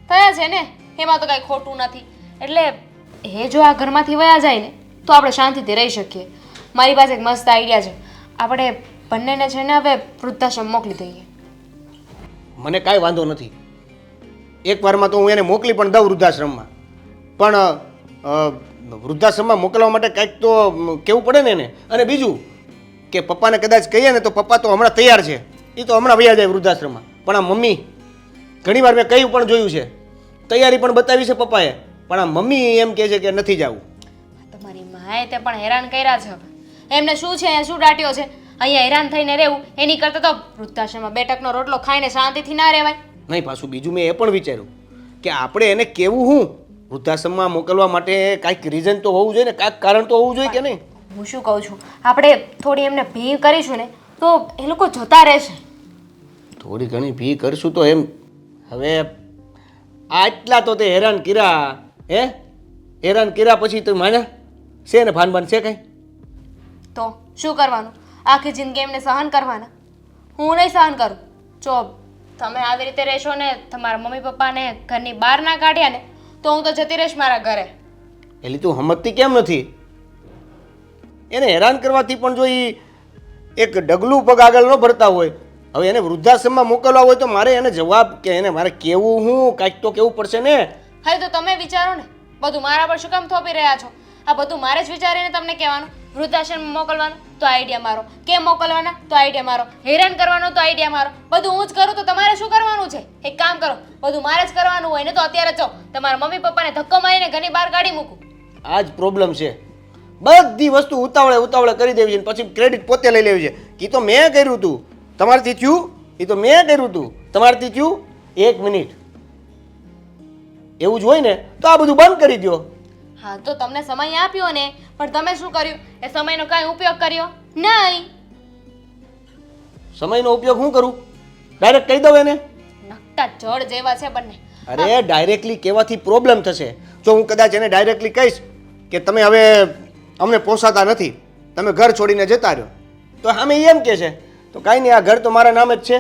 Speaker 3: થયા છે ને. એમાં તો કાંઈ ખોટું નથી. એટલે એ જો આ ઘરમાંથી વયા જાય ને તો આપણે શાંતિથી રહી શકીએ. મારી પાસે એક મસ્ત આઈડિયા છે. આપણે બંનેને છે ને હવે વૃદ્ધાશ્રમ મોકલી દઈએ.
Speaker 6: મને કાંઈ વાંધો નથી. એક વારમાં તો હું એને મોકલી પણ દઉં વૃદ્ધાશ્રમમાં, પણ વૃદ્ધાશ્રમમાં મોકલવા માટે કાંઈક તો કહેવું પડે ને એને. અને બીજું કે પપ્પાને કદાચ કહીએ ને તો પપ્પા તો હમણાં તૈયાર છે, એ તો હમણાં વયા જાય વૃદ્ધાશ્રમમાં. પણ આ મમ્મી, ઘણી વાર મેં કહ્યું પણ જોયું છે, તૈયારી પણ બતાવી છે પપ્પાએ, પણ આ મમ્મી એમ કહે છે કે નથી જવું.
Speaker 3: તમારી માએ તે પણ હેરાન કર્યા છે. હવે એમને શું છે, અહીંયા શું દાટ્યો છે? અહીંયા હેરાન થઈને રહેવું એની કરતાં તો વૃદ્ધાશ્રમમાં બેટકનો રોટલો ખાઈને શાંતિથી ના રહેવાય.
Speaker 6: નહીં, પાછું બીજું મેં એ પણ વિચાર્યું કે આપણે એને કેવું હું વૃદ્ધાશ્રમમાં મોકલવા માટે કાંઈક રીઝન તો હોવું જોઈએ ને, કાંઈક કારણ તો હોવું જોઈએ કે નહીં?
Speaker 3: હું શું કહું છું, આપણે થોડી એમને ભીડ કરીશું ને તો એ લોકો જતા રહેશે.
Speaker 6: થોડી ઘણી ભી કરશું તો એમ. હવે આટલા તો તે હેરાન કર્યા, હેરાન કર્યા પછી તો માન્યા છે ને? ભાન છે કંઈ?
Speaker 3: તો શું કરવાનું? આખી જિંદગી એમને સહન કરવાના? હું નહીં સહન કરું. જો તમે આવી રીતે રહેશો ને, તમારા મમ્મી પપ્પાને ઘરની બહાર ના કાઢ્યા ને તો હું તો જતી રહીશ મારા ઘરે.
Speaker 6: એટલે તું સમજતી કેમ નથી? એને હેરાન કરવાથી પણ જો એ એક ડગલું પગ આગળ ન ભરતા હોય, હવે એને વૃદ્ધાશ્રમમાં મોકલવા હોય તો મારે એને જવાબ કે એને મારે કેવું હું કાંઈક તો કેવું પડશે ને.
Speaker 3: હવે તો તમે વિચારો ને, બધું મારા પર શું કામ થોપી રહ્યા છો? આ બધું મારે જ વિચારીને તમને કહેવાનું. વૃદ્ધાશ્રમમાં મોકલવાનું તો આઈડિયા મારો, કેમ મોકલવાના તો આઈડિયા મારો, હેરાન કરવાનો તો આઈડિયા મારો. બધું હું જ કરું તો તમારે શું કરવાનું છે? એક કામ કરો, બધું મારે જ કરવાનું હોય ને તો અત્યારે જાઓ તમારા મમ્મી પપ્પાને ધક્કો મારીને ઘરની બહાર કાઢી મૂકું.
Speaker 6: આ જ પ્રોબ્લેમ છે. બધી વસ્તુ ઉતાવળે કરી દેવી છે, પછી ક્રેડિટ પોતે લઈ લેવી છે. એ તો મેં કર્યું હતું, તમારાથી થયું? એ તો મેં કર્યું હતું, તમારાથી થયું? 1 મિનિટ એવું જ હોય ને તો આ બધું બંધ કરી દો.
Speaker 3: હા તો તમને સમય આપ્યો ને, પણ તમે શું કર્યું? એ સમયનો કાંઈ ઉપયોગ કર્યો નહીં.
Speaker 6: સમયનો ઉપયોગ શું કરું? ડાયરેક્ટ કહી દઉં એને?
Speaker 3: નકટા જળ જેવા છે બંને.
Speaker 6: અરે ડાયરેક્ટલી કહેવાથી પ્રોબ્લેમ થશે. જો હું કદાચ એને ડાયરેક્ટલી કહીશ કે તમે હવે અમને પોસાતા નથી, તમે ઘર છોડીને જતા રહ્યો, તો સામે ઈ એમ કહે છે તો કાંઈ નહીં, આ ઘર તો મારા નામે જ છે,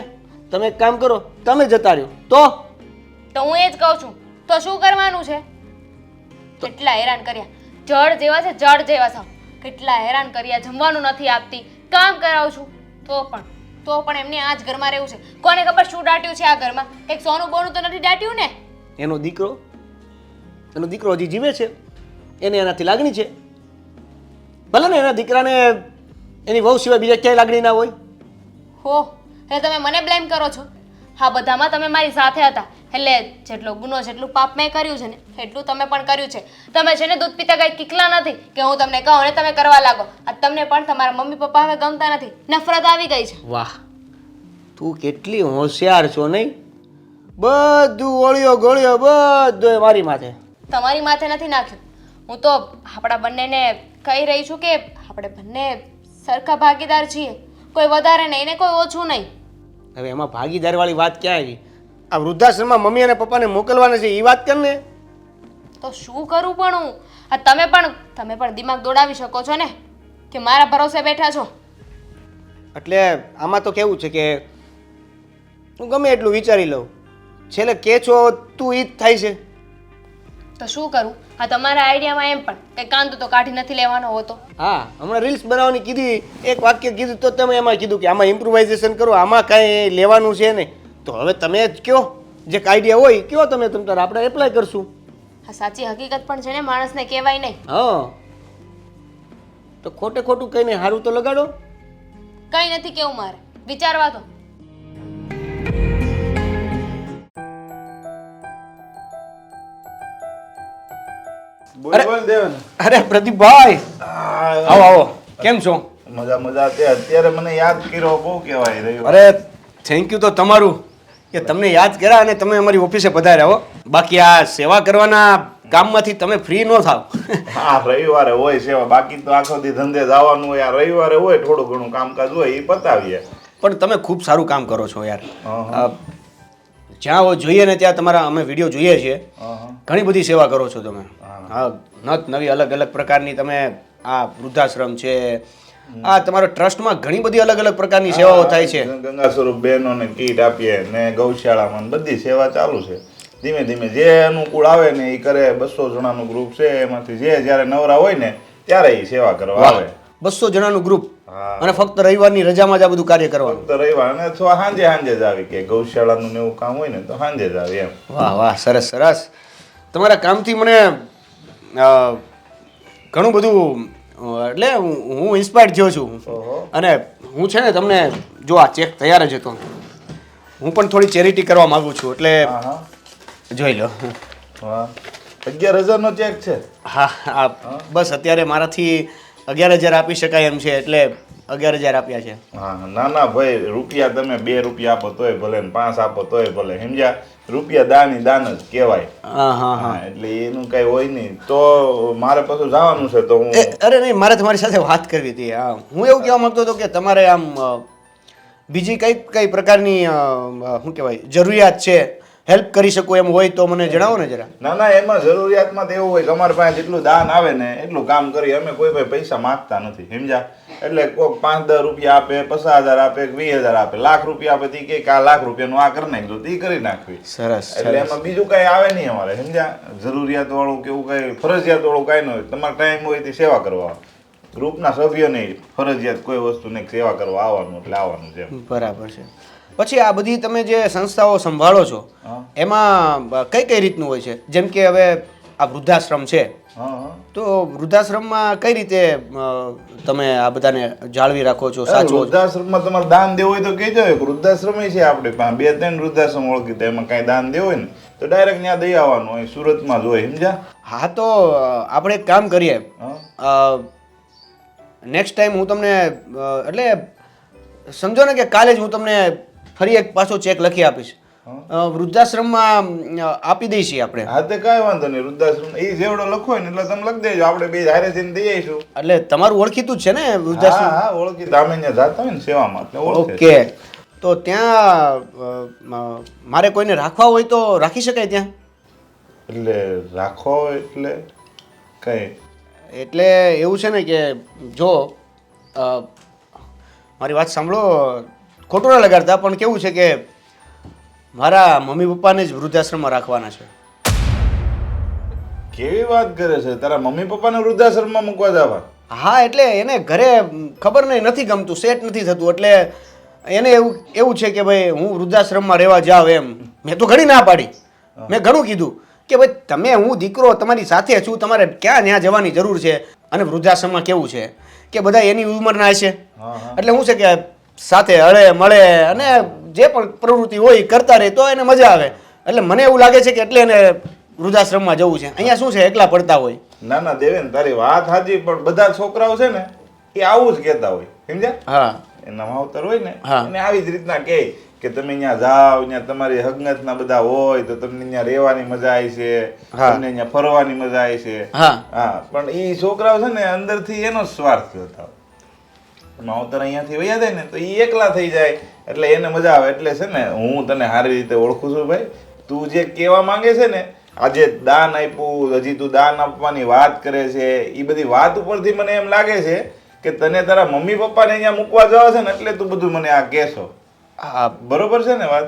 Speaker 6: તમે એક કામ કરો, તમે જતા રહ્યો
Speaker 3: તો હું એ જ કહું છું, તો શું કરવાનું છે? કેટલા હેરાન કર્યા, જળ જેવા છે, જળ જેવા છો. કેટલા હેરાન કર્યા, જમવાનું નથી આપતી, કામ કરાવું છું, તો પણ એમને આ જ ઘરમાં રહેવું છે. કોને ખબર શું દાટ્યું છે આ ઘરમાં? કંઈક સોનું બોનું તો નથી દાટ્યું ને?
Speaker 6: એનો દીકરો હજી જીવે છે, એને એનાથી લાગણી છે. ભલે ને એના દીકરાને એની વહુ સિવાય બીજા ક્યાંય લાગણી ના હોય.
Speaker 3: હો, એટલે તમે મને બ્લેમ કરો છો? હા, બધામાં તમે મારી સાથે હતા, એટલે જેટલો ગુનો જેટલું પાપ મેં કર્યું છે ને એટલું તમે પણ કર્યું છે. તમે છે ને દૂધ પીતા કઈ કિકલા નથી કે હું તમને કહું ને તમે કરવા લાગો. આ તમને પણ તમારા મમ્મી પપ્પા હવે ગમતા નથી, નફરત આવી ગઈ છે.
Speaker 6: વાહ, તું કેટલી હોશિયાર છો નહીં? બધું ઓળિયો ગોળિયો બધું મારી માથે.
Speaker 3: તમારી માથે નથી નાખ્યું. હું તો આપણા બંનેને કહી રહી છું કે આપણે બંને સરખા ભાગીદાર છીએ, કોઈ વધારે નહીં ને કોઈ ઓછું નહીં.
Speaker 6: હવે એમાં ભાગીદારવાળી વાત ક્યાં આવી? આ વૃદ્ધાશ્રમમાં મમ્મી અને પપ્પાને મોકલવાના છે એ વાત કર ને.
Speaker 3: તો શું કરું પણ હું? આ તમે પણ દિમાગ દોડાવી શકો છો ને કે મારા ભરોસે બેઠા છો.
Speaker 6: એટલે આમાં તો કેવું છે કે હું ગમે એટલું વિચારી લઉં, છેલ્લે કે છો તું ઈ જ થાય છે.
Speaker 3: તો શું કરું? આ તમારા આઈડિયામાં એમ પણ કંઈ કાંદો તો કાઢી નથી લેવાનો હોતો.
Speaker 6: હા, હમણાં રીલ્સ બનાવવાની કીધી, એક વાક્ય કીધું તો તમે એમાં કીધું કે આમાં ઇમ્પ્રુવાઇઝેશન કરો, આમાં કાંઈ લેવાનું છે નહીં. તો હવે તમે જ કહો, જે આઈડિયા હોય કહો તમે, તારે આપણે એપ્લાય કરશું.
Speaker 3: આ સાચી હકીકત પણ છે ને, માણસને કહેવાય નહીં.
Speaker 6: હા, તો ખોટે ખોટું કહીને સારું તો લગાડો.
Speaker 3: કંઈ નથી કેવું મારે, વિચારવા દો.
Speaker 6: અરે પ્રદીપભાઈ, આવો આવો, કેમ છો?
Speaker 8: મજા તે અત્યારે મને યાદ કર્યો બહુ કહેવાય રહ્યું.
Speaker 6: અરે થેન્ક યુ તો તમારું કે તમને યાદ કર્યા અને તમે અમારી ઓફિસે પધાર્યા હો. બાકી આ સેવા કરવાના કામમાંથી તમે ફ્રી ન થાવ.
Speaker 8: હા, રવિવારે હોય સેવા, બાકી તો આખો દી ધંધે જવાનું હોય. આ રવિવારે હોય થોડું ઘણું કામકાજ હોય એ પતાવીએ.
Speaker 6: પણ તમે ખૂબ સારું કામ કરો છો યાર. જ્યાં જોઈએ ને ત્યાં તમારા અમે વિડીયો જોઈએ છીએ, ઘણી બધી સેવા કરો છો તમે. હા, નત નવી અલગ અલગ પ્રકારની તમે આ વૃદ્ધાશ્રમ છે, આ તમારા ટ્રસ્ટમાં ઘણી બધી અલગ અલગ પ્રકારની સેવાઓ થાય છે.
Speaker 8: ગંગા સ્વરૂપ બહેનોને કીટ આપીએ ને ગૌશાળામાં બધી સેવા ચાલુ છે. ધીમે ધીમે જે અનુકૂળ આવે ને એ કરે. 200 જણાનું ગ્રુપ છે, એમાંથી જે જ્યારે નવરા હોય ને ત્યારે એ સેવા કરવા આવે.
Speaker 6: 200 જણાનું ગ્રુપ, અને ફક્ત રવિવારની રજામાં જ આ બધું કાર્ય કરવાનું.
Speaker 8: ફક્ત રવિવાર અને અથવા સાંજે જ આવી કે ગૌશાળાનું ને એવું કામ હોય ને તો સાંજે જ આવી એમ.
Speaker 6: વાહ વાહ, સરસ સરસ. તમારા કામથી મને ઘણું બધું એટલે હું ઇન્સ્પાયર્ડ થયો છું. અને હું છે ને તમને જો આ ચેક તૈયાર જ હતો, હું પણ થોડી ચેરિટી કરવા માંગુ છું, એટલે જોઈ લો.
Speaker 8: વાહ, 11,000 નો ચેક છે?
Speaker 6: હા હા, બસ અત્યારે મારાથી 11,000 આપી શકાય એમ છે, એટલે 11,000 આપ્યા છે.
Speaker 8: હા, ના ના ભાઈ, રૂપિયા તમે 2 રૂપિયા આપો તોય ભલે ને 5 આપો તોય ભલે, સમજ્યા? રૂપિયા દાન જ કહેવાય.
Speaker 6: હા હા હા,
Speaker 8: એટલે એનું કઈ હોય નહીં. તો મારે પાછું જવાનું છે તો હું
Speaker 6: અરે નહીં, મારે તમારી સાથે વાત કરવી હતી. હા, હું એવું કહેવા માંગતો હતો કે તમારે આમ બીજી કઈ પ્રકારની શું કહેવાય જરૂરિયાત છે, હેલ્પ કરી શકું એમ હોય તો મને જણાવો ને જરા.
Speaker 8: ના ના, એમાં જરૂરિયાતમાં તો એવું હોય કે અમારી પાસે જેટલું દાન આવે ને એટલું કામ કરીએ. અમે કોઈ ભાઈ પૈસા માંગતા નથી, સમજ્યા? એટલે કોઈક 5-10 રૂપિયા આપે, 50,000 આપે, 20,000 આપે, લાખ રૂપિયા આપે, તે કે આ લાખ રૂપિયાનું આ કરી નાખજો, તે કરી નાખવી.
Speaker 6: સરસ.
Speaker 8: એટલે એમાં બીજું કઈ આવે નહીં અમારે, સમજ્યા? જરૂરિયાત વાળું કે એવું કઈ ફરજિયાત વાળું કઈ ન હોય. તમારે ટાઈમ હોય તે સેવા કરવા, ગ્રુપના સભ્યોને ફરજિયાત કોઈ વસ્તુને સેવા કરવા આવવાનું એટલે આવવાનું છે.
Speaker 6: બરાબર છે. પછી આ બધી તમે જે સંસ્થાઓ સંભાળો છો એમાં કઈ રીતનું હોય છે? જેમ કે હવે આ વૃદ્ધાશ્રમ છે, તો વૃદ્ધાશ્રમમાં કઈ રીતે તમે આ બધાને જાળવી રાખો છો, સાચવો છો?
Speaker 8: વૃદ્ધાશ્રમમાં તમારે દાન દેવું હોય તો કહેજો. વૃદ્ધાશ્રમ છે આપણે પાસે 2-3 વૃદ્ધાશ્રમ ઓળખી, એમાં કઈ દાન દેવું હોય ને તો ડાયરેક્ટ ત્યાં દઈ આવવાનું હોય, સુરતમાં જ હોય, સમજ્યા?
Speaker 6: હા, તો આપણે એક કામ કરીએ, નેક્સ્ટ ટાઈમ હું તમને એટલે સમજો ને કે કાલે જ હું તમને ફરી એક પાછો ચેક લખી આપીશ. વૃદ્ધાશ્રમમાં આપી દઈએ છીએ આપણે.
Speaker 8: હા તે કાંઈ વાંધો નહીં, વૃદ્ધાશ્રમ એ જેવડો લખો ને એટલે તમે લખી દેજો, આપણે બે હારે થઈને દઈ આવીશું.
Speaker 6: એટલે તમારું ઓળખીતું જ છે ને વૃદ્ધાશ્રમ?
Speaker 8: હા હા ઓળખી, તમે ત્યાં જાતા હોય ને સેવામાં એટલે ઓળખે.
Speaker 6: ઓકે, તો ત્યાં મારે કોઈને રાખવા હોય તો રાખી શકાય ત્યાં?
Speaker 8: એટલે રાખો એટલે કઈ?
Speaker 6: એટલે એવું છે ને કે જો મારી વાત સાંભળો, ખોટું ના લગાડતા, પણ કેવું છે કે મારા મમ્મી પપ્પાને જ વૃદ્ધાશ્રમમાં રાખવાના છે.
Speaker 8: કેવી વાત કરે છે? તારા મમ્મી પપ્પાને વૃદ્ધાશ્રમમાં મૂકવા જવા?
Speaker 6: હા, એટલે એને ઘરે ખબર નહીં, નથી ગમતું, સેટ નથી થતું, એટલે એને એવું છે કે ભાઈ હું વૃદ્ધાશ્રમમાં રહેવા જાઉં એમ. મેં તો ઘણી ના પાડી, મેં ઘણું કીધું કે ભાઈ તમે, હું દીકરો તમારી સાથે છું, તમારે ક્યાં ત્યાં જવાની જરૂર છે. અને વૃદ્ધાશ્રમમાં કેવું છે કે બધા એની ઉંમરના છે, એટલે શું છે કે સાથે હળે મળે અને જે પણ પ્રવૃત્તિ હોય એ કરતા રહે તો એને મજા આવે. એટલે મને એવું લાગે છે કે એટલે એને વૃદ્ધાશ્રમમાં જવું છે. અહીંયા શું છે, એકલા પડતા હોય.
Speaker 8: ના ના દેવેન, તારી વાત સાચી, પણ બધા છોકરાઓ છે ને એ આવું જ કહેતા હોય, સમજ્યા?
Speaker 6: હા,
Speaker 8: એના માવતર હોય ને
Speaker 6: હા.
Speaker 8: એને આવી જ રીતના કહે કે તમે અહીંયા જાઓ, અહીંયા તમારી હંગતના બધા હોય તો તમને અહીંયા રહેવાની મજા આવી છે,
Speaker 6: હા.
Speaker 8: તમને અહીંયા ફરવાની મજા આવી છે.
Speaker 6: હા.
Speaker 8: હા, પણ એ છોકરાઓ છે ને અંદરથી એનો સ્વાર્થ જોતા હોય. માવતર અહીંયાથી વયા જાય ને તો એ એકલા થઈ જાય, એટલે એને મજા આવે. એટલે છે ને હું તને સારી રીતે ઓળખું છું ભાઈ. તું જે કહેવા માંગે છે ને, આજે દાન આપ્યું, હજી તું દાન આપવાની વાત કરે છે, એ બધી વાત ઉપરથી મને એમ લાગે છે કે તને તારા મમ્મી પપ્પાને અહીંયા મૂકવા જવા છે ને એટલે તું બધું મને આ કહેશો.
Speaker 6: હા,
Speaker 8: બરોબર છે ને વાત?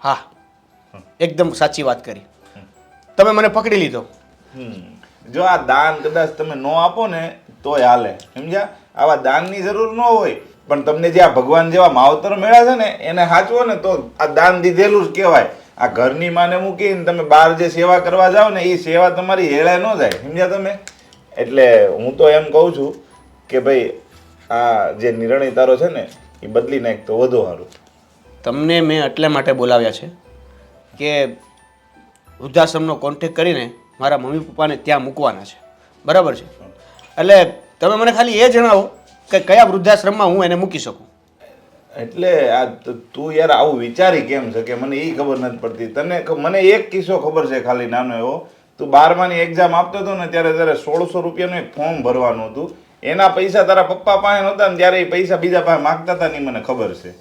Speaker 6: હા, એકદમ સાચી વાત કરી તમે, મને પકડી લીધો.
Speaker 8: જો આ દાન કદાચ તમે ન આપો ને તોય હાલે, સમજ્યા? આવા દાનની જરૂર ન હોય, પણ તમને જે આ ભગવાન જેવા માવતર મળ્યા છે ને એને સાચવો ને તો આ દાન દીધેલું જ કહેવાય. આ ઘરની માને મૂકીને તમે બહાર જે સેવા કરવા જાઓ ને એ સેવા તમારી હેળે ન જાય, સમજ્યા તમે? એટલે હું તો એમ કહું છું કે ભાઈ આ જે નિર્ણય તારો છે ને એ બદલી નાખ તો વધુ સારું.
Speaker 6: તમને મેં એટલે માટે બોલાવ્યા છે કે વૃદ્ધાશ્રમનો કોન્ટેક્ટ કરીને મારા મમ્મી પપ્પાને ત્યાં મૂકવાના છે, બરાબર છે? એટલે તમે મને ખાલી એ જણાવો કે કયા વૃદ્ધાશ્રમમાં હું એને મૂકી શકું.
Speaker 8: એટલે આ તું યાર આવું વિચારી કેમ છે કે મને એ ખબર નથી પડતી. તને મને એક કિસ્સો ખબર છે ખાલી નાનો એવો. તું 12માની એક્ઝામ આપતો હતો ને ત્યારે 1600 રૂપિયાનું એક ફોર્મ ભરવાનું હતું. એના પૈસા તારા પપ્પા પાસે નહોતા ને ત્યારે એ પૈસા બીજા પાસે માગતા હતા, નહીં મને ખબર છે.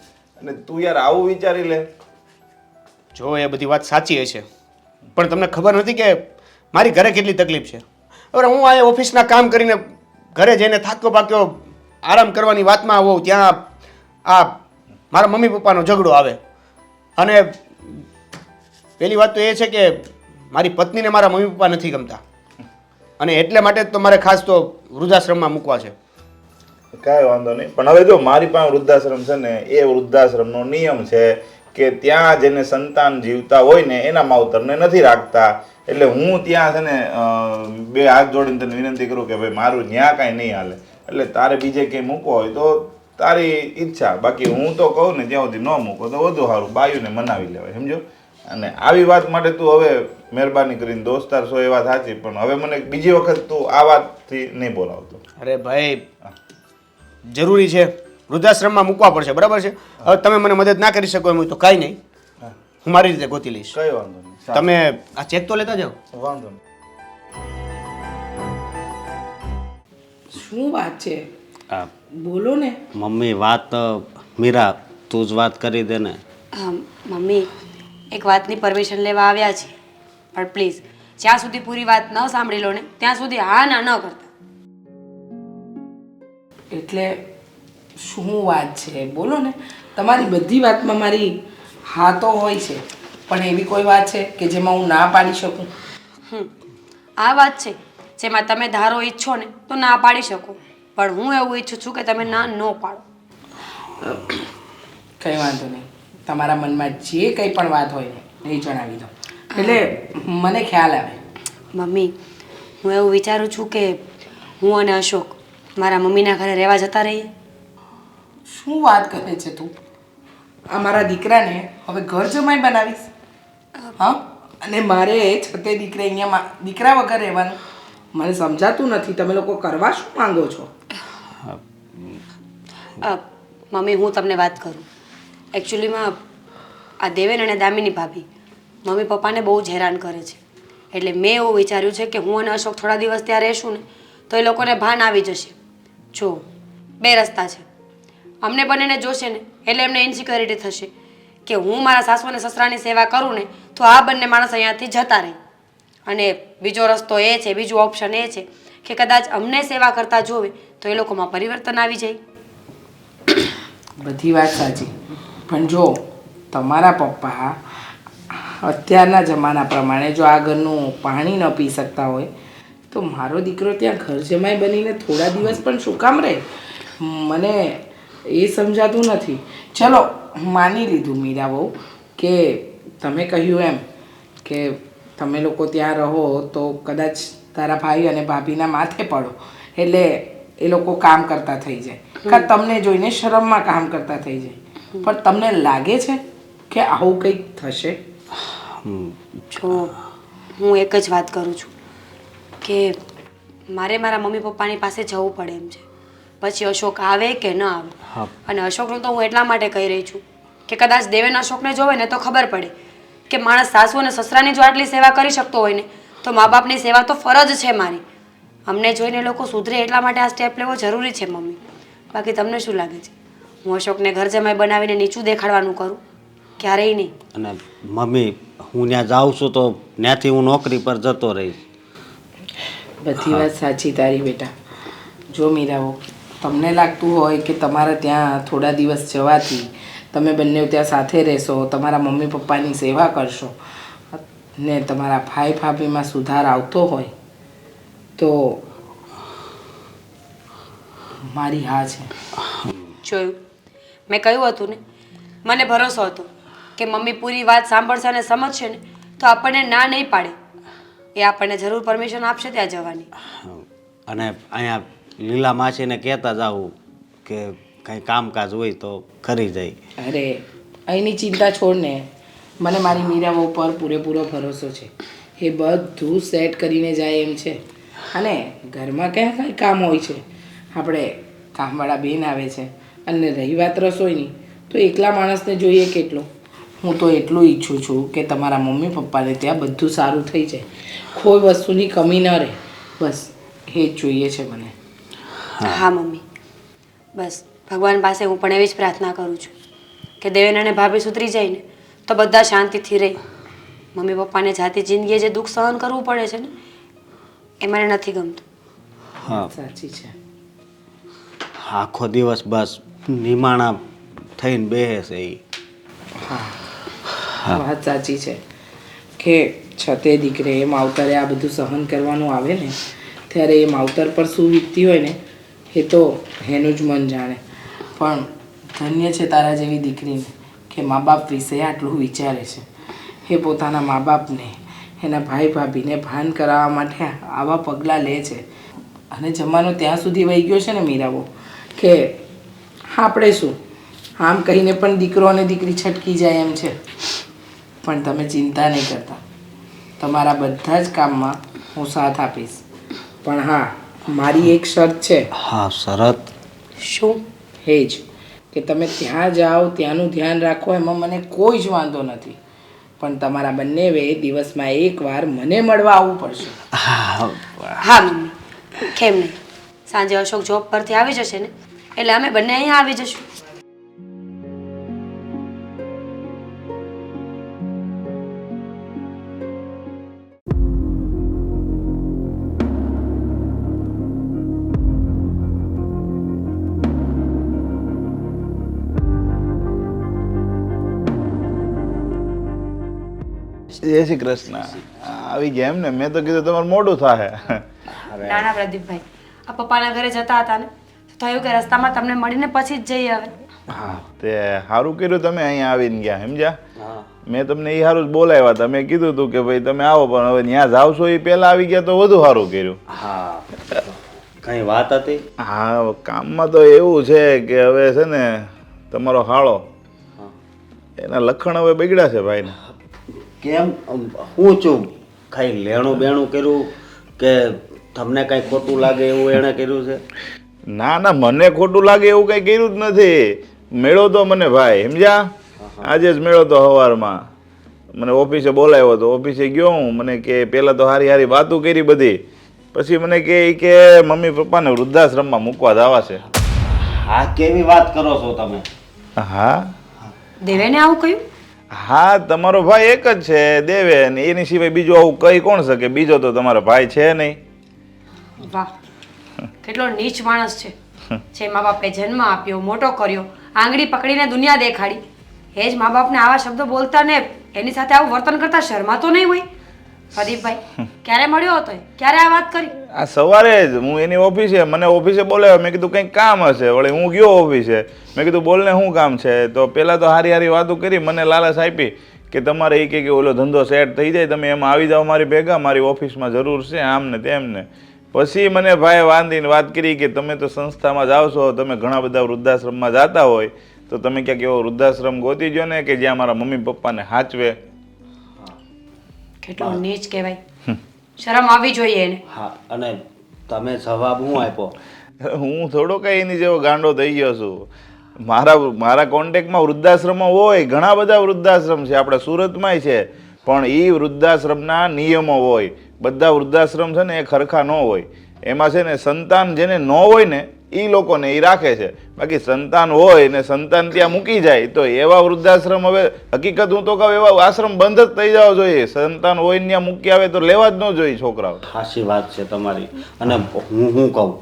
Speaker 8: અને તું યાર આવું વિચારી લે.
Speaker 6: જો એ બધી વાત સાચી હશે, પણ તમને ખબર નથી કે મારી ઘરે કેટલી તકલીફ છે. હવે હું આ ઓફિસના કામ કરીને ઘરે જઈને થાક્યો પાક્યો આરામ કરવાની વાતમાં આવું, ત્યાં આ મારા મમ્મી પપ્પાનો ઝઘડો આવે. અને પહેલી વાત તો એ છે કે મારી પત્નીને મારા મમ્મી પપ્પા નથી ગમતા, અને એટલે માટે તો મારે ખાસ તો વૃદ્ધાશ્રમમાં મૂકવા છે.
Speaker 8: કાંઈ વાંધો નહીં, પણ હવે જો મારી પાસે વૃદ્ધાશ્રમ છે ને એ વૃદ્ધાશ્રમનો નિયમ છે કે ત્યાં જેને સંતાન જીવતા હોય ને એના માવતરને નથી રાખતા. એટલે હું ત્યાં છે ને બે હાથ જોડીને તને વિનંતી કરું કે ભાઈ મારું ત્યાં કાંઈ નહીં હાલે. એટલે તારે બીજે કંઈ મૂકવો હોય તો તારી ઈચ્છા, બાકી હું તો કહું ને જ્યાં સુધી ન મૂકો તો વધુ સારું, બાયુને મનાવી લેવાય, સમજો? અને આવી વાત માટે તું હવે મહેરબાની કરીને દોસ્તાર છો એ વાત સાચી, પણ હવે મને બીજી વખત તું આ વાતથી નહીં બોલાવતો.
Speaker 6: અરે ભાઈ, જરૂરી છે, વૃદ્ધાશ્રમમાં મૂકવા પડશે, બરાબર છે? હવે તમે મને મદદ ના કરી શકો એમ હોય તો કાંઈ નહીં, હું મારી રીતે ગોતી લઈશ.
Speaker 8: કઈ વાંધો નહીં,
Speaker 6: તમે આ ચેક તો લેતા જાઓ.
Speaker 8: વાંધો નહીં.
Speaker 7: શું વાત છે?
Speaker 5: આ
Speaker 7: બોલો ને.
Speaker 5: મમ્મી વાત મીરા તું જ વાત કરી દે ને.
Speaker 4: મમ્મી એક વાતની પરમિશન લેવા આવ્યા છે, પણ પ્લીઝ જ્યાં સુધી પૂરી વાત ન સાંભળી લો ને ત્યાં સુધી હા ના ન કરતા.
Speaker 7: એટલે શું વાત છે? બોલો ને. તમારી બધી વાતમાં મારી હા તો હોય છે, પણ એવી કોઈ વાત છે કે જેમાં હું ના પાડી શકું?
Speaker 4: આ વાત છે જેમાં તમે ધારો ઈચ્છો ને તો ના પાડી શકો, પણ હું એવું ઈચ્છું છું કે તમે ના ન પાડો.
Speaker 7: કંઈ વાંધો નહીં, તમારા મનમાં જે કંઈ પણ વાત હોય ને એ જણાવી દો, એટલે મને ખ્યાલ આવે.
Speaker 4: મમ્મી હું એવું વિચારું છું કે હું અને અશોક મારા મમ્મીના ઘરે રહેવા જતા રહીએ.
Speaker 7: શું વાત કરે છે તું? આ મારા દીકરાને હવે ઘર જમાઈ બનાવીશ? હા, અને મારે છતે દીકરે અહીંયા દીકરા વગર રહેવાનું? મને સમજાતું નથી, તમે લોકો કરવા શું માંગો છો?
Speaker 4: મમ્મી હું તમને વાત કરું, એકચ્યુઅલીમાં આ દેવેન અને દામિની ભાભી મમ્મી પપ્પાને બહુ જ હેરાન કરે છે. એટલે મેં એવું વિચાર્યું છે કે હું અને અશોક થોડા દિવસ ત્યાં રહેશું ને તો એ લોકોને ભાન આવી જશે. જો 2 રસ્તા છે. અમને બંનેને જોશે ને એટલે એમને ઇન્સિક્યોરિટી થશે કે હું મારા સાસુ અને સસરાની સેવા કરું ને તો આ બંને માણસ અહીંયાથી જતા રહે. અને બીજો રસ્તો એ છે, બીજું ઓપ્શન એ છે કે કદાચ અમને સેવા કરતા જોવે તો એ લોકોમાં પરિવર્તન આવી જાય.
Speaker 7: બધી વાત સાચી, પણ જો તમારા પપ્પા અત્યારના જમાના પ્રમાણે જો આ ઘરનું પાણી ન પી શકતા હોય તો મારો દીકરો ત્યાં ઘર જમાઈ બનીને થોડા દિવસ પણ શું કામ રહે? મને એ સમજાતું નથી. ચલો માની લીધું મીરા બહુ કે તમે કહ્યું એમ કે તમે લોકો ત્યાં રહો તો કદાચ તારા ભાઈ અને ભાભીના માથે પડો એટલે એ લોકો કામ કરતા થઈ જાય, કાં તમને જોઈને શરમમાં કામ કરતા થઈ જાય. પણ તમને લાગે છે કે આવું કંઈક થશે?
Speaker 4: જો હું એક જ વાત કરું છું કે મારે મારા મમ્મી પપ્પાની પાસે જવું પડે એમ છે. પછી અશોક આવે કે ન આવે. અને અશોકનું તો હું એટલા માટે કહી રહી છું કે કદાચ દેવેન અશોકને જોવે ને તો ખબર પડે કે માણસ સાસુ અને સસરાની જો આટલી સેવા કરી શકતો હોય ને તો મા બાપની સેવા તો ફરજ છે મારી. અમને જોઈને લોકો સુધરે એટલા માટે આ સ્ટેપ લેવો જરૂરી છે મમ્મી. બાકી તમને શું લાગે છે હું અશોકને ઘર જમાઈ બનાવીને નીચું દેખાડવાનું કરું? ક્યારેય નહીં.
Speaker 5: અને મમ્મી હું ત્યાં જાઉં છું તો ત્યાંથી હું નોકરી પર જતો રહીશ.
Speaker 7: બધી વાત સાચી તારી બેટા. જો મીરાઓ, તમને લાગતું હોય કે તમારા ત્યાં થોડા દિવસ જવાથી તમે બંને ત્યાં સાથે રહેશો, તમારા મમ્મી પપ્પાની સેવા કરશો ને તમારા ભાઈ ભાભીમાં સુધાર આવતો હોય તો મારી હા છે.
Speaker 4: જોયું, મેં કહ્યું હતું ને, મને ભરોસો હતો કે મમ્મી પૂરી વાત સાંભળશે અને સમજશે ને તો આપણને ના નહીં પાડે. એ આપણને જરૂર પરમિશન આપશે ત્યાં જવાની.
Speaker 5: અને અહીંયા લીલા માસીને કહેતા જાવું કે કંઈ કામકાજ હોય તો કરી જાય.
Speaker 7: અરે અહીંની ચિંતા છોડ ને, મને મારી મીરાઓ પર પૂરેપૂરો ભરોસો છે. એ બધું સેટ કરીને જાય એમ છે. અને ઘરમાં ક્યાં કાંઈ કામ હોય છે? આપણે કામવાળા બેન આવે છે. અને રહી વાત રસોઈની તો એકલા માણસને જોઈએ કેટલો. હું તો એટલું ઈચ્છું છું કે તમારા મમ્મી પપ્પાને ત્યાં બધું સારું થઈ જાય, કોઈ વસ્તુની કમી ન રહે. બસ એ જ જોઈએ છે મને.
Speaker 4: હા મમ્મી, બસ ભગવાન પાસે હું પણ એવી જ પ્રાર્થના કરું છું કે દેવેન અને ભાભી સુધરી જાય ને તો બધા શાંતિથી રહે. મમ્મી પપ્પાને જાતે જિંદગીએ જે દુઃખ સહન કરવું પડે છે ને એ મને નથી ગમતું.
Speaker 5: હા,
Speaker 7: સાચી છે.
Speaker 5: આખો દિવસ બસ નિમાણા થઈને બેસે છે એ.
Speaker 7: હા, વાત સાચી છે કે છતે દીકરે એ માવતરે આ બધું સહન કરવાનું આવે ને ત્યારે એ માવતર પર શું વીતતી હોય ને એ તો એનું જ મન જાણે. પણ ધન્ય છે તારા જેવી દીકરીને કે મા બાપ વિશે આટલું વિચારે છે. એ પોતાના મા બાપને, એના ભાઈ ભાભીને ભાન કરાવવા માટે આવા પગલાં લે છે. અને જમાનો ત્યાં સુધી વહી ગયો છે ને મીરાઓ કે આપણે શું આમ કહીને પણ દીકરો અને દીકરી છટકી જાય એમ છે. પણ તમે ચિંતા નહીં કરતા, તમારા બધા જ કામમાં હું સાથ આપીશ. પણ હા, મારી એક શરત છે.
Speaker 5: હા, શરત?
Speaker 4: શું?
Speaker 7: એ જ કે તમે ત્યાં જાઓ, ત્યાંનું ધ્યાન રાખો, એમાં મને કોઈ જ વાંધો નથી. પણ તમારા બંને દિવસમાં એકવાર મને મળવા આવવું પડશે.
Speaker 4: હા મમ્મી, કેમ નહીં. સાંજે અશોક જોબ પરથી આવી જશે ને એટલે અમે બંને અહીંયા આવી જશું.
Speaker 8: જય શ્રી કૃષ્ણ. આવી ગયા એમ ને? મેં તો કીધું તમારું મોડું થાય.
Speaker 4: ના ના પ્રદીપભાઈ, આ પપ્પાના ઘરે જતા હતા ને તો થયું કે રસ્તામાં તમને મળીને પછી જ જઈએ હવે.
Speaker 8: હા, તે સારું કર્યું તમે અહીંયા આવીને ગયા, સમજ્યા? મેં તમને એ સારું જ બોલાવ્યા હતા. મેં કીધું હતું કે ભાઈ તમે આવો, પણ હવે ત્યાં જાવ છો એ પહેલા આવી ગયા તો વધુ સારું કર્યું.
Speaker 5: હા, કઈ વાત હતી?
Speaker 8: હા, કામમાં તો એવું છે કે હવે છે ને તમારો હાળો એના લખણ હવે બગડ્યા છે ભાઈને.
Speaker 5: કેમ? હું છું કઈ લેણું બેણું કર્યું કે તમને કઈ ખોટું લાગે એવું એણે કર્યું છે?
Speaker 8: ના ના, મને ખોટું લાગે એવું કઈ કર્યું જ નથી. મેળો તો મને ભાઈ, સમજ્યા? આજે જ મેળો તો સવારમાં મને ઓફિસે બોલાવ્યો હતો. ઓફિસે ગયો હું, મને કે પહેલાં તો હારી હારી વાતો કરી બધી, પછી મને કે મમ્મી પપ્પાને વૃદ્ધાશ્રમમાં મૂકવા જવા છે.
Speaker 5: હા, કેવી વાત કરો છો તમે?
Speaker 8: હા
Speaker 4: દેવેને આવું કહ્યું?
Speaker 8: હા, તમારો ભાઈ એક જ છે દેવેન, એની સિવાય બીજું આવું કહી કોણ શકે? બીજો તો તમારો ભાઈ છે નહીં.
Speaker 4: વાહ, કેટલો નીચ માણસ છે. જે મા બાપે જન્મ આપ્યો, મોટો કર્યો, આંગળી પકડીને દુનિયા દેખાડી, એ જ મા બાપને આવા શબ્દો બોલતા ને એની સાથે આવું વર્તન કરતા શરમાતો નહીં હોય? પ્રદીપભાઈ, ક્યારે મળ્યો હતો? ક્યારે આ વાત કરી?
Speaker 8: આ સવારે જ હું એની ઓફિસે, મને ઓફિસે બોલાવ્યો. મેં કીધું કંઈક કામ હશે, વળી હું ગયો ઓફિસે. મેં કીધું બોલને શું કામ છે? તો પહેલાં તો હારી હારી વાતો કરી, મને લાલચ આપી કે તમારે એ કે ઓલો ધંધો સેટ થઈ જાય, તમે એમાં આવી જાઓ મારી ભેગા, મારી ઓફિસમાં જરૂર છે આમ ને તેમ ને. પછી મને ભાઈ વાંધીને વાત કરી કે તમે તો સંસ્થામાં જાઓ છો, તમે ઘણા બધા વૃદ્ધાશ્રમમાં જતા હોય, તો તમે ક્યાંક એવો વૃદ્ધાશ્રમ ગોતી જો ને કે જ્યાં મારા મમ્મી પપ્પાને હાચવે.
Speaker 4: કેટલો નીચ કહેવાય. શરમ આવી જોઈએ એને.
Speaker 5: હા, અને તમે જવાબ શું આપ્યો?
Speaker 8: હું થોડો કઈ એની જેવો ગાંડો થઈ ગયો છું. મારા કોન્ટેક્ટમાં વૃદ્ધાશ્રમો હોય, ઘણા બધા વૃદ્ધાશ્રમ છે, આપણા સુરતમાંય છે, પણ એ વૃદ્ધાશ્રમના નિયમો હોય. બધા વૃદ્ધાશ્રમ છે ને એ ખરખા ન હોય. એમાં છે ને સંતાન જેને ન હોય ને એ લોકોને એ રાખે છે, બાકી સંતાન હોય ને સંતાન ત્યાં મૂકી જાય તો એવા વૃદ્ધાશ્રમ, હવે હકીકત હું તો કહું એવા આશ્રમ બંધ જ થઈ જવા જોઈએ. સંતાન હોય ને ત્યાં મૂકી આવે તો લેવા જ ન જોઈએ છોકરાઓ.
Speaker 5: સાચી વાત છે તમારી. અને હું શું કહું,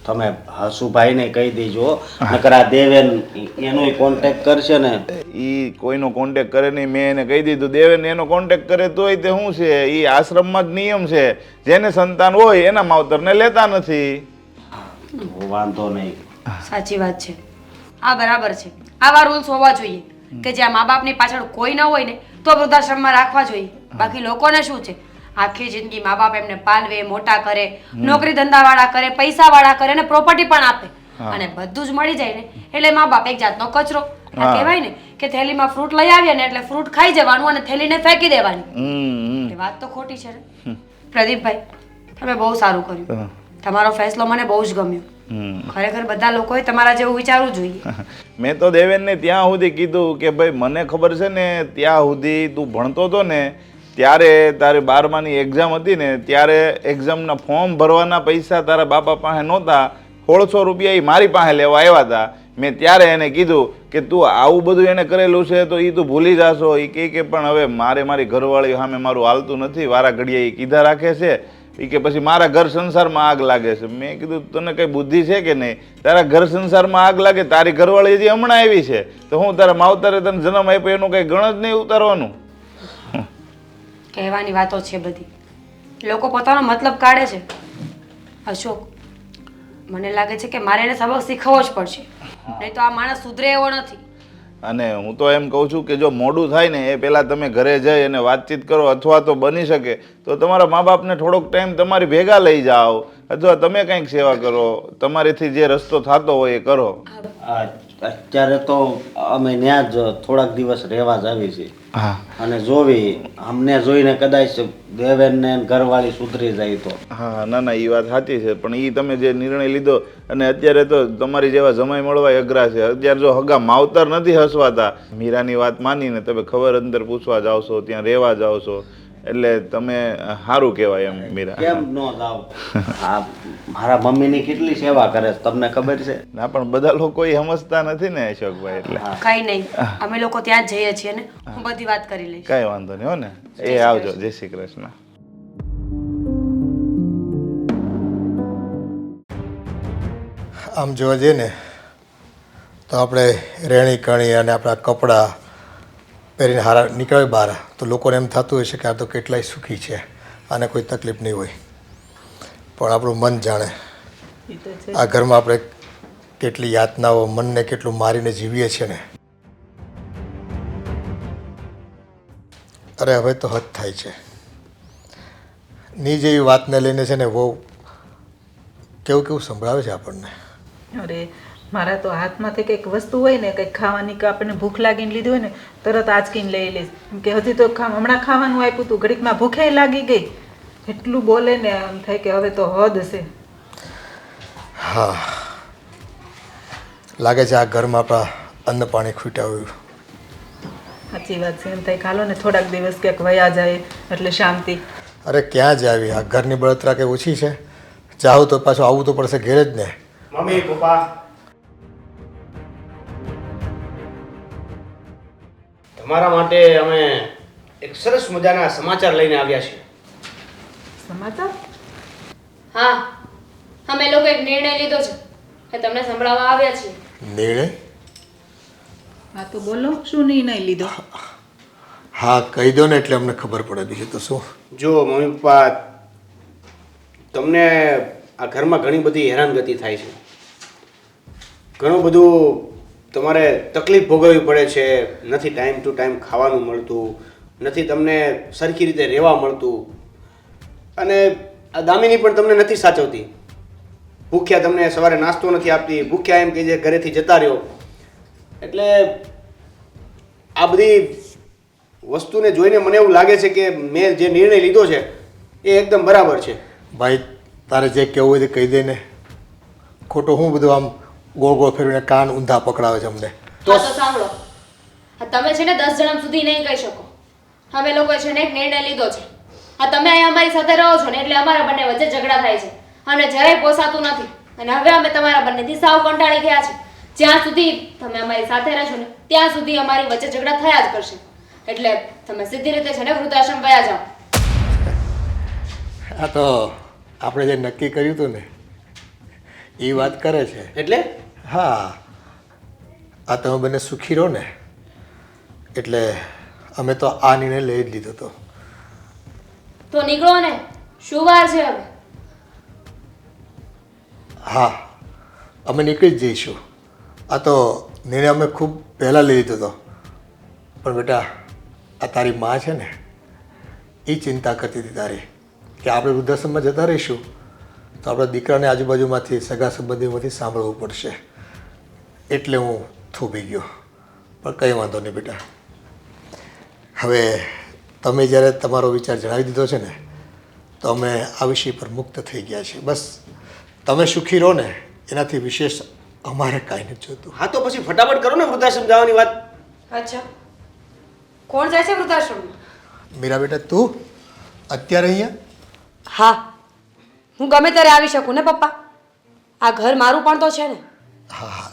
Speaker 5: તમે હસુભાઈને કહી દેજો, નકર આ દેવેન એનો કોન્ટેક્ટ કરશે ને.
Speaker 8: એ કોઈનો કોન્ટેક્ટ કરે નહીં, મેં એને કહી દીધું. દેવેન એનો કોન્ટેક્ટ કરે તોય તે શું છે, એ આશ્રમમાં જ નિયમ છે, જેને સંતાન હોય એના માવતરને લેતા નથી.
Speaker 5: વાંધો નહીં.
Speaker 4: સાચી વાત છે. આ બરાબર છે. આવા રૂલ્સ હોવા જોઈએ કે જ્યાં મા બાપની પાછળ કોઈ ન હોય ને તો વૃદ્ધાશ્રમમાં રાખવા જોઈએ. બાકી લોકોને શું છે, આખી જિંદગી મા બાપ એમને પાલવે, મોટા કરે, નોકરી ધંધા વાળા કરે, પૈસા વાળા કરે, અને પ્રોપર્ટી પણ આપે, અને બધું જ મળી જાય ને એટલે મા બાપ એક જાતનો કચરો. આ કહેવાય ને કે થેલીમાં ફ્રૂટ લઈ આવ્યા ને એટલે ફ્રૂટ ખાઈ જવાનું અને થેલીને ફેંકી દેવાની. એ વાત તો ખોટી છે ને. પ્રદીપભાઈ, તમે બહુ સારું કર્યું. તમારો ફેસલો મને બહુ જ ગમ્યો. ખરેખર બધા લોકોએ તમારા જેવું વિચારવું જોઈએ.
Speaker 8: મેં તો દેવેનને ત્યાં સુધી કીધું કે ભાઈ મને ખબર છે ને, ત્યાં સુધી તું ભણતો હતો ને ત્યારે તારે 12માની એક્ઝામ હતી ને ત્યારે એક્ઝામના ફોર્મ ભરવાના પૈસા તારા બાપા પાસે નહોતા, 1600 રૂપિયા એ મારી પાસે લેવા આવ્યા હતા. મેં ત્યારે એને કીધું કે તું આવું બધું એને કરેલું છે તો એ તું ભૂલી જાશો. એ કે પણ હવે મારી ઘરવાળી સામે મારું હાલતું નથી, વારા ઘડીએ એ કીધા રાખે છે. એ કે પછી મારા ઘર સંસારમાં આગ લાગે છે. મેં કીધું તને કઈ બુદ્ધિ છે કે નહીં? તારા ઘર સંસારમાં આગ લાગે, તારી ઘરવાળી હજી હમણાં આવી છે, તો હું તારા માવતરે તને જન્મ આપ્યો એનું કઈ ગણ જ નહીં ઉતારવાનું.
Speaker 4: કહેવાની વાતો છે બધી, લોકો પોતાનો મતલબ કાઢે છે. અશોક, મને લાગે છે કે મારે એને સબક શીખવવો જ પડશે, નહીં તો આ માણસ સુધરે એવો નથી.
Speaker 8: અને હું તો એમ કહું છું કે જો મોડું થાય ને એ પહેલાં તમે ઘરે જઈ અને વાતચીત કરો, અથવા તો બની શકે તો તમારા મા બાપને થોડોક ટાઈમ તમારી ભેગા લઈ જાઓ, અથવા તમે કંઈક સેવા કરો, તમારીથી જે રસ્તો થતો હોય એ કરો.
Speaker 5: અત્યારે તો અમે ત્યાં જ થોડાક દિવસ રહેવા જ આવી છીએ.
Speaker 8: હા,
Speaker 5: અને જોવી અમને જોઈને કદાચ દેવેનને ઘરવાળી સુધરી જાય તો.
Speaker 8: હા, ના એ વાત સાચી છે, પણ એ તમે જે નિર્ણય લીધો, અને અત્યારે તો તમારી જેવા જમાઈ મળવા અઘરા છે. અત્યારે જો હગા માવતર નથી હસવાતા, મીરાની વાત માનીને તમે ખબર અંદર પૂછવા જાઓ છો, ત્યાં રહેવા જાઓ છો, એટલે તમે સારું કહેવાય એમ. મીરા
Speaker 5: કેમ ન જાવ? હા, મારા મમ્મીની કેટલી સેવા કરે છે તમને ખબર છે?
Speaker 8: ના, પણ બધા લોકો એ સમજતા નથી ને અશોકભાઈ. એટલે
Speaker 4: કઈ નહીં, અમે લોકો ત્યાં જ જઈએ છીએ ને, હું બધી વાત કરી લઈશ.
Speaker 8: કઈ વાંધો નહીં હો ને. એ આવજો. જય શ્રી કૃષ્ણ.
Speaker 1: આમ જોવા જઈએ ને તો આપણે રહેણી કરણી અને આપણા કપડાં પહેરીને હારા નીકળે બહાર તો લોકોને એમ થતું હોય છે કે આ તો કેટલાય સુખી છે, આને કોઈ તકલીફ નહીં હોય. પણ આપણું મન જાણે આ ઘરમાં આપણે કેટલી યાતનાઓ, મનને કેટલું મારીને જીવીએ છીએ ને. અરે હવે તો હદ થાય છે. ની જેવી વાતને લઈને છે ને બહુ કેવું સંભળાવે છે આપણને.
Speaker 2: અરે મારા તો હાથમાંથી કંઈક વસ્તુ હોય ને, કંઈક ખાવાની કે આપણને ભૂખ લાગીને લીધી હોય ને, તરત આંચકીને લઈ લઈશ. કેમ કે હજી તો હમણાં ખાવાનું આપ્યું હતું, ઘડીકમાં ભૂખે લાગી ગઈ. એટલું બોલે ને એમ થાય કે હવે તો હદ છે.
Speaker 1: હા, લાગે છે આ ઘરમાં આપણા અન્ન પાણી ખૂટ્યા હોય.
Speaker 2: સાચી વાત છે. એમ થાય ખાલો ને થોડાક દિવસ ક્યાંક વયા જાય એટલે શાંતિ.
Speaker 1: અરે ક્યાં જ આવી આ ઘરની બળતરા કે ઓછી છે? જાઉં તો પાછું આવવું તો પડશે ઘેર જ ને.
Speaker 6: મમ્મી પપ્પા, તમારા માટે અમે એક સરસ મજાના સમાચાર લઈને આવ્યા છીએ.
Speaker 2: સમાચાર?
Speaker 3: હા, અમે લોકો એક નિર્ણય લીધો છે એ તમને સંભળાવવા આવ્યા છીએ.
Speaker 1: નિર્ણય?
Speaker 2: હા તો બોલો, શું નિર્ણય લીધો?
Speaker 1: હા કહી દો ને એટલે અમને ખબર પડે, બીજું તો શું.
Speaker 6: જો મમ્મી પપ્પા, તમને આ ઘરમાં ઘણી બધી હેરાનગતિ થાય છે, ઘણું બધું તમારે તકલીફ ભોગવવી પડે છે. નથી ટાઈમ ટુ ટાઈમ ખાવાનું મળતું, નથી તમને સરખી રીતે રહેવા મળતું, અને આ દામિની પણ તમને નથી સાચવતી. ભૂખ્યા તમને સવારે નાસ્તો નથી આપતી, ભૂખ્યા એમ કે જે ઘરેથી જતા રહ્યો. એટલે આ બધી વસ્તુને જોઈને મને એવું લાગે છે કે મેં જે નિર્ણય લીધો છે એ એકદમ બરાબર છે.
Speaker 1: ભાઈ તારે જે કહેવું હોય તે કહી દે ને. ખોટું હું બધું આમ ગોળ ગોળ ફેરવીને કાન ઊંધા પકડાવે છે અમને.
Speaker 3: હા તો સાંભળો, આ તમે છે ને 10 જણા સુધી નહીં કહી શકો. અમે લોકોએ છે ને એક નિર્ણય લીધો છે. આ તમે અહીંયા અમારી સાથે રહો છો ને એટલે અમારા બંને વચ્ચે ઝઘડા થાય છે અને જરાય પોસાતું નથી. અને હવે અમે તમારા બંનેથી સાવ કંટાળી ગયા છે. જ્યાં સુધી તમે અમારી સાથે રહેશો ને ત્યાં સુધી અમારી વચ્ચે ઝઘડા થયા જ કરશે. એટલે તમે સીધી રીતે છે ને વૃદ્ધાશ્રમ વયા જાઓ.
Speaker 1: આ તો આપણે જે નક્કી કર્યું હતું ને એ વાત કરે છે.
Speaker 6: એટલે
Speaker 1: હા, આ તમે બંને સુખી રહો ને એટલે અમે તો આ નિર્ણય લઈ જ લીધો હતો.
Speaker 3: તો નીકળો ને, શું વાર છે હવે?
Speaker 1: હા, અમે નીકળી જ જઈશું. આ તો નિર્ણય અમે ખૂબ પહેલાં લઈ લીધો હતો, પણ બેટા આ તારી માં છે ને એ ચિંતા કરતી હતી તારી કે આપણે વૃદ્ધાશ્રમમાં જતા રહીશું તો આપણા દીકરાને આજુબાજુમાંથી સગા સંબંધીઓમાંથી સાંભળવું પડશે. એટલે હું થોભી ગયો. પણ કંઈ વાંધો નહીં બેટા, હવે તમે જ્યારે તમારો વિચાર જણાવી દીધો છે ને તો અમે આ વિષય પર મુક્ત થઈ ગયા છીએ. બસ તમે સુખી રહો ને એનાથી વિશેષ અમારે કાંઈ નથી જોતું.
Speaker 6: હા તો પછી ફટાફટ કરો ને વૃદ્ધાશ્રમ જવાની વાત.
Speaker 4: અચ્છા, કોણ જાય છે વૃદ્ધાશ્રમમાં?
Speaker 1: મીરા બેટા તું અત્યારે અહીંયા?
Speaker 4: હા, હું ગમે ત્યારે આવી શકું ને પપ્પા. આ ઘર મારું પણ તો છે ને.
Speaker 1: હા હા.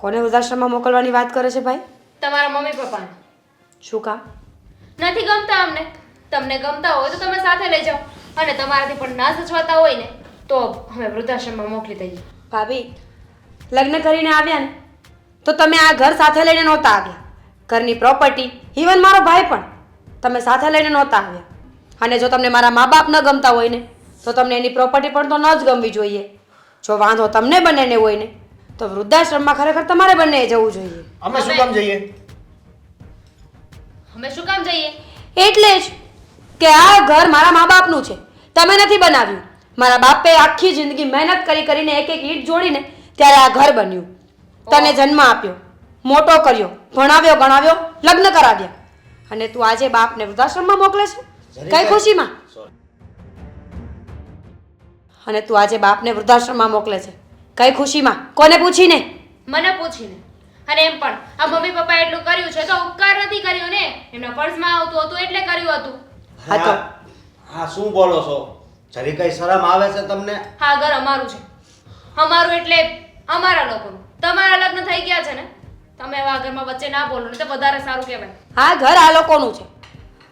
Speaker 4: કોને વૃદ્ધાશ્રમમાં મોકલવાની વાત કરે છે ભાઈ?
Speaker 3: તમારા મમ્મી પપ્પાને.
Speaker 4: શું કામ?
Speaker 3: નથી ગમતા અમને. તમને ગમતા હોય તો તમે સાથે લઈ જાઓ અને તમારાથી પણ ના સચવાતા હોય ને તો અમે વૃદ્ધાશ્રમમાં મોકલી દઈએ.
Speaker 4: ભાભી, લગ્ન કરીને આવ્યા ને તો તમે આ ઘર સાથે લઈને નહોતા આવ્યા. ઘરની પ્રોપર્ટી, ઇવન મારો ભાઈ પણ તમે સાથે લઈને નહોતા આવ્યા. અને જો તમને મારા મા બાપ ન ગમતા હોય ને તો તમને એની પ્રોપર્ટી પણ તો ન જ ગમવી જોઈએ. જો વાંધો તમને બંનેને હોય ને તો વૃદ્ધાશ્રમમાં ખરેખર તમારે બંને જવું જોઈએ.
Speaker 6: અમે શું કામ જઈએ?
Speaker 3: અમે શું કામ જઈએ?
Speaker 4: એટલે જ કે આ ઘર મારા મા બાપનું છે, તમે નથી બનાવ્યું. મારા બાપે આખી જિંદગી મહેનત કરી કરીને એક એક ઈંટ જોડીને ત્યારે આ ઘર બન્યું. તને જન્મ આપ્યો, મોટો કર્યો, ભણાવ્યો ગણાવ્યો, લગ્ન કરાવ્યા, અને તું આજે બાપને વૃદ્ધાશ્રમમાં મોકલે છે કઈ ખુશીમાં? અને તું આજે બાપને વૃદ્ધાશ્રમમાં મોકલે છે કઈ ખુશીમાં? કોને પૂછીને?
Speaker 3: મને પૂછીને. અને એમ પણ આ મમ્મી પપ્પા એટલું કર્યું છે તો ઉપકાર નથી કર્યો ને, એમના પર્સમાં આવતું હતું એટલે કર્યું હતું.
Speaker 4: હા તો
Speaker 5: હા શું બોલો છો? જરી કઈ શરમ આવે છે તમને?
Speaker 3: હા, ઘર અમારું છે. અમારું એટલે અમારા લોકોનું. તમારા લગ્ન થઈ ગયા છે ને, તમે આ ઘરમાં વચ્ચે ના બોલો ને તો વધારે સારું કહેવાય.
Speaker 4: આ ઘર આ લોકોનું છે.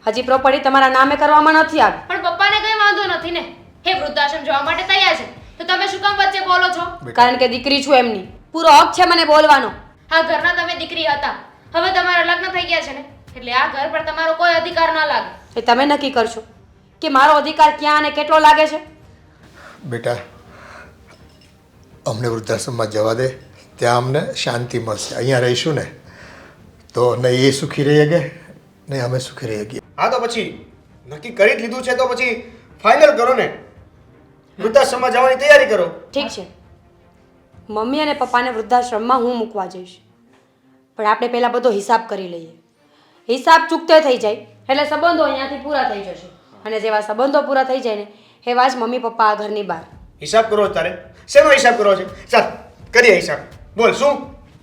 Speaker 4: હજી પ્રોપર્ટી તમારા નામે કરવામાં નથી આવી.
Speaker 3: પણ પપ્પાને કઈ વાંધો નથી ને, એ વૃદ્ધાશ્રમ જવા માટે તૈયાર છે તો તમે શું કામ વચ્ચે બોલો છો?
Speaker 4: કારણ કે દીકરી છું એમની, પૂરો હક છે મને બોલવાનો.
Speaker 3: આ ઘરના તમે દીકરી હતા, હવે તમારા લગ્ન થઈ ગયા છે ને એટલે આ ઘર પર તમારો કોઈ અધિકાર ના લાગે.
Speaker 4: એ તમે નક્કી કરશો કે મારો અધિકાર ક્યાં અને કેટલો લાગે છે.
Speaker 1: બેટા અમને વૃદ્ધાશ્રમમાં જવા દે, ત્યાં અમને શાંતિ મળશે. અહીંયા રહીશું ને તો નહીં એ સુખી રહી શકે નહીં અમે સુખી રહી શકીએ.
Speaker 6: હા તો પછી નક્કી કરી જ લીધું છે તો પછી ફાઇનલ કરો ને, વૃદ્ધાશ્રમમાં જવાની તૈયારી કરો.
Speaker 4: ઠીક છે, મમ્મી અને પપ્પાને વૃદ્ધાશ્રમમાં હું મૂકવા જઈશ, પણ આપણે પહેલાં બધો હિસાબ કરી લઈએ. હિસાબ ચૂકતે થઈ જાય એટલે સંબંધો અહીંયાથી પૂરા થઈ જશે, અને જેવા સંબંધો પૂરા થઈ જાય ને એવા જ મમ્મી પપ્પા આ ઘરની બહાર.
Speaker 6: હિસાબ કરો તારે? શેનો હિસાબ કરો છે? ચાલ કરીએ હિસાબ. બોલ શું?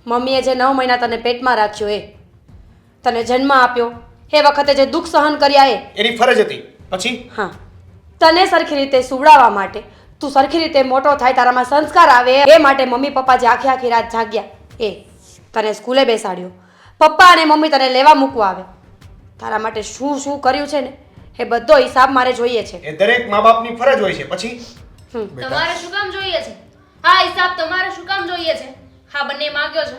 Speaker 4: મમ્મીએ જે 9 મહિના તને પેટમાં રાખ્યો એ તને જન્મ આપ્યો એ વખતે જે દુઃખ સહન કર્યા એ
Speaker 6: એની ફરજ હતી. પછી
Speaker 4: હા, તને સરખી રીતે સુવડાવવા માટે, તું સરખી રીતે મોટો થાય, તારામાં સંસ્કાર આવે એ માટે મમ્મી પપ્પા જે આખી આખી રાત જાગ્યા એ તને સ્કૂલે બેસાડ્યો, પપ્પા અને મમ્મી તને લેવા મૂકવા આવે, તારા માટે શું શું કર્યું છે ને એ બધો હિસાબ મારે જોઈએ છે.
Speaker 6: એ દરેક મા બાપની ફરજ હોય છે. પછી
Speaker 3: તમારે શું કામ જોઈએ છે? હા, હિસાબ તમારે શું કામ જોઈએ છે? હા, બંને માંગ્યો છે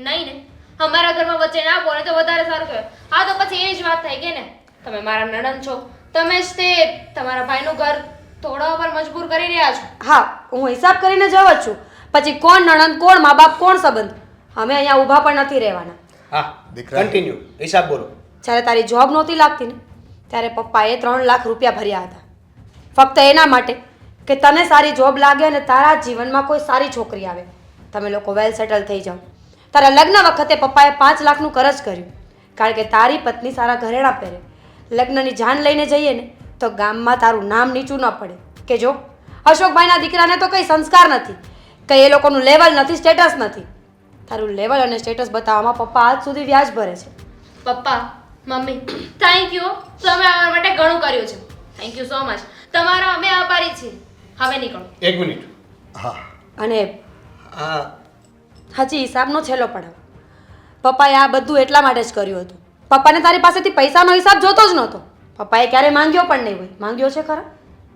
Speaker 3: નહીં ને? અમારા ઘરમાં વચ્ચે ના બોલે તો વધારે સારું કહેવાય. હા, તો પછી એ જ વાત થઈ ગઈ ને. તમે મારા નણંદ છો, તમે જ તે તમારા ભાઈનું ઘર તોડવા પર મજબૂર કરી રહ્યા છો.
Speaker 4: હા, હું હિસાબ કરીને જવ જ છું. પછી કોણ નણંદ, કોણ મા બાપ, કોણ સંબંધ, અમે અહીંયા ઊભા પણ નથી રહેવાના.
Speaker 6: હા,
Speaker 1: દીકરા.
Speaker 6: કન્ટિન્યુ હિસાબ બોલો.
Speaker 4: જ્યારે તારી જોબ નહોતી લાગતી ને ત્યારે પપ્પાએ 3 લાખ રૂપિયા ભર્યા હતા, ફક્ત એના માટે કે તને સારી જોબ લાગે અને તારા જીવનમાં કોઈ સારી છોકરી આવે, તમે લોકો વેલ સેટલ થઈ જાઓ. તારા લગ્ન વખતે પપ્પાએ 5 લાખનું કરજ કર્યું, કારણ કે તારી પત્ની સારા ઘરેણાં પહેરે. લગ્નની જાન લઈને જઈએ ને તો ગામમાં તારું નામ નીચું ન પડે કે જો અશોકભાઈના દીકરાને તો કંઈ સંસ્કાર નથી, કંઈ એ લોકોનું લેવલ નથી, સ્ટેટસ નથી. તારું લેવલ અને સ્ટેટસ બતાવવામાં પપ્પા આજ સુધી વ્યાજ ભરે છે.
Speaker 3: પપ્પા, મમ્મી, થેન્ક યુ. તમે અમારા માટે ઘણું કર્યું છે. Thank you so much. તમારા અમે આભારી છીએ. હવે નીકળો.
Speaker 6: 1 મિનિટ.
Speaker 1: હા,
Speaker 4: અને
Speaker 6: આ
Speaker 4: હજી હિસાબનો છેલ્લો પડાવ. પપ્પાએ આ બધું એટલા માટે જ કર્યું હતું. પપ્પાને તારી પાસેથી પૈસાનો હિસાબ જોતો જ નહોતો. પપ્પાએ ક્યારેય માંગ્યો પણ નહીં હોય. માંગ્યો છે ખરા?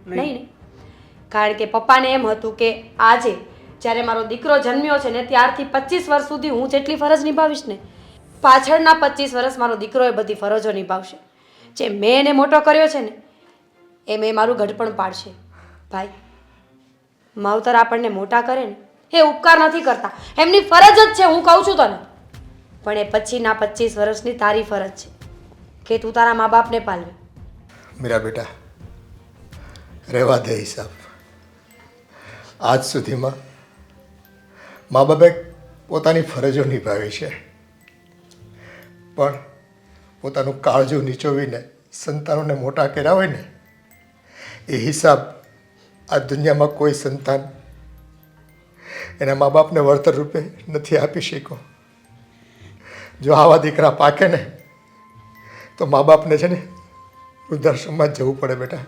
Speaker 4: નહીં ને? કારણ કે પપ્પાને એમ હતું કે આજે જ્યારે મારો દીકરો જન્મ્યો છે ને ત્યારથી 25 વર્ષ સુધી હું જેટલી ફરજ નિભાવીશ ને, પાછળના 25 વર્ષ મારો દીકરો એ બધી ફરજો નિભાવશે. જે મેં એને મોટો કર્યો છે ને એ મેં મારું ઘડપણ પાડશે. ભાઈ, માવતર આપણને મોટા કરે ને એ ઉપકાર નથી કરતા, એમની ફરજ જ છે. હું કહું છું તને, પણ એ પછીના 25 વર્ષની તારી ફરજ છે કે તું તારા મા બાપને પાલવે.
Speaker 1: મીરા બેટા, રહેવા દે હિસાબ. આજ સુધીમાં મા બાપે પોતાની ફરજો નિભાવી છે, પણ પોતાનું કાળજું નીચોવીને સંતાનોને મોટા કર્યા હોય ને એ હિસાબ આ દુનિયામાં કોઈ સંતાન એના મા બાપને વળતર રૂપે નથી આપી શક્યો. જો આવા દીકરા પાકે ને તો મા બાપને છે ને વૃદ્ધાશ્રમમાં જ જવું પડે બેટા.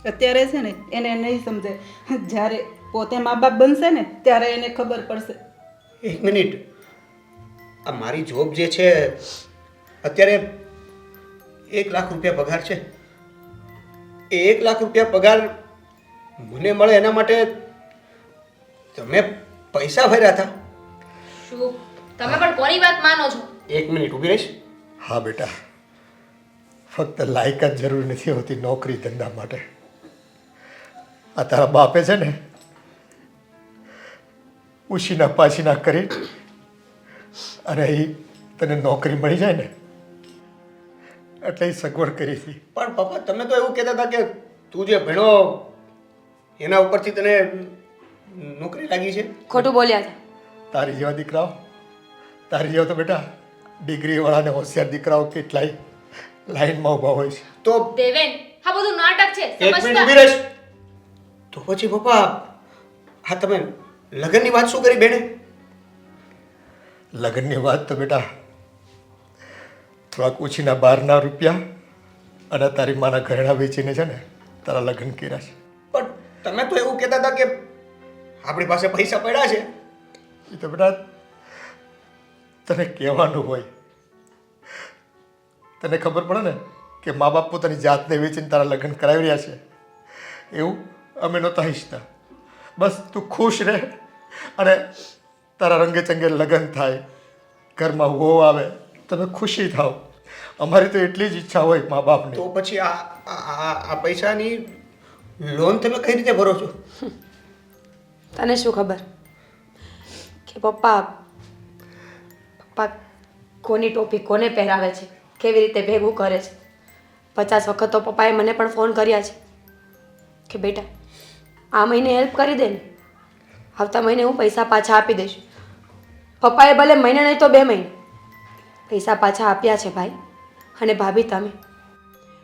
Speaker 2: અત્યારે છે ને એને નહીં સમજે, જ્યારે પોતે મા બાપ બનશે ને ત્યારે એને ખબર પડશે.
Speaker 6: 1 મિનિટ. આ મારી જોબ જે છે અત્યારે 1 લાખ રૂપિયા પગાર છે. એ 1 લાખ રૂપિયા પગાર મને મળે એના માટે તમે પૈસા ભર્યા હતા.
Speaker 3: શું તમે પણ કોની વાત માનો છો?
Speaker 6: 1 મિનિટ ઊભી રહીશ.
Speaker 1: હા બેટા, ફક્ત લાયકાત જરૂર નથી હોતી નોકરી ધંધા માટે. આ તારા બાપે છે ને ઉશીના પાછીના કરી અને એ તને નોકરી મળી જાય ને એટલે એ સગવડ કરી હતી.
Speaker 6: પણ પપ્પા તમે તો એવું કહેતા હતા કે તું જે ભણ્યો એના ઉપરથી તને નોકરી લાગી છે.
Speaker 4: ખોટું બોલ્યા છે.
Speaker 1: તારી જેવા દીકરાઓ, તારી જેવા તો બેટા ડિગ્રીવાળા ને હોશિયાર દીકરાઓ કેટલાય લાઈનમાં ઊભા હોય છે.
Speaker 6: તો
Speaker 3: દેવેન, આ બધું નાટક છે.
Speaker 6: 1 મિનિટ
Speaker 3: સમજતા?
Speaker 6: ઊભી રહીશ. તો પછી પપ્પા હા તમે લગ્નની વાત શું કરી બેને?
Speaker 1: લગ્નની વાત તો બેટા થોડાક ઓછીના 12 રૂપિયા અને તારી માના ઘરેણા વેચીને છે ને તારા લગ્ન કર્યા છે.
Speaker 6: પણ તમે તો એવું કહેતા હતા કે આપણી પાસે પૈસા પડ્યા છે.
Speaker 1: એ તો બેટા તને કહેવાનું હોય. તને ખબર પડે ને કે મા બાપ પોતાની જાતને વેચીને તારા લગ્ન કરાવી રહ્યા છે. એવું અમે નહોતા ઈચ્છતા. બસ તું ખુશ રહે અને તારા રંગે ચંગે લગ્ન થાય, ઘરમાં વહુ આવે, તમે ખુશી થાવ. અમારી તો એટલી જ ઈચ્છા હોય મા બાપની.
Speaker 6: તો પછી આ પૈસાની લોન તમે કઈ રીતે ભરો છો?
Speaker 4: તને શું ખબર કે પપ્પા કોની ટોપી કોને પહેરાવે છે, કેવી રીતે ભેગું કરે છે. 50 વખત તો પપ્પાએ મને પણ ફોન કર્યા છે કે બેટા આ મહિને હેલ્પ કરી દે ને, આવતા મહિને હું પૈસા પાછા આપી દઈશ. પપ્પાએ ભલે મહિને નહીં તો 2 મહિને પૈસા પાછા આપ્યા છે ભાઈ. અને ભાભી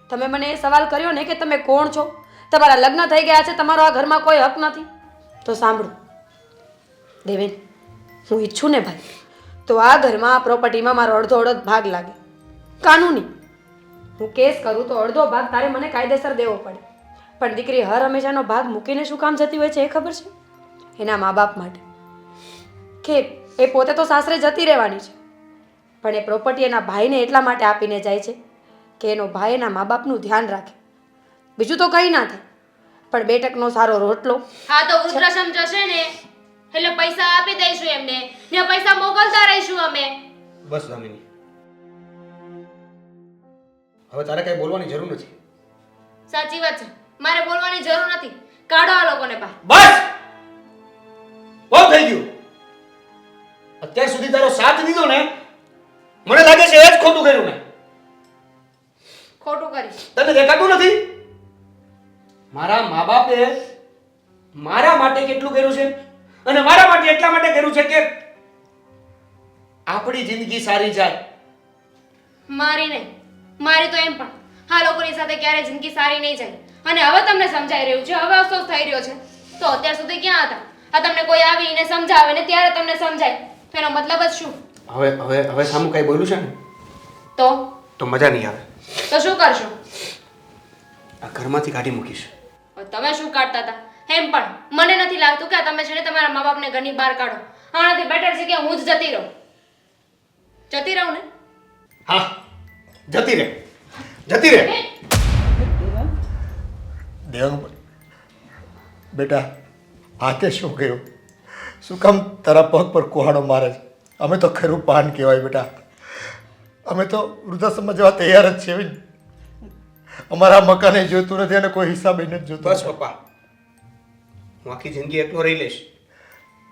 Speaker 4: તમે મને એ સવાલ કર્યો ને કે તમે કોણ છો, તમારા લગ્ન થઈ ગયા છે, તમારો આ ઘરમાં કોઈ હક નથી, તો સાંભળો દેવેન, હું ઈચ્છું ને ભાઈ તો આ ઘરમાં આ પ્રોપર્ટીમાં મારો અડધો અડધ ભાગ લાગે. કાનૂની હું કેસ કરું તો અડધો ભાગ તારે મને કાયદેસર દેવો પડે. પણ દીકરી હર હંમેશાનો ભાગ મૂકીને શું કામ જતી હોય છે એ ખબર છે? એના મા બાપ માટે. કે એ પોતે તો સાસરે જતી રહેવાની છે, પણ એ પ્રોપર્ટી એના ભાઈને એટલા માટે આપીને જાય છે કે એનો ભાઈ એના મા બાપનું ધ્યાન રાખે. બીજું તો કંઈ ના થાય, પણ 2 ટકનો સારો રોટલો.
Speaker 3: હા તો વૃદ્ધાશ્રમ જશે ને એટલે પૈસા આપી દઈશું એમને ને પૈસા મોકલતા રહીશું અમે.
Speaker 6: બસ દામિની, હવે તારે કઈ બોલવાની જરૂર નથી.
Speaker 3: સાચી વાત છે, મારે બોલવાની જરૂર નથી. કાઢો આ લોકોને બહાર.
Speaker 6: બસ બહુ થઈ ગયું. અત્યાર સુધી તારો સાથ દીધો ને, મને લાગે છે એ જ ખોટું કર્યું ને.
Speaker 3: ખોટું કરીશ.
Speaker 6: તને દેખાતું નથી મારા મા બાપે મારા માટે કેટલું કર્યું છે? અને મારા માટે એટલા માટે કર્યું છે કે આપણી જિંદગી સારી જાય.
Speaker 3: મારી નહીં, મારી તો એમ પણ આ લોકોની સાથે ક્યારે જિંદગી સારી નહીં જાય. અને હવે તમને સમજાઈ રહ્યું છે, હવે અફસોસ થઈ રહ્યો છે. તો અત્યાર સુધી ક્યાં હતા? આ તમને કોઈ આવીને સમજાવે ને ત્યારે તમને સમજાય, એનો મતલબ જ શું?
Speaker 6: હવે સામું કઈ બોલ્યું છે ને તો મજા નહીં આવે.
Speaker 3: તો શું કરશો?
Speaker 6: આ ઘરમાંથી કાઢી મૂકીશ.
Speaker 3: હવે તમે શું કાઢતા હતા? એમ પણ મને નથી લાગતું કે આ તમે છે ને તમારા મા બાપને ઘરની બહાર કાઢો. આનાથી બેટર છે કે હું જ જતી રહું. જતી રહું ને?
Speaker 6: હા, જતી રહે.
Speaker 1: દેવાંગ બેટા, આ તે શું કહ્યું? શું કામ તારા પગ પર કુહાડો મારે છે? અમે તો ખરું પાન કહેવાય બેટા. અમે તો વૃદ્ધાશ્રમમાં જવા તૈયાર જ છીએ. અમારા મકાને જોતું નથી અને કોઈ હિસાબે નથી જોતું.
Speaker 6: બસ પપ્પા, હું આખી જિંદગી એકલો રહી લઈશ.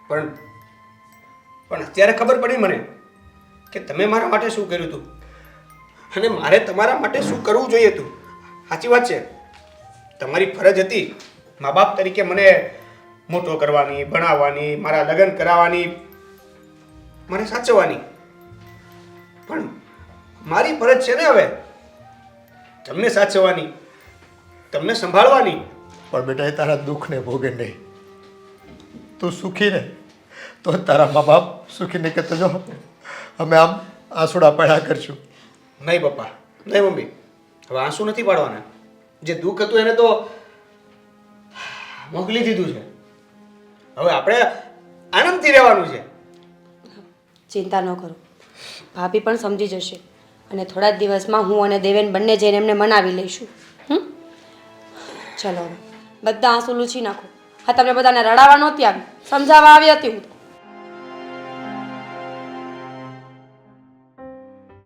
Speaker 6: પણ અત્યારે ખબર પડી મને કે તમે મારા માટે શું કર્યું હતું અને મારે તમારા માટે શું કરવું જોઈએ હતું. સાચી વાત છે, તમારી ફરજ હતી મા બાપ તરીકે મને મોટો કરવાની, ભણાવવાની, મારા લગ્ન કરાવવાની, મને સાચવવાની. પણ મારી ફરજ છે ને હવે તમને સાચવવાની, તમને સંભાળવાની.
Speaker 1: પણ બેટા એ તારા દુઃખને ભોગે નહીં. તું સુખી ને તો તારા મા બાપ સુખી નહીં. કે તો જો અમે આમ આંસુડા પડ્યા કરશું.
Speaker 6: નહીં પપ્પા, નહીં મમ્મી, હવે આંસુ નથી પાડવાના. જે દુઃખ હતું એને તો મોકલી દીધું છે. હવે આપણે આનંદથી રહેવાનું છે.
Speaker 4: ચિંતા ન કરો, ભાભી પણ સમજી જશે અને થોડા જ દિવસમાં હું અને દેવેન બંને જઈને એમને મનાવી લઈશું. ચલો હવે બધા આંસુ લૂછી નાખો. હા, તમને બધાને રડાવવા નહોતી આવી, સમજાવવા આવી હતી હું.